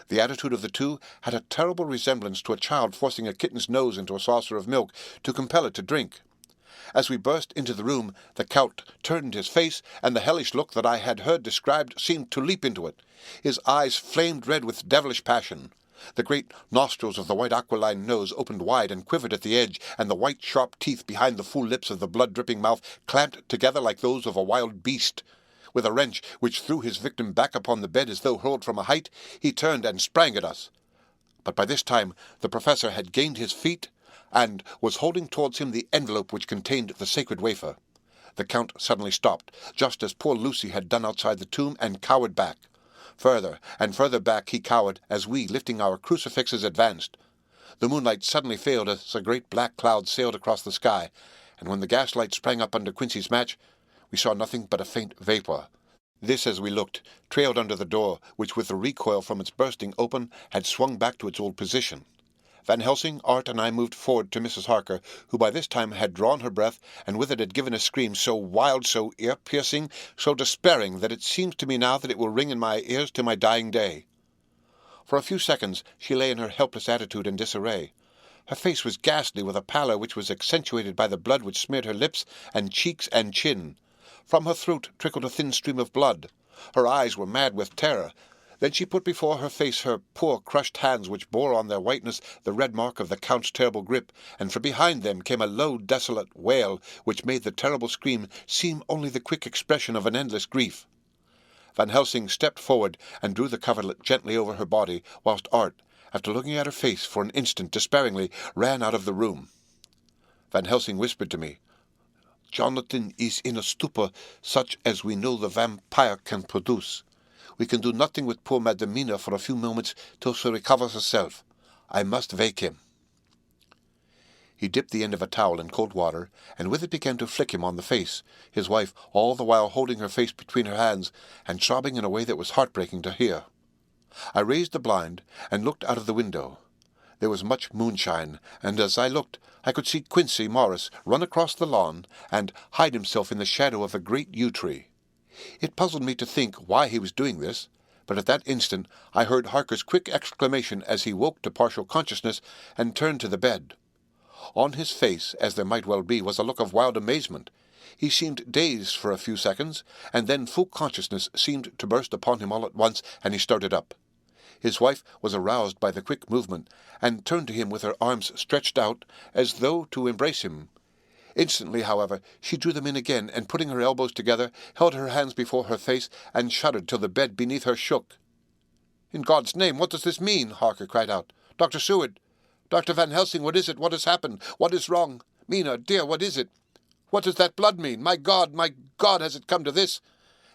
The attitude of the two had a terrible resemblance to a child forcing a kitten's nose into a saucer of milk to compel it to drink. As we burst into the room, the Count turned his face, and the hellish look that I had heard described seemed to leap into it. His eyes flamed red with devilish passion. The great nostrils of the white aquiline nose opened wide and quivered at the edge, and the white sharp teeth behind the full lips of the blood-dripping mouth clamped together like those of a wild beast. With a wrench which threw his victim back upon the bed as though hurled from a height, he turned and sprang at us. But by this time the Professor had gained his feet, and was holding towards him the envelope which contained the sacred wafer. The Count suddenly stopped, just as poor Lucy had done outside the tomb, and cowered back. Further and further back he cowered as we, lifting our crucifixes, advanced. The moonlight suddenly failed as a great black cloud sailed across the sky, and when the gaslight sprang up under Quincy's match, we saw nothing but a faint vapour. This, as we looked, trailed under the door, which with the recoil from its bursting open had swung back to its old position. Van Helsing, Art, and I moved forward to Mrs. Harker, who by this time had drawn her breath, and with it had given a scream so wild, so ear-piercing, so despairing, that it seems to me now that it will ring in my ears to my dying day. For a few seconds she lay in her helpless attitude and disarray. Her face was ghastly, with a pallor which was accentuated by the blood which smeared her lips and cheeks and chin. From her throat trickled a thin stream of blood. Her eyes were mad with terror. Then she put before her face her poor crushed hands, which bore on their whiteness the red mark of the Count's terrible grip, and from behind them came a low, desolate wail, which made the terrible scream seem only the quick expression of an endless grief. Van Helsing stepped forward and drew the coverlet gently over her body, whilst Art, after looking at her face for an instant despairingly, ran out of the room. Van Helsing whispered to me, "Jonathan is in a stupor such as we know the vampire can produce. We can do nothing with poor Madam Mina for a few moments till she recovers herself. I must wake him." He dipped the end of a towel in cold water, and with it began to flick him on the face, his wife all the while holding her face between her hands, and sobbing in a way that was heartbreaking to hear. I raised the blind, and looked out of the window. There was much moonshine, and as I looked, I could see Quincy Morris run across the lawn, and hide himself in the shadow of a great yew tree. It puzzled me to think why he was doing this, But at that instant I heard Harker's quick exclamation as he woke to partial consciousness and turned to the bed. On his face, as there might well be, was a look of wild amazement. He seemed dazed for a few seconds, and then full consciousness seemed to burst upon him all at once, and he started up. His wife was aroused by the quick movement, and turned to him with her arms stretched out, as though to embrace him. Instantly, however, she drew them in again, and putting her elbows together, held her hands before her face, and shuddered till the bed beneath her shook. "In God's name, what does this mean?" Harker cried out. "Dr. Seward! Dr. Van Helsing, what is it? What has happened? What is wrong? Mina, dear, what is it? What does that blood mean? My God, has it come to this?"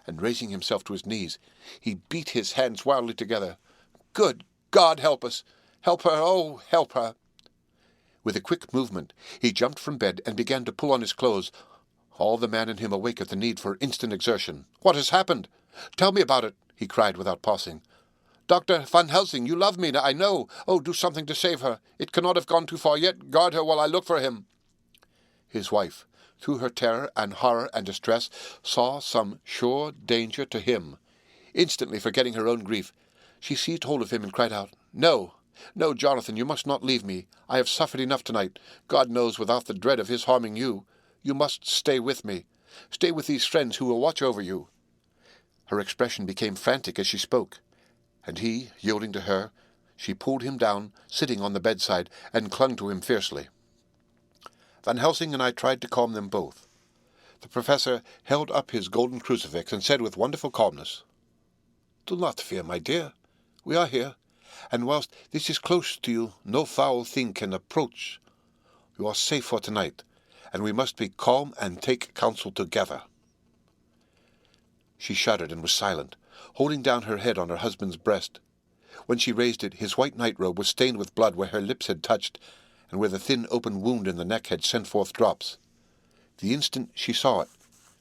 And raising himself to his knees, he beat his hands wildly together. "Good God, help us! Help her, oh, help her!" With a quick movement, he jumped from bed and began to pull on his clothes, all the man in him awake at the need for instant exertion. "What has happened? Tell me about it," he cried without pausing. "Dr. Van Helsing, you love Mina, I know. Oh, do something to save her. It cannot have gone too far yet. Guard her while I look for him." His wife, through her terror and horror and distress, saw some sure danger to him. Instantly forgetting her own grief, she seized hold of him and cried out, "No, no, Jonathan, you must not leave me. I have suffered enough tonight, God knows, without the dread of his harming you. You must stay with me. Stay with these friends who will watch over you." Her expression became frantic as she spoke, and he, yielding to her, she pulled him down, sitting on the bedside, and clung to him fiercely. Van Helsing and I tried to calm them both. The professor held up his golden crucifix and said with wonderful calmness, "Do not fear, my dear. We are here, and whilst this is close to you, no foul thing can approach. You are safe for tonight, and we must be calm and take counsel together." She shuddered and was silent, holding down her head on her husband's breast. When she raised it, his white nightrobe was stained with blood where her lips had touched, and where the thin open wound in the neck had sent forth drops. The instant she saw it,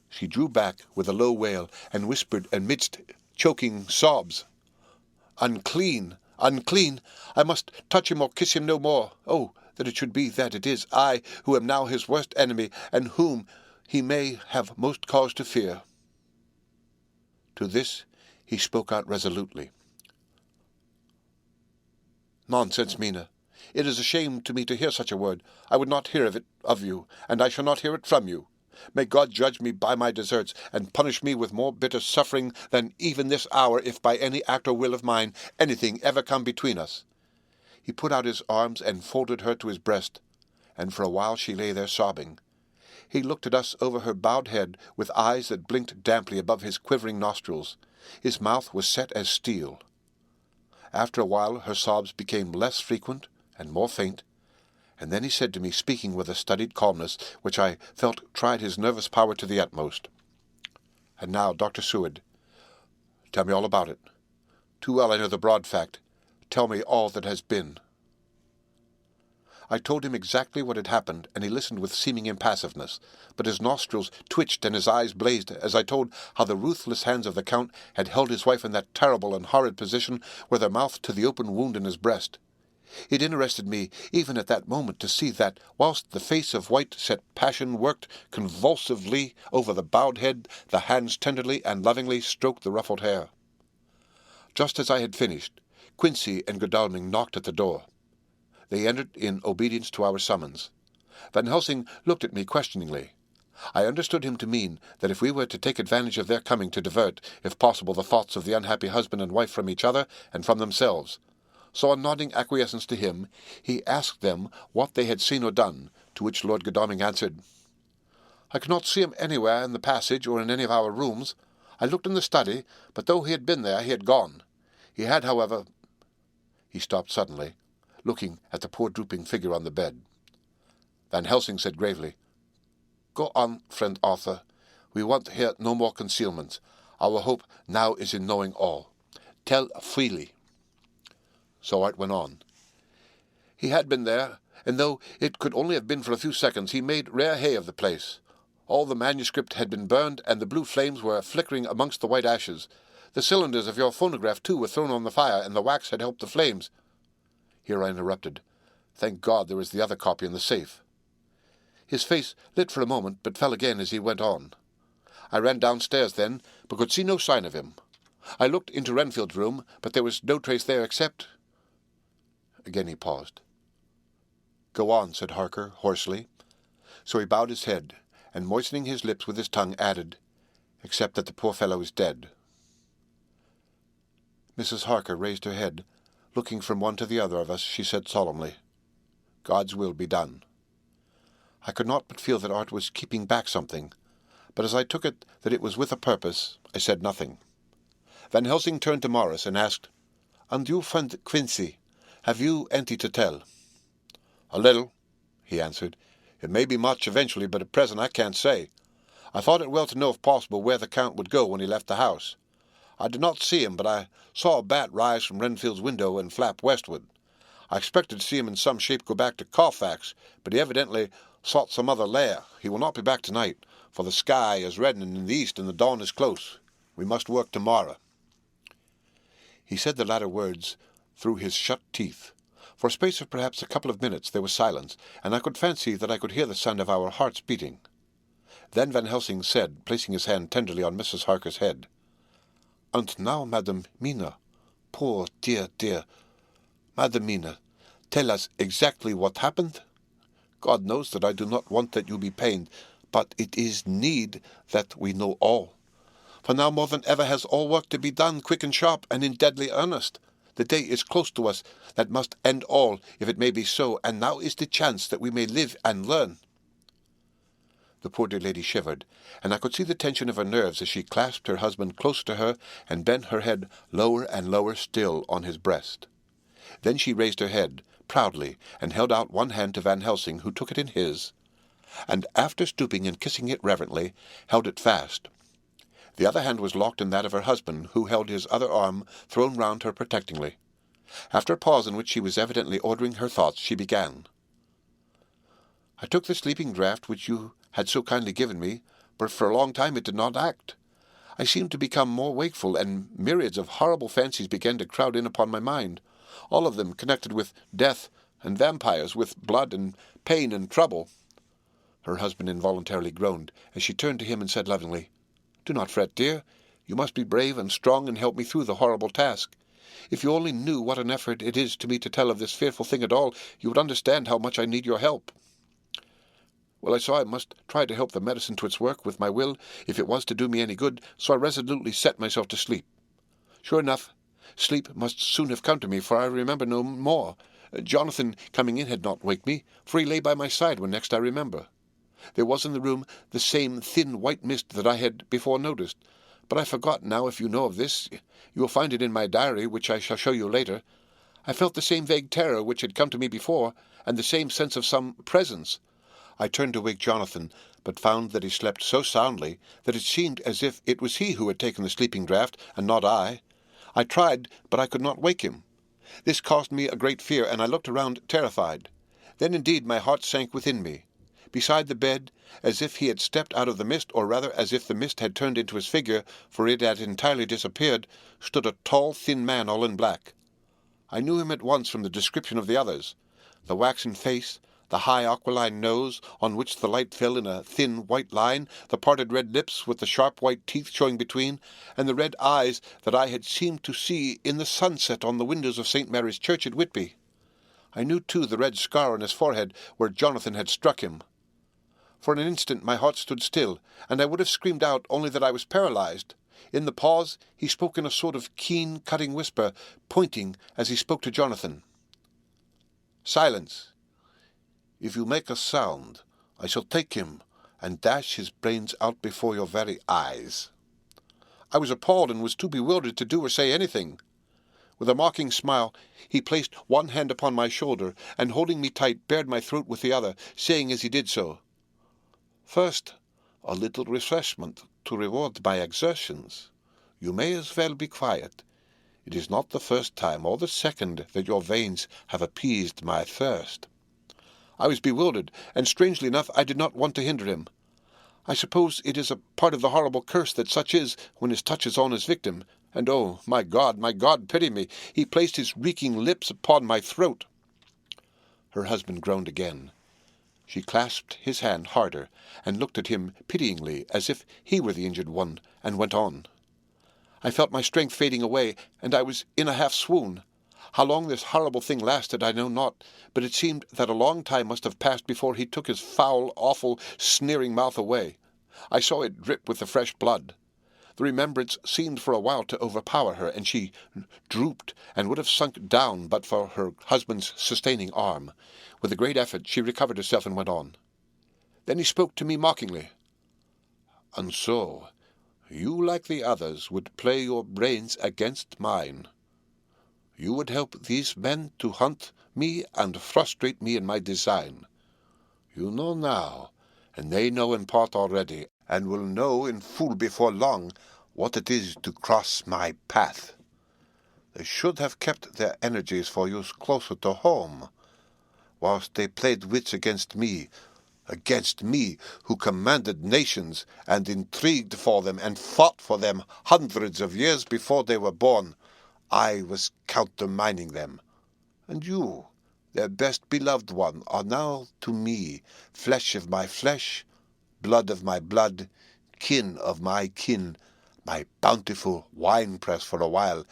she drew back with a low wail, and whispered amidst choking sobs, "Unclean! Unclean! I must touch him or kiss him no more. Oh, that it should be that it is I who am now his worst enemy, and whom he may have most cause to fear." To this he spoke out resolutely. "Nonsense, Mina. It is a shame to me to hear such a word. I would not hear of it of you, and I shall not hear it from you. May God judge me by my deserts, and punish me with more bitter suffering than even this hour, if by any act or will of mine anything ever come between us." He put out his arms and folded her to his breast, and for a while she lay there sobbing. He looked at us over her bowed head with eyes that blinked damply above his quivering nostrils. His mouth was set as steel. After a while her sobs became less frequent and more faint, and then he said to me, speaking with a studied calmness which I felt tried his nervous power to the utmost, "And now, Dr. Seward, tell me all about it. Too well I know the broad fact. Tell me all that has been." I told him exactly what had happened, and he listened with seeming impassiveness, but his nostrils twitched and his eyes blazed as I told how the ruthless hands of the Count had held his wife in that terrible and horrid position with her mouth to the open wound in his breast. It interested me, even at that moment, to see that, whilst the face of white-set passion worked convulsively over the bowed head, the hands tenderly and lovingly stroked the ruffled hair. Just as I had finished, Quincy and Godalming knocked at the door. They entered in obedience to our summons. Van Helsing looked at me questioningly. I understood him to mean that if we were to take advantage of their coming to divert, if possible, the thoughts of the unhappy husband and wife from each other and from themselves. So on nodding acquiescence to him, he asked them what they had seen or done, to which Lord Godalming answered, "I could not see him anywhere in the passage or in any of our rooms. I looked in the study, but though he had been there, he had gone. He had, however—" He stopped suddenly, looking at the poor drooping figure on the bed. Van Helsing said gravely, "Go on, friend Arthur. We want here no more concealments. Our hope now is in knowing all. Tell freely." So Art went on. "He had been there, and though it could only have been for a few seconds, he made rare hay of the place. All the manuscript had been burned, and the blue flames were flickering amongst the white ashes. The cylinders of your phonograph, too, were thrown on the fire, and the wax had helped the flames." Here I interrupted. "Thank God there is the other copy in the safe." His face lit for a moment, but fell again as he went on. "I ran downstairs then, but could see no sign of him. I looked into Renfield's room, but there was no trace there except—" Again he paused. "Go on," said Harker, hoarsely. So he bowed his head, and moistening his lips with his tongue, added, "Except that the poor fellow is dead." Mrs. Harker raised her head. Looking from one to the other of us, she said solemnly, "God's will be done." I could not but feel that Art was keeping back something, but as I took it that it was with a purpose, I said nothing. Van Helsing turned to Morris and asked, "And you, friend Quincy, have you anything to tell?" "A little," he answered. "It may be much eventually, but at present I can't say. I thought it well to know if possible where the Count would go when he left the house. I did not see him, but I saw a bat rise from Renfield's window and flap westward. I expected to see him in some shape go back to Colfax, but he evidently sought some other lair. He will not be back tonight, for the sky is reddening in the east and the dawn is close. We must work tomorrow." He said the latter words through his shut teeth. For a space of perhaps a couple of minutes there was silence, and I could fancy that I could hear the sound of our hearts beating. Then Van Helsing said, placing his hand tenderly on Mrs. Harker's head, "And now, Madam Mina, poor dear, dear, Madam Mina, tell us exactly what happened. God knows that I do not want that you be pained, but it is need that we know all. For now more than ever has all work to be done, quick and sharp, and in deadly earnest. The day is close to us that must end all, if it may be so, and now is the chance that we may live and learn." The poor dear lady shivered, and I could see the tension of her nerves as she clasped her husband closer to her and bent her head lower and lower still on his breast. Then she raised her head, proudly, and held out one hand to Van Helsing, who took it in his, and after stooping and kissing it reverently, held it fast. The other hand was locked in that of her husband, who held his other arm thrown round her protectingly. After a pause in which she was evidently ordering her thoughts, she began. "I took the sleeping draught which you had so kindly given me, but for a long time it did not act. I seemed to become more wakeful, and myriads of horrible fancies began to crowd in upon my mind, all of them connected with death and vampires, with blood and pain and trouble." Her husband involuntarily groaned, as she turned to him and said lovingly, "Do not fret, dear. You must be brave and strong and help me through the horrible task. If you only knew what an effort it is to me to tell of this fearful thing at all, you would understand how much I need your help." Well, I saw I must try to help the medicine to its work with my will, if it was to do me any good, so I resolutely set myself to sleep. Sure enough, sleep must soon have come to me, for I remember no more. Jonathan coming in had not waked me, for he lay by my side when next I remember. There was in the room the same thin white mist that I had before noticed, but I forgot now. If you know of this, you will find it in my diary, which I shall show you later. I felt the same vague terror which had come to me before, and the same sense of some presence. I turned to wake Jonathan, but found that he slept so soundly that it seemed as if it was he who had taken the sleeping draught, and not I. I tried, but I could not wake him. This caused me a great fear, and I looked around terrified. Then indeed my heart sank within me. Beside the bed, as if he had stepped out of the mist, or rather as if the mist had turned into his figure, for it had entirely disappeared, stood a tall, thin man all in black. I knew him at once from the description of the others. The waxen face, the high aquiline nose, on which the light fell in a thin white line, the parted red lips with the sharp white teeth showing between, and the red eyes that I had seemed to see in the sunset on the windows of St. Mary's Church at Whitby. I knew, too, the red scar on his forehead where Jonathan had struck him. For an instant my heart stood still, and I would have screamed out, only that I was paralyzed. In the pause he spoke in a sort of keen, cutting whisper, pointing as he spoke to Jonathan. "Silence! If you make a sound, I shall take him and dash his brains out before your very eyes." I was appalled and was too bewildered to do or say anything. With a mocking smile, he placed one hand upon my shoulder, and holding me tight, bared my throat with the other, saying as he did so, "First, a little refreshment to reward my exertions. You may as well be quiet. It is not the first time or the second that your veins have appeased my thirst." I was bewildered, and strangely enough I did not want to hinder him. I suppose it is a part of the horrible curse that such is when his touch is on his victim, and oh, my God, pity me! He placed his reeking lips upon my throat. Her husband groaned again. She clasped his hand harder, and looked at him pityingly, as if he were the injured one, and went on. I felt my strength fading away, and I was in a half-swoon. How long this horrible thing lasted I know not, but it seemed that a long time must have passed before he took his foul, awful, sneering mouth away. I saw it drip with the fresh blood. The remembrance seemed for a while to overpower her, and she drooped and would have sunk down but for her husband's sustaining arm. With a great effort she recovered herself and went on. Then he spoke to me mockingly. "And so, you, like the others, would play your brains against mine. You would help these men to hunt me and frustrate me in my design. You know now, and they know in part already, and will know in full before long, what it is to cross my path. They should have kept their energies for use closer to home, whilst they played wits against me who commanded nations and intrigued for them and fought for them hundreds of years before they were born. I was countermining them. And you, their best beloved one, are now to me flesh of my flesh, blood of my blood, kin of my kin, my bountiful winepress for a while,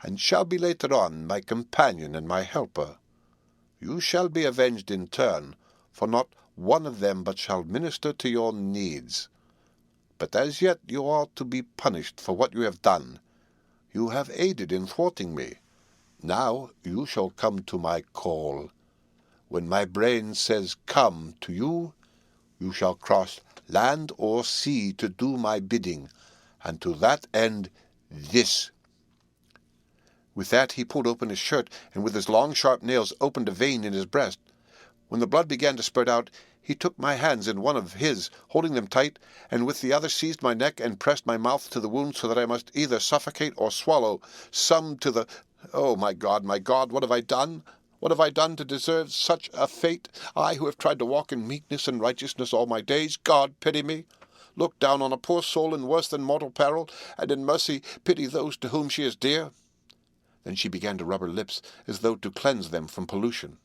and shall be later on my companion and my helper. You shall be avenged in turn, for not one of them but shall minister to your needs. But as yet you are to be punished for what you have done. You have aided in thwarting me. Now you shall come to my call. When my brain says come to you, you shall cross land or sea to do my bidding, and to that end this." With that he pulled open his shirt, and with his long sharp nails opened a vein in his breast. When the blood began to spurt out, he took my hands in one of his, holding them tight, and with the other seized my neck and pressed my mouth to the wound so that I must either suffocate or swallow some to the... Oh, my God, what have I done? What have I done to deserve such a fate? I who have tried to walk in meekness and righteousness all my days. God, pity me. Look down on a poor soul in worse than mortal peril, and in mercy pity those to whom she is dear. Then she began to rub her lips, as though to cleanse them from pollution.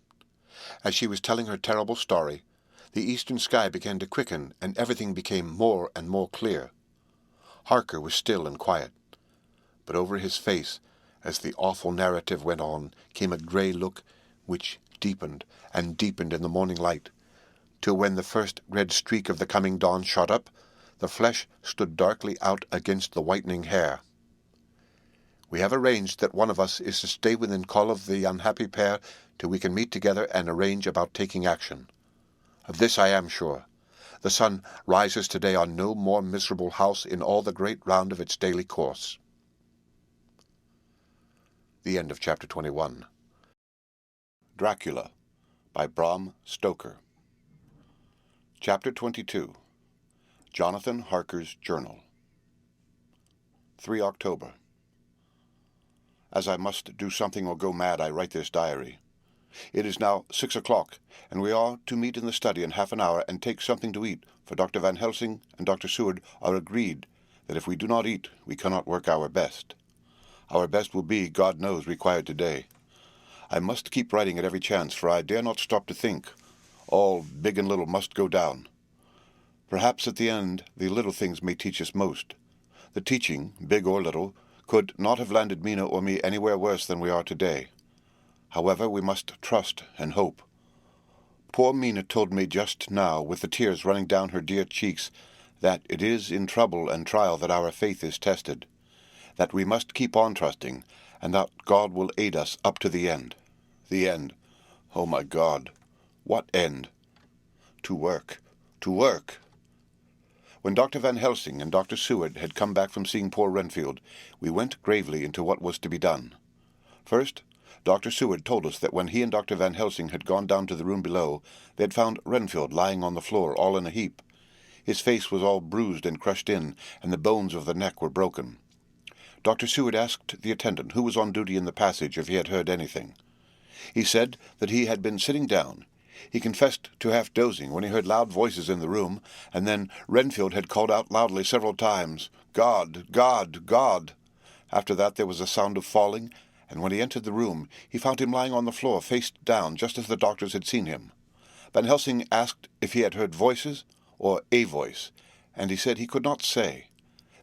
As she was telling her terrible story, the eastern sky began to quicken, and everything became more and more clear. Harker was still and quiet, but over his face, as the awful narrative went on, came a grey look, which deepened and deepened in the morning light, till when the first red streak of the coming dawn shot up, the flesh stood darkly out against the whitening hair. We have arranged that one of us is to stay within call of the unhappy pair till we can meet together and arrange about taking action. Of this I am sure. The sun rises today on no more miserable house in all the great round of its daily course. The end of Chapter 21. Dracula by Bram Stoker. Chapter 22. Jonathan Harker's Journal. 3 October. As I must do something or go mad, I write this diary. It is now 6 o'clock, and we are to meet in the study in half an hour and take something to eat, for Dr. Van Helsing and Dr. Seward are agreed that if we do not eat, we cannot work our best. Our best will be, God knows, required today. I must keep writing at every chance, for I dare not stop to think. All, big and little, must go down. Perhaps at the end the little things may teach us most. The teaching, big or little, could not have landed Mina or me anywhere worse than we are today. However, we must trust and hope. Poor Mina told me just now, with the tears running down her dear cheeks, that it is in trouble and trial that our faith is tested, that we must keep on trusting, and that God will aid us up to the end. The end. Oh, my God! What end? To work. To work! When Dr. Van Helsing and Dr. Seward had come back from seeing poor Renfield, we went gravely into what was to be done. First, Dr. Seward told us that when he and Dr. Van Helsing had gone down to the room below, they had found Renfield lying on the floor, all in a heap. His face was all bruised and crushed in, and the bones of the neck were broken. Dr. Seward asked the attendant who was on duty in the passage if he had heard anything. He said that he had been sitting down. He confessed to half dozing when he heard loud voices in the room, and then Renfield had called out loudly several times, "God! God! God!" After that there was a sound of falling, and when he entered the room, he found him lying on the floor, face down, just as the doctors had seen him. Van Helsing asked if he had heard voices, or a voice, and he said he could not say.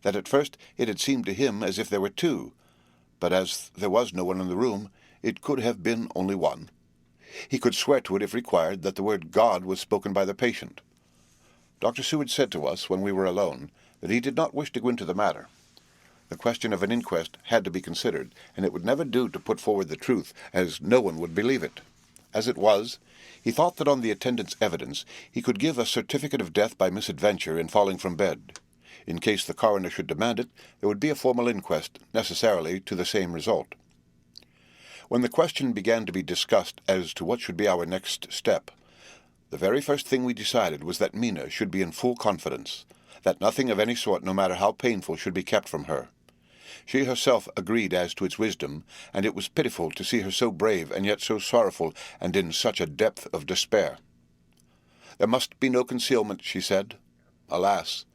that at first it had seemed to him as if there were two, but as there was no one in the room, it could have been only one. He could swear to it if required that the word God was spoken by the patient. Dr. Seward said to us, when we were alone, that he did not wish to go into the matter. The question of an inquest had to be considered, and it would never do to put forward the truth, as no one would believe it. As it was, he thought that on the attendant's evidence he could give a certificate of death by misadventure in falling from bed. In case the coroner should demand it, there would be a formal inquest, necessarily to the same result. When the question began to be discussed as to what should be our next step, the very first thing we decided was that Mina should be in full confidence, that nothing of any sort, no matter how painful, should be kept from her. She herself agreed as to its wisdom, and it was pitiful to see her so brave and yet so sorrowful and in such a depth of despair. There must be no concealment, she said. Alas,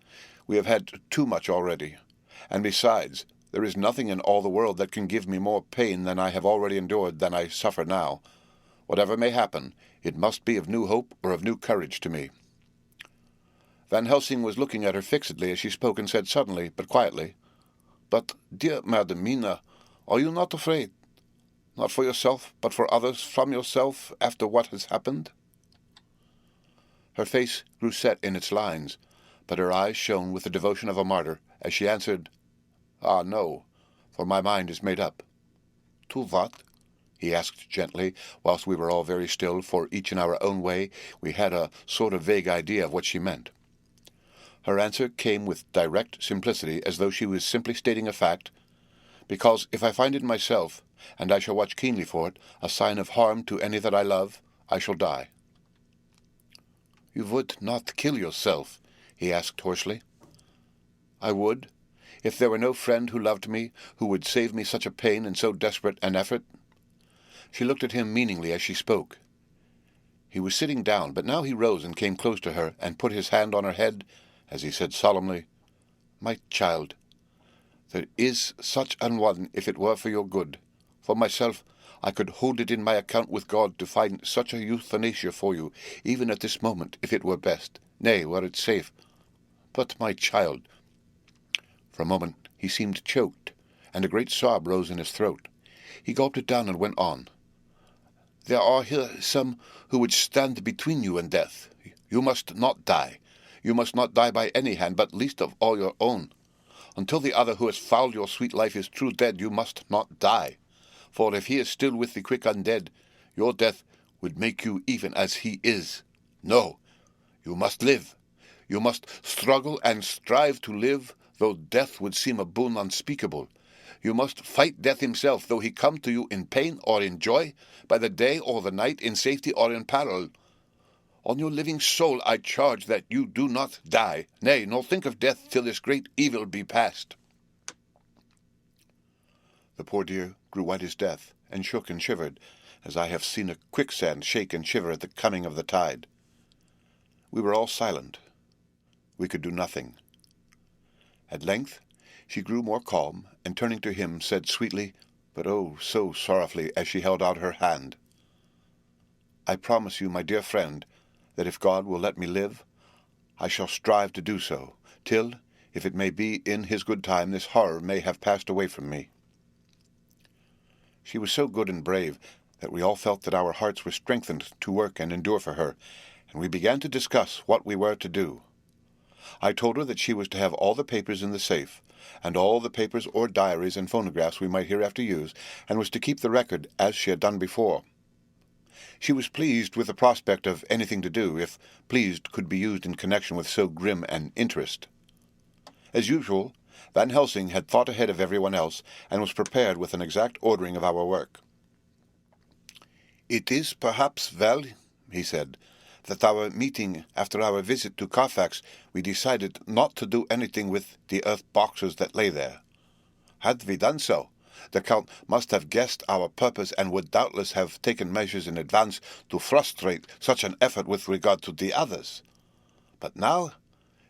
we have had too much already, and besides, there is nothing in all the world that can give me more pain than I have already endured than I suffer now. Whatever may happen, it must be of new hope or of new courage to me. Van Helsing was looking at her fixedly as she spoke and said suddenly, but quietly, "But, dear Madam Mina, are you not afraid? Not for yourself, but for others, from yourself, after what has happened?" Her face grew set in its lines, but her eyes shone with the devotion of a martyr as she answered, "Ah, no, for my mind is made up." "To what?" he asked gently, whilst we were all very still, for each in our own way we had a sort of vague idea of what she meant. Her answer came with direct simplicity, as though she was simply stating a fact, "Because if I find in myself, and I shall watch keenly for it, a sign of harm to any that I love, I shall die." "You would not kill yourself?" he asked hoarsely. "I would, if there were no friend who loved me, who would save me such a pain and so desperate an effort." She looked at him meaningly as she spoke. He was sitting down, but now he rose and came close to her and put his hand on her head, as he said solemnly, "My child, there is such an one if it were for your good. For myself, I could hold it in my account with God to find such a euthanasia for you, even at this moment, if it were best, nay, were it safe. But, my child—" For a moment he seemed choked, and a great sob rose in his throat. He gulped it down and went on. "There are here some who would stand between you and death. You must not die. You must not die by any hand, but least of all your own. Until the other who has fouled your sweet life is true dead, you must not die. For if he is still with the quick undead, your death would make you even as he is. No, you must live. You must struggle and strive to live, though death would seem a boon unspeakable. You must fight death himself, though he come to you in pain or in joy, by the day or the night, in safety or in peril. On your living soul I charge that you do not die, nay, nor think of death till this great evil be past." The poor dear grew white as death, and shook and shivered, as I have seen a quicksand shake and shiver at the coming of the tide. We were all silent. We could do nothing. At length she grew more calm, and turning to him said sweetly, but oh, so sorrowfully, as she held out her hand, "I promise you, my dear friend, that if God will let me live, I shall strive to do so, till, if it may be in his good time, this horror may have passed away from me." She was so good and brave that we all felt that our hearts were strengthened to work and endure for her, and we began to discuss what we were to do. I told her that she was to have all the papers in the safe, and all the papers or diaries and phonographs we might hereafter use, and was to keep the record as she had done before. She was pleased with the prospect of anything to do, if pleased could be used in connection with so grim an interest. As usual, Van Helsing had thought ahead of everyone else, and was prepared with an exact ordering of our work. "It is perhaps well," he said, "that our meeting after our visit to Carfax we decided not to do anything with the earth boxes that lay there. Had we done so, the Count must have guessed our purpose and would doubtless have taken measures in advance to frustrate such an effort with regard to the others. But now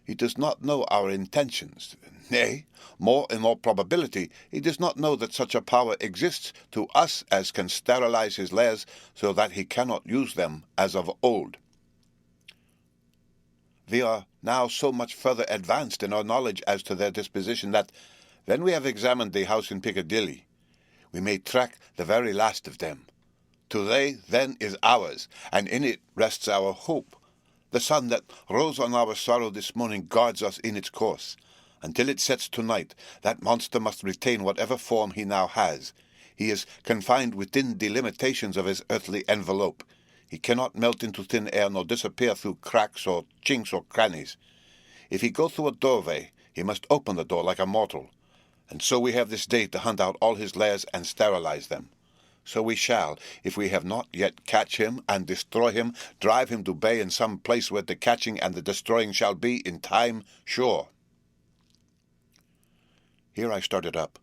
he does not know our intentions. Nay, more in all probability, he does not know that such a power exists to us as can sterilize his lairs so that he cannot use them as of old." we are now so much further advanced in our knowledge as to their disposition that, when we have examined the house in Piccadilly, we may track the very last of them. Today, then, is ours, and in it rests our hope. The sun that rose on our sorrow this morning guards us in its course. Until it sets tonight, that monster must retain whatever form he now has. He is confined within the limitations of his earthly envelope. He cannot melt into thin air nor disappear through cracks or chinks or crannies. If he go through a doorway, he must open the door like a mortal. And so we have this day to hunt out all his lairs and sterilize them. So we shall, if we have not yet catch him and destroy him, drive him to bay in some place where the catching and the destroying shall be in time sure. Here I started up,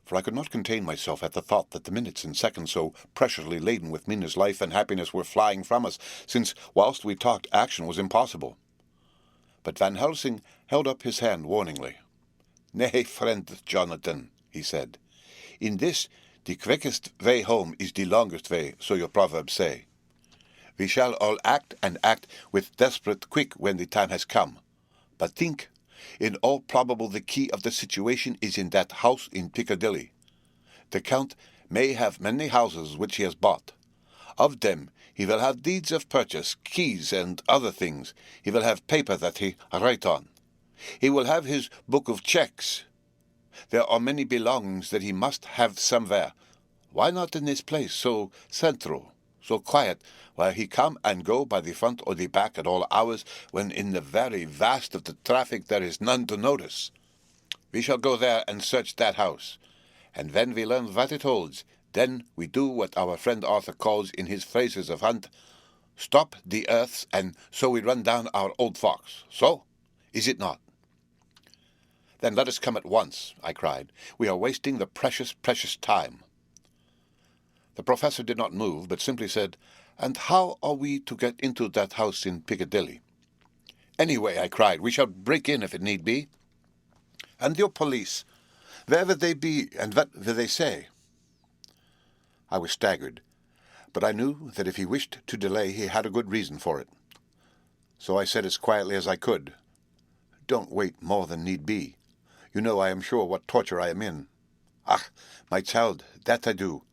for I could not contain myself at the thought that the minutes and seconds so preciously laden with Mina's life and happiness were flying from us, since whilst we talked action was impossible. But Van Helsing held up his hand warningly. "Nay, friend Jonathan," he said, "in this the quickest way home is the longest way, so your proverbs say. We shall all act and act with desperate quick when the time has come. But think, in all probable the key of the situation is in that house in Piccadilly. The Count may have many houses which he has bought. Of them he will have deeds of purchase, keys, and other things. He will have paper that he write on. He will have his book of checks. There are many belongings that he must have somewhere. Why not in this place, so central, so quiet, where he come and go by the front or the back at all hours, when in the very vast of the traffic there is none to notice? We shall go there and search that house, and when we learn what it holds, then we do what our friend Arthur calls in his phrases of hunt, stop the earths, and so we run down our old fox. So, is it not?" "Then let us come at once," I cried. "We are wasting the precious, precious time." The professor did not move, but simply said, "And how are we to get into that house in Piccadilly?" "Anyway," I cried, "we shall break in if it need be." "And your police, where will they be, and what will they say?" I was staggered, but I knew that if he wished to delay he had a good reason for it. So I said as quietly as I could, "Don't wait more than need be. You know I am sure what torture I am in." "Ah, my child, that I do.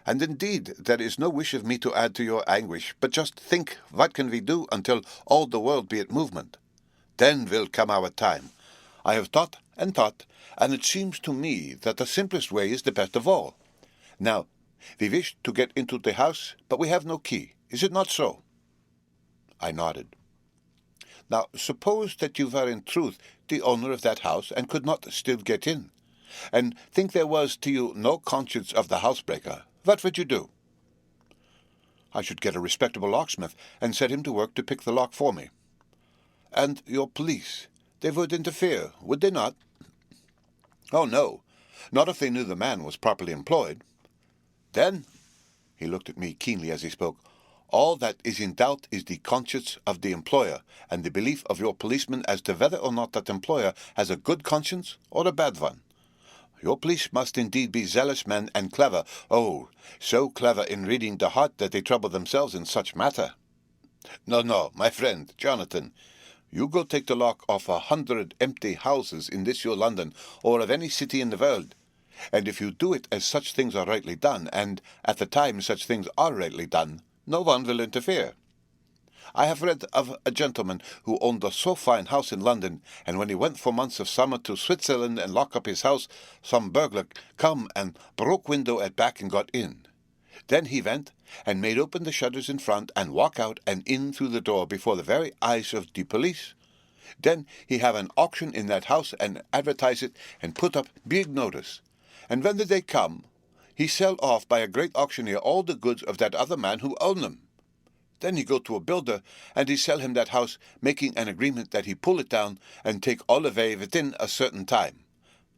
And indeed there is no wish of me to add to your anguish, but just think what can we do until all the world be at movement. Then will come our time. I have thought, and it seems to me that the simplest way is the best of all. Now, we wish to get into the house, but we have no key. Is it not so?" I nodded. "Now, suppose that you were in truth the owner of that house, and could not still get in, and think there was to you no conscience of the housebreaker, what would you do?" "I should get a respectable locksmith, and set him to work to pick the lock for me." "And your police, they would interfere, would they not?" "Oh, no, not if they knew the man was properly employed." "Then," he looked at me keenly as he spoke, "all that is in doubt is the conscience of the employer, and the belief of your policeman as to whether or not that employer has a good conscience or a bad one. Your police must indeed be zealous men and clever, oh, so clever in reading the heart that they trouble themselves in such matter. No, my friend, Jonathan, you go take the lock off 100 empty houses in this your London, or of any city in the world, and if you do it as such things are rightly done, and at the time such things are rightly done, no one will interfere. I have read of a gentleman who owned a so fine house in London, and when he went for months of summer to Switzerland and lock up his house, some burglar come and broke window at back and got in. Then he went and made open the shutters in front and walk out and in through the door before the very eyes of the police. Then he have an auction in that house and advertise it and put up big notice. And when the day come, he sell off by a great auctioneer all the goods of that other man who owned them. Then he go to a builder, and he sell him that house, making an agreement that he pull it down and take all away within a certain time.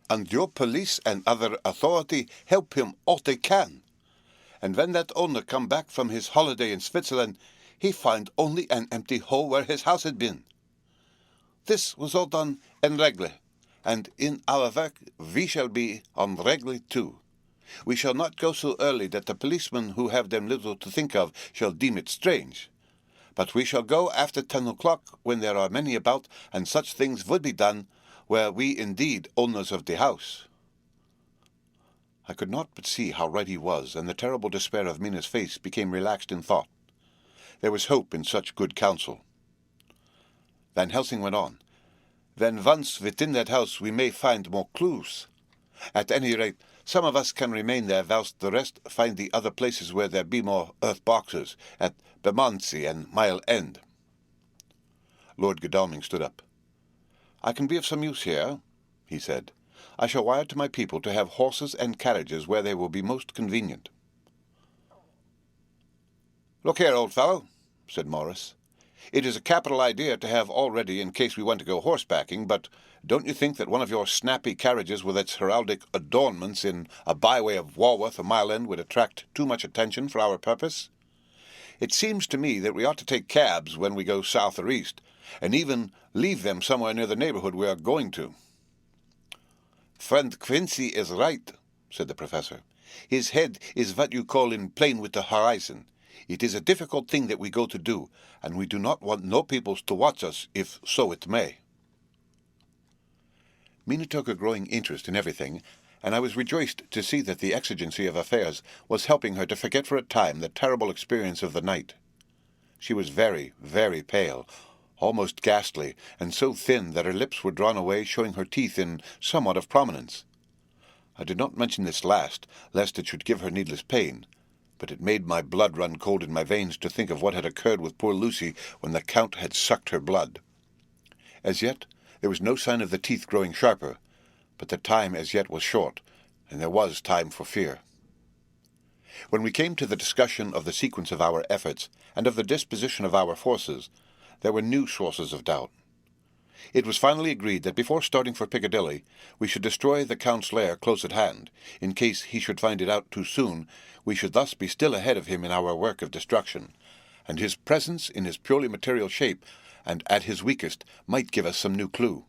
And your police and other authority help him all they can. And when that owner come back from his holiday in Switzerland, he find only an empty hole where his house had been. This was all done en règle, and in our work we shall be en règle too. We shall not go so early that the policemen who have them little to think of shall deem it strange. But we shall go after 10 o'clock, when there are many about, and such things would be done, were we indeed owners of the house." I could not but see how right he was, and the terrible despair of Mina's face became relaxed in thought. There was hope in such good counsel. Van Helsing went on. "Then once within that house we may find more clues. At any rate, some of us can remain there, whilst the rest find the other places where there be more earth boxes, at Bermondsey and Mile End." Lord Godalming stood up. "I can be of some use here," he said. "I shall wire to my people to have horses and carriages where they will be most convenient." "Look here, old fellow," said Morris. "It is a capital idea to have all ready in case we want to go horsebacking, but don't you think that one of your snappy carriages with its heraldic adornments in a byway of Walworth or Mile End would attract too much attention for our purpose? It seems to me that we ought to take cabs when we go south or east, and even leave them somewhere near the neighborhood we are going to." "Friend Quincy is right," said the professor. "His head is what you call in plane with the horizon. It is a difficult thing that we go to do, and we do not want no peoples to watch us, if so it may." Mina took a growing interest in everything, and I was rejoiced to see that the exigency of affairs was helping her to forget for a time the terrible experience of the night. She was very, very pale, almost ghastly, and so thin that her lips were drawn away, showing her teeth in somewhat of prominence. I did not mention this last, lest it should give her needless pain, but it made my blood run cold in my veins to think of what had occurred with poor Lucy when the Count had sucked her blood. As yet there was no sign of the teeth growing sharper, but the time as yet was short, and there was time for fear. When we came to the discussion of the sequence of our efforts, and of the disposition of our forces, there were new sources of doubt. It was finally agreed that before starting for Piccadilly, we should destroy the Count's lair close at hand. In case he should find it out too soon, we should thus be still ahead of him in our work of destruction, and his presence in his purely material shape, and at his weakest, might give us some new clue.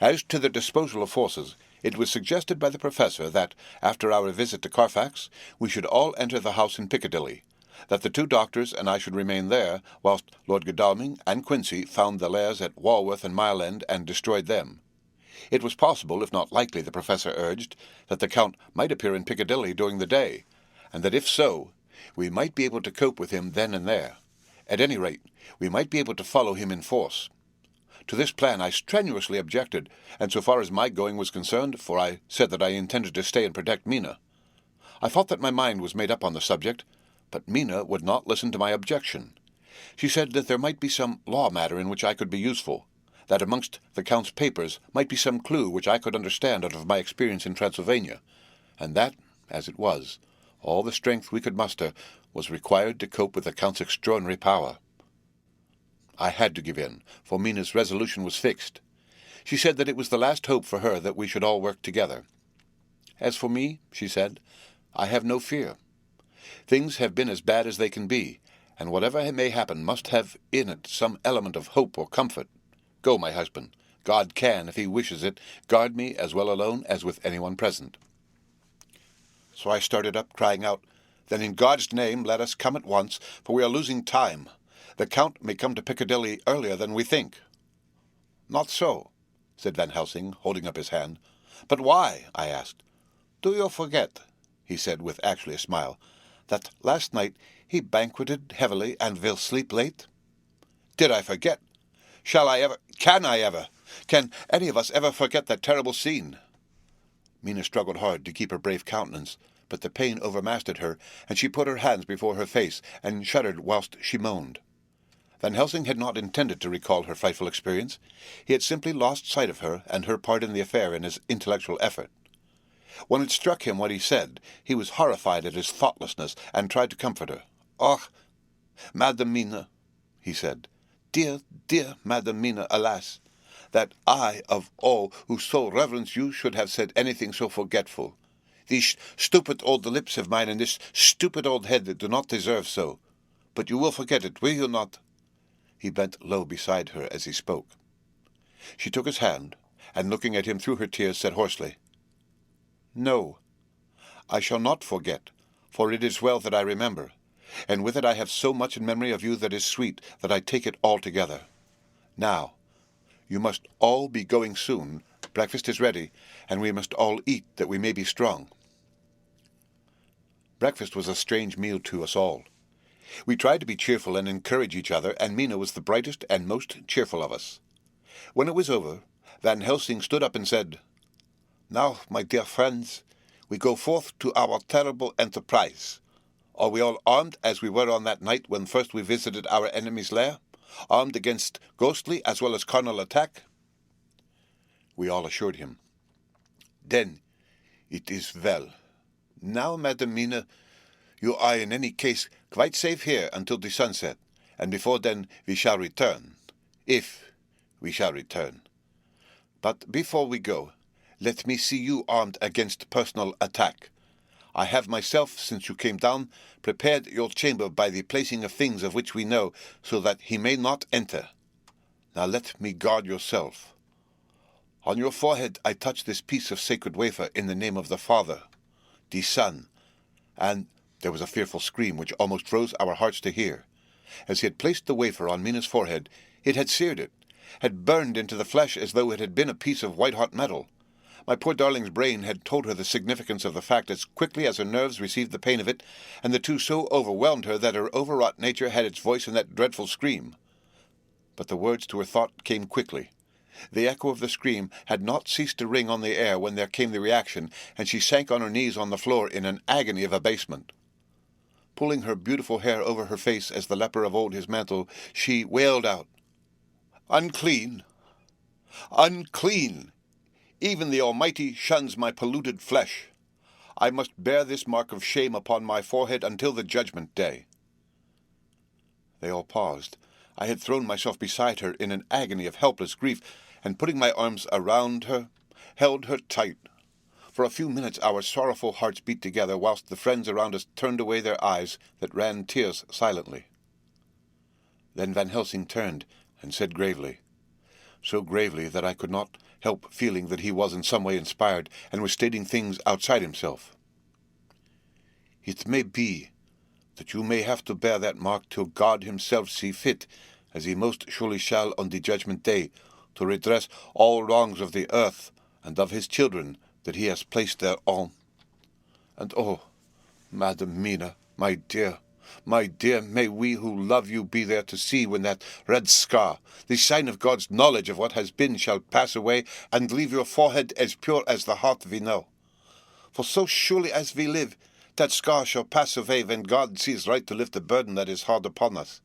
As to the disposal of forces, it was suggested by the Professor that, after our visit to Carfax, we should all enter the house in Piccadilly, that the 2 doctors and I should remain there, whilst Lord Godalming and Quincy found the lairs at Walworth and Mile End and destroyed them. It was possible, if not likely, the Professor urged, that the Count might appear in Piccadilly during the day, and that if so, we might be able to cope with him then and there. At any rate, we might be able to follow him in force. To this plan I strenuously objected, and so far as my going was concerned, for I said that I intended to stay and protect Mina. I thought that my mind was made up on the subject, but Mina would not listen to my objection. She said that there might be some law matter in which I could be useful, that amongst the Count's papers might be some clue which I could understand out of my experience in Transylvania, and that, as it was, all the strength we could muster was required to cope with the Count's extraordinary power. I had to give in, for Mina's resolution was fixed. She said that it was the last hope for her that we should all work together. "As for me," she said, "I have no fear. Things have been as bad as they can be, and whatever may happen must have in it some element of hope or comfort. Go, my husband. God can, if he wishes it, guard me as well alone as with anyone present." So I started up, crying out, "Then in God's name let us come at once, for we are losing time. The Count may come to Piccadilly earlier than we think." "Not so," said Van Helsing, holding up his hand. "But why?" I asked. "Do you forget," he said with actually a smile, "that last night he banqueted heavily and will sleep late?" "Did I forget? Shall I ever? Can I ever? Can any of us ever forget that terrible scene?" Mina struggled hard to keep her brave countenance, but the pain overmastered her, and she put her hands before her face and shuddered whilst she moaned. Van Helsing had not intended to recall her frightful experience. He had simply lost sight of her and her part in the affair in his intellectual effort. When it struck him what he said, he was horrified at his thoughtlessness, and tried to comfort her. "Oh, Madam Mina," he said, "dear, dear Madam Mina, alas, that I, of all who so reverence you, should have said anything so forgetful. These stupid old lips of mine and this stupid old head do not deserve so. But you will forget it, will you not?" He bent low beside her as he spoke. She took his hand, and looking at him through her tears, said hoarsely, "No, I shall not forget, for it is well that I remember. and with it I have so much in memory of you that is sweet, that I take it all together. Now, you must all be going soon. Breakfast is ready, and we must all eat that we may be strong. Breakfast was a strange meal to us all. We tried to be cheerful and encourage each other, and Mina was the brightest and most cheerful of us. When it was over, Van Helsing stood up and said, "Now, my dear friends, we go forth to our terrible enterprise. Are we all armed as we were on that night when first we visited our enemy's lair? Armed against ghostly as well as carnal attack?" We all assured him. "Then it is well. Now, Madam Mina, you are in any case quite safe here until the sunset, and before then we shall return, if we shall return. But before we go, let me see you armed against personal attack. I have myself, since you came down, prepared your chamber by the placing of things of which we know, so that he may not enter. Now let me guard yourself. On your forehead I touch this piece of sacred wafer in the name of the Father, the Son, and—" There was a fearful scream which almost froze our hearts to hear. As he had placed the wafer on Mina's forehead, it had seared it, had burned into the flesh as though it had been a piece of white-hot metal. My poor darling's brain had told her the significance of the fact as quickly as her nerves received the pain of it, and the two so overwhelmed her that her overwrought nature had its voice in that dreadful scream. But the words to her thought came quickly. The echo of the scream had not ceased to ring on the air when there came the reaction, and she sank on her knees on the floor in an agony of abasement. Pulling her beautiful hair over her face as the leper of old his mantle, she wailed out, "Unclean! Unclean! Even the Almighty shuns my polluted flesh. I must bear this mark of shame upon my forehead until the judgment day." They all paused. I had thrown myself beside her in an agony of helpless grief, and putting my arms around her, held her tight. For a few minutes our sorrowful hearts beat together, whilst the friends around us turned away their eyes that ran tears silently. Then Van Helsing turned and said gravely, so gravely that I could not help feeling that he was in some way inspired, and was stating things outside himself, "It may be that you may have to bear that mark till God himself see fit, as he most surely shall on the judgment day, to redress all wrongs of the earth and of his children that he has placed thereon. And oh, Madam Mina, my dear, may we who love you be there to see when that red scar, the sign of God's knowledge of what has been, shall pass away, and leave your forehead as pure as the heart we know. For so surely as we live, that scar shall pass away when God sees right to lift the burden that is hard upon us.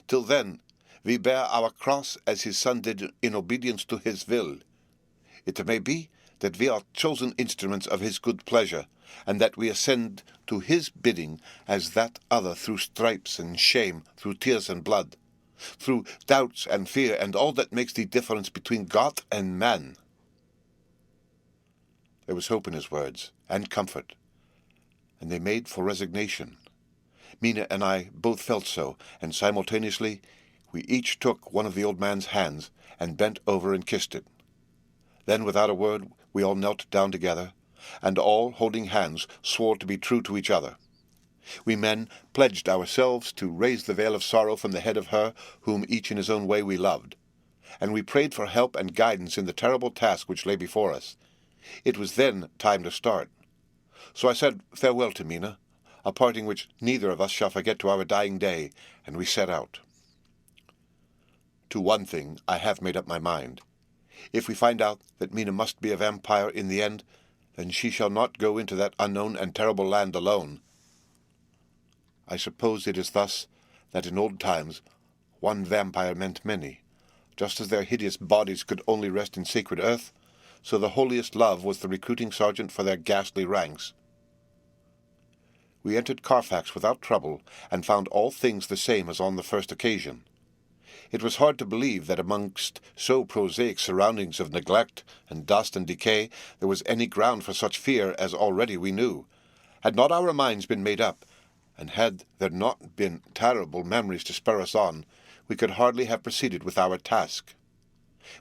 Till then, we bear our cross as his Son did in obedience to his will. It may be that we are chosen instruments of his good pleasure, and that we ascend to his bidding as that other through stripes and shame, through tears and blood, through doubts and fear, and all that makes the difference between God and man." There was hope in his words, and comfort, and they made for resignation. Mina and I both felt so, and simultaneously we each took one of the old man's hands and bent over and kissed it. Then, without a word, we all knelt down together, and all, holding hands, swore to be true to each other. We men pledged ourselves to raise the veil of sorrow from the head of her whom each in his own way we loved, and we prayed for help and guidance in the terrible task which lay before us. It was then time to start. So I said farewell to Mina, a parting which neither of us shall forget to our dying day, and we set out. To one thing I have made up my mind. If we find out that Mina must be a vampire in the end, then she shall not go into that unknown and terrible land alone. I suppose it is thus that in old times one vampire meant many. Just as their hideous bodies could only rest in sacred earth, so the holiest love was the recruiting sergeant for their ghastly ranks. We entered Carfax without trouble, and found all things the same as on the first occasion. It was hard to believe that amongst so prosaic surroundings of neglect and dust and decay there was any ground for such fear as already we knew. Had not our minds been made up, and had there not been terrible memories to spur us on, we could hardly have proceeded with our task.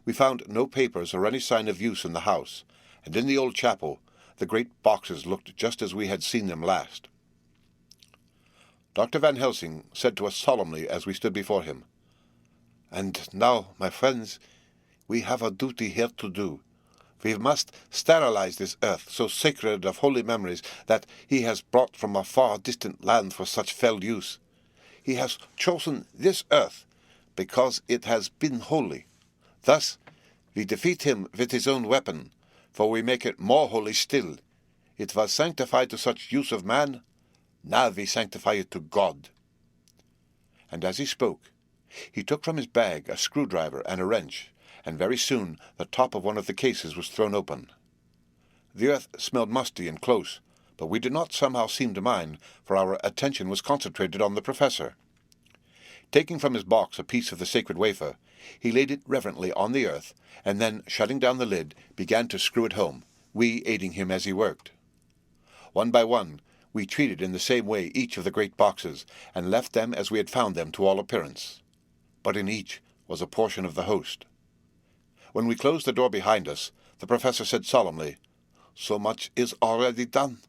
We found no papers or any sign of use in the house, and in the old chapel the great boxes looked just as we had seen them last. Dr. Van Helsing said to us solemnly as we stood before him, "And now, my friends, we have a duty here to do. We must sterilize this earth, so sacred of holy memories, that he has brought from a far distant land for such fell use. He has chosen this earth because it has been holy. Thus we defeat him with his own weapon, for we make it more holy still. It was sanctified to such use of man, now we sanctify it to God." And as he spoke, he took from his bag a screwdriver and a wrench, and very soon the top of one of the cases was thrown open. The earth smelled musty and close, but we did not somehow seem to mind, for our attention was concentrated on the professor. Taking from his box a piece of the sacred wafer, he laid it reverently on the earth, and then, shutting down the lid, began to screw it home, we aiding him as he worked. One by one, we treated in the same way each of the great boxes, and left them as we had found them to all appearance. But in each was a portion of the host. When we closed the door behind us, the professor said solemnly, "So much is already done.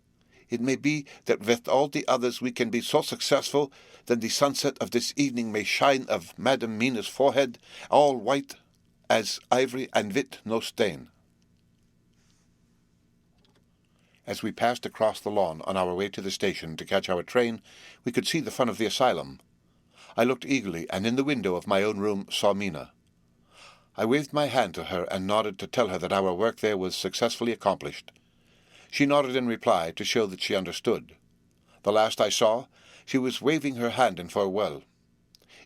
It may be that with all the others we can be so successful that the sunset of this evening may shine of Madam Mina's forehead, all white as ivory and with no stain." As we passed across the lawn on our way to the station to catch our train, we could see the front of the asylum. I looked eagerly, and in the window of my own room saw Mina. I waved my hand to her and nodded to tell her that our work there was successfully accomplished. She nodded in reply to show that she understood. The last I saw, she was waving her hand in farewell.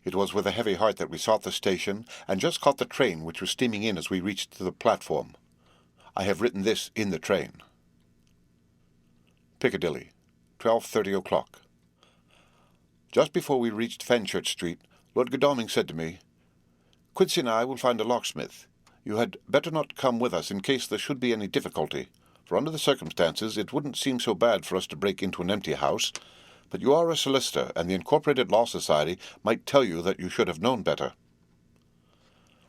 It was with a heavy heart that we sought the station, and just caught the train which was steaming in as we reached the platform. I have written this in the train. Piccadilly, 12:30 o'clock. Just before we reached Fenchurch Street, Lord Godalming said to me, "Quincy and I will find a locksmith. You had better not come with us in case there should be any difficulty, for under the circumstances it wouldn't seem so bad for us to break into an empty house, but you are a solicitor, and the Incorporated Law Society might tell you that you should have known better."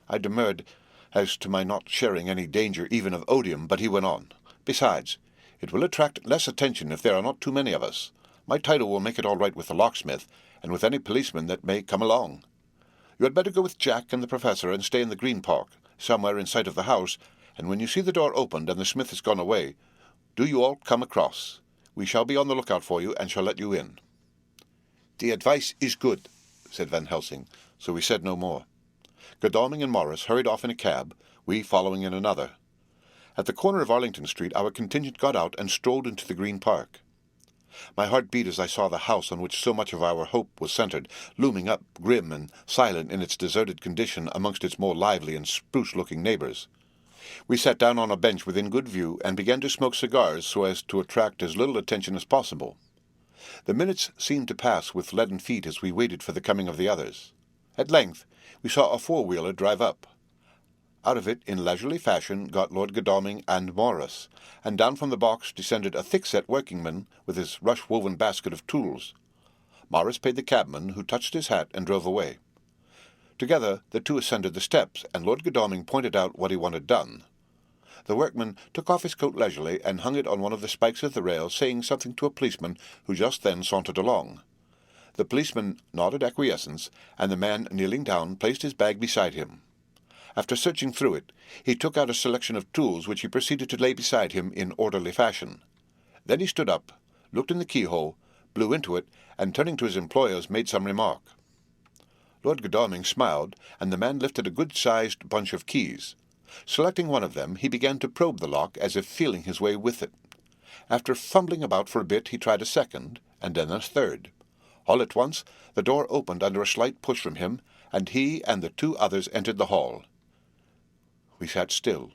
I demurred as to my not sharing any danger even of odium, but he went on, "Besides, it will attract less attention if there are not too many of us. My title will make it all right with the locksmith, and with any policeman that may come along. You had better go with Jack and the professor and stay in the Green Park, somewhere in sight of the house, and when you see the door opened and the smith has gone away, do you all come across. We shall be on the lookout for you, and shall let you in." "The advice is good," said Van Helsing, so we said no more. Godalming and Morris hurried off in a cab, we following in another. At the corner of Arlington Street our contingent got out and strolled into the Green Park. My heart beat as I saw the house on which so much of our hope was centred, looming up grim and silent in its deserted condition amongst its more lively and spruce-looking neighbours. We sat down on a bench within good view and began to smoke cigars so as to attract as little attention as possible. The minutes seemed to pass with leaden feet as we waited for the coming of the others. At length we saw a four-wheeler drive up. Out of it, in leisurely fashion, got Lord Godalming and Morris, and down from the box descended a thick-set workingman with his rush-woven basket of tools. Morris paid the cabman, who touched his hat and drove away. Together the two ascended the steps, and Lord Godalming pointed out what he wanted done. The workman took off his coat leisurely and hung it on one of the spikes of the rail, saying something to a policeman who just then sauntered along. The policeman nodded acquiescence, and the man, kneeling down, placed his bag beside him. After searching through it, he took out a selection of tools which he proceeded to lay beside him in orderly fashion. Then he stood up, looked in the keyhole, blew into it, and turning to his employers made some remark. Lord Godalming smiled, and the man lifted a good-sized bunch of keys. Selecting one of them, he began to probe the lock as if feeling his way with it. After fumbling about for a bit, he tried a second, and then a third. All at once the door opened under a slight push from him, and he and the two others entered the hall. We sat still.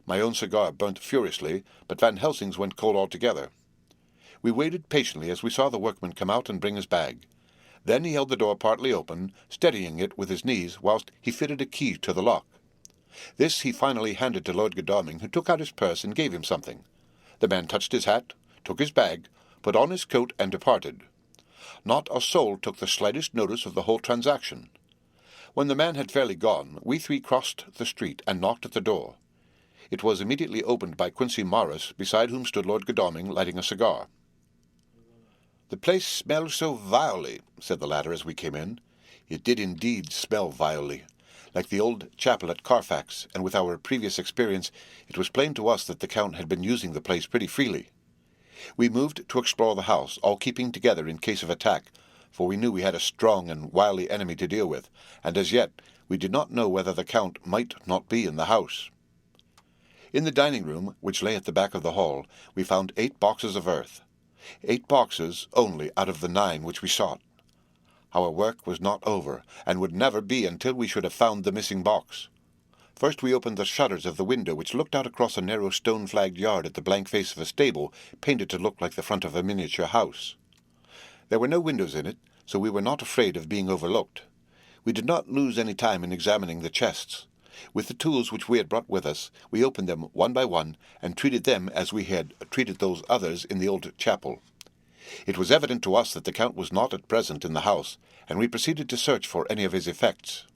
My own cigar burnt furiously, but Van Helsing's went cold altogether. We waited patiently as we saw the workman come out and bring his bag. Then he held the door partly open, steadying it with his knees whilst he fitted a key to the lock. This he finally handed to Lord Godalming, who took out his purse and gave him something. The man touched his hat, took his bag, put on his coat, and departed. Not a soul took the slightest notice of the whole transaction. When the man had fairly gone, we three crossed the street and knocked at the door. It was immediately opened by Quincy Morris, beside whom stood Lord Godalming lighting a cigar. "The place smells so vilely," said the latter as we came in. It did indeed smell vilely, like the old chapel at Carfax, and with our previous experience it was plain to us that the Count had been using the place pretty freely. We moved to explore the house, all keeping together in case of attack, for we knew we had a strong and wily enemy to deal with, and as yet we did not know whether the Count might not be in the house. In the dining room, which lay at the back of the hall, we found 8 boxes of earth. 8 boxes only out of the 9 which we sought. Our work was not over, and would never be until we should have found the missing box. First we opened the shutters of the window which looked out across a narrow stone-flagged yard at the blank face of a stable, painted to look like the front of a miniature house. There were no windows in it, so we were not afraid of being overlooked. We did not lose any time in examining the chests. With the tools which we had brought with us, we opened them one by one, and treated them as we had treated those others in the old chapel. It was evident to us that the Count was not at present in the house, and we proceeded to search for any of his effects.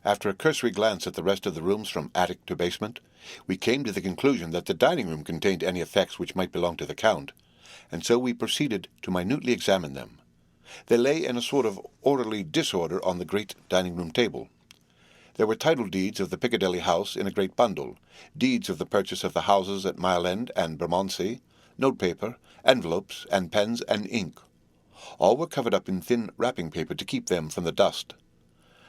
After a cursory glance at the rest of the rooms from attic to basement, we came to the conclusion that the dining room contained any effects which might belong to the Count, and so we proceeded to minutely examine them. They lay in a sort of orderly disorder on the great dining-room table. There were title deeds of the Piccadilly house in a great bundle, deeds of the purchase of the houses at Mile End and Bermondsey, notepaper, envelopes, and pens and ink. All were covered up in thin wrapping paper to keep them from the dust.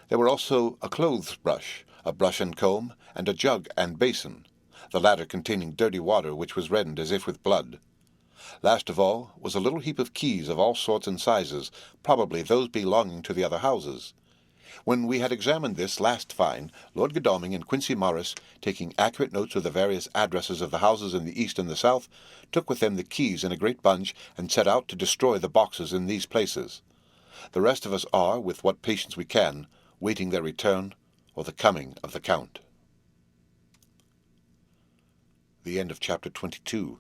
There were also a clothes brush, a brush and comb, and a jug and basin, the latter containing dirty water which was reddened as if with blood. Last of all was a little heap of keys of all sorts and sizes, probably those belonging to the other houses. When we had examined this last find, Lord Godalming and Quincy Morris, taking accurate notes of the various addresses of the houses in the east and the south, took with them the keys in a great bunch and set out to destroy the boxes in these places. The rest of us are, with what patience we can, waiting their return or the coming of the Count. The end of Chapter 22.